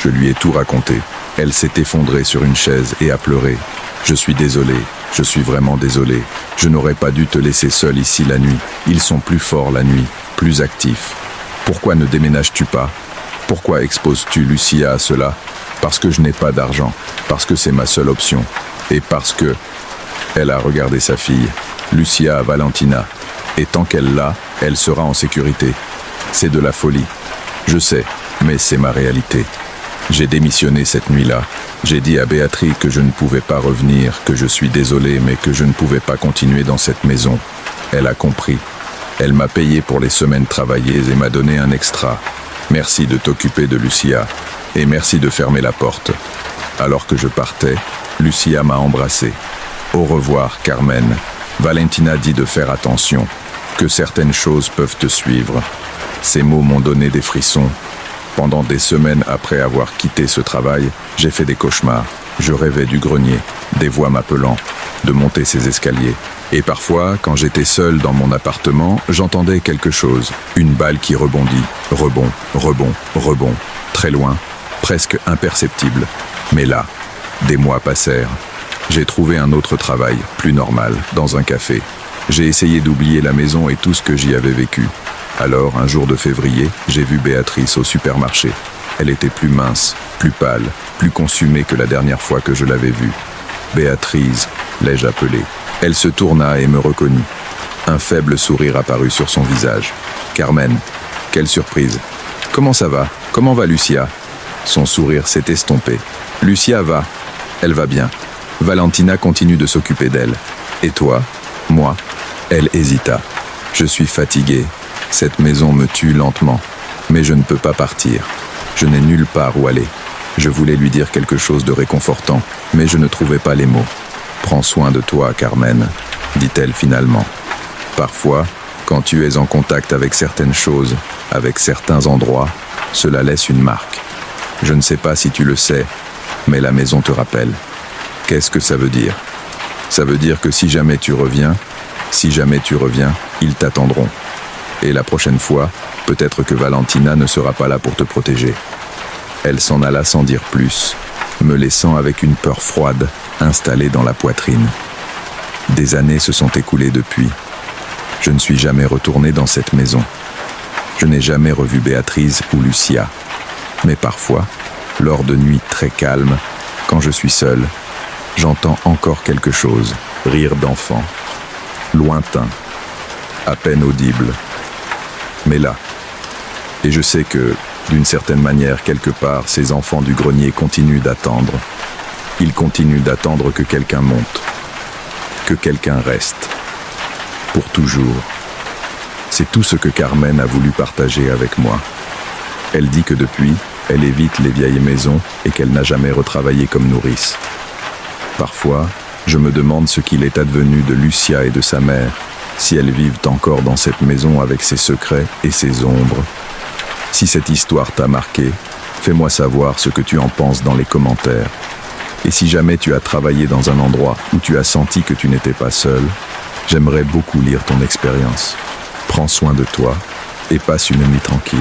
Je lui ai tout raconté. Elle s'est effondrée sur une chaise et a pleuré. Je suis désolé, je suis vraiment désolé. Je n'aurais pas dû te laisser seule ici la nuit. Ils sont plus forts la nuit, plus actifs. Pourquoi ne déménages-tu pas? Pourquoi exposes-tu Lucia à cela? Parce que je n'ai pas d'argent, parce que c'est ma seule option. Et parce que... Elle a regardé sa fille, Lucia à Valentina. Et tant qu'elle l'a, elle sera en sécurité. C'est de la folie. Je sais, mais c'est ma réalité. J'ai démissionné cette nuit-là. J'ai dit à Béatrice que je ne pouvais pas revenir, que je suis désolé, mais que je ne pouvais pas continuer dans cette maison. Elle a compris. Elle m'a payé pour les semaines travaillées et m'a donné un extra. Merci de t'occuper de Lucia. Et merci de fermer la porte. Alors que je partais, Lucia m'a embrassé. Au revoir, Carmen. Valentina dit de faire attention, que certaines choses peuvent te suivre. Ces mots m'ont donné des frissons. Pendant des semaines après avoir quitté ce travail, j'ai fait des cauchemars. Je rêvais du grenier, des voix m'appelant, de monter ces escaliers. Et parfois, quand j'étais seul dans mon appartement, j'entendais quelque chose. Une balle qui rebondit, rebond, rebond, rebond, très loin, presque imperceptible. Mais là, des mois passèrent. J'ai trouvé un autre travail, plus normal, dans un café. J'ai essayé d'oublier la maison et tout ce que j'y avais vécu. Alors, un jour de février, j'ai vu Béatrice au supermarché. Elle était plus mince, plus pâle, plus consumée que la dernière fois que je l'avais vue. « Béatrice », l'ai-je appelée. Elle se tourna et me reconnut. Un faible sourire apparut sur son visage. « Carmen, quelle surprise. Comment ça va? Comment va Lucia ?» Son sourire s'est estompé. « Lucia va. Elle va bien. Valentina continue de s'occuper d'elle. Et toi? Moi ?» Elle hésita. « Je suis fatigué. Cette maison me tue lentement. Mais je ne peux pas partir. Je n'ai nulle part où aller. » Je voulais lui dire quelque chose de réconfortant, mais je ne trouvais pas les mots. « Prends soin de toi, Carmen, » dit-elle finalement. Parfois, quand tu es en contact avec certaines choses, avec certains endroits, cela laisse une marque. Je ne sais pas si tu le sais, mais la maison te rappelle. Qu'est-ce que ça veut dire? Ça veut dire que si jamais tu reviens, ils t'attendront. Et la prochaine fois, peut-être que Valentina ne sera pas là pour te protéger. Elle s'en alla sans dire plus, me laissant avec une peur froide installée dans la poitrine. Des années se sont écoulées depuis. Je ne suis jamais retourné dans cette maison. Je n'ai jamais revu Béatrice ou Lucia. Mais parfois, lors de nuits très calmes, quand je suis seul, j'entends encore quelque chose, rire d'enfant, lointain, à peine audible. Mais là, et je sais que, d'une certaine manière, quelque part, ces enfants du grenier continuent d'attendre. Ils continuent d'attendre que quelqu'un monte, que quelqu'un reste, pour toujours. C'est tout ce que Carmen a voulu partager avec moi. Elle dit que depuis, elle évite les vieilles maisons et qu'elle n'a jamais retravaillé comme nourrice. Parfois, je me demande ce qu'il est advenu de Lucia et de sa mère, si elles vivent encore dans cette maison avec ses secrets et ses ombres. Si cette histoire t'a marqué, fais-moi savoir ce que tu en penses dans les commentaires. Et si jamais tu as travaillé dans un endroit où tu as senti que tu n'étais pas seul, j'aimerais beaucoup lire ton expérience. Prends soin de toi et passe une nuit tranquille.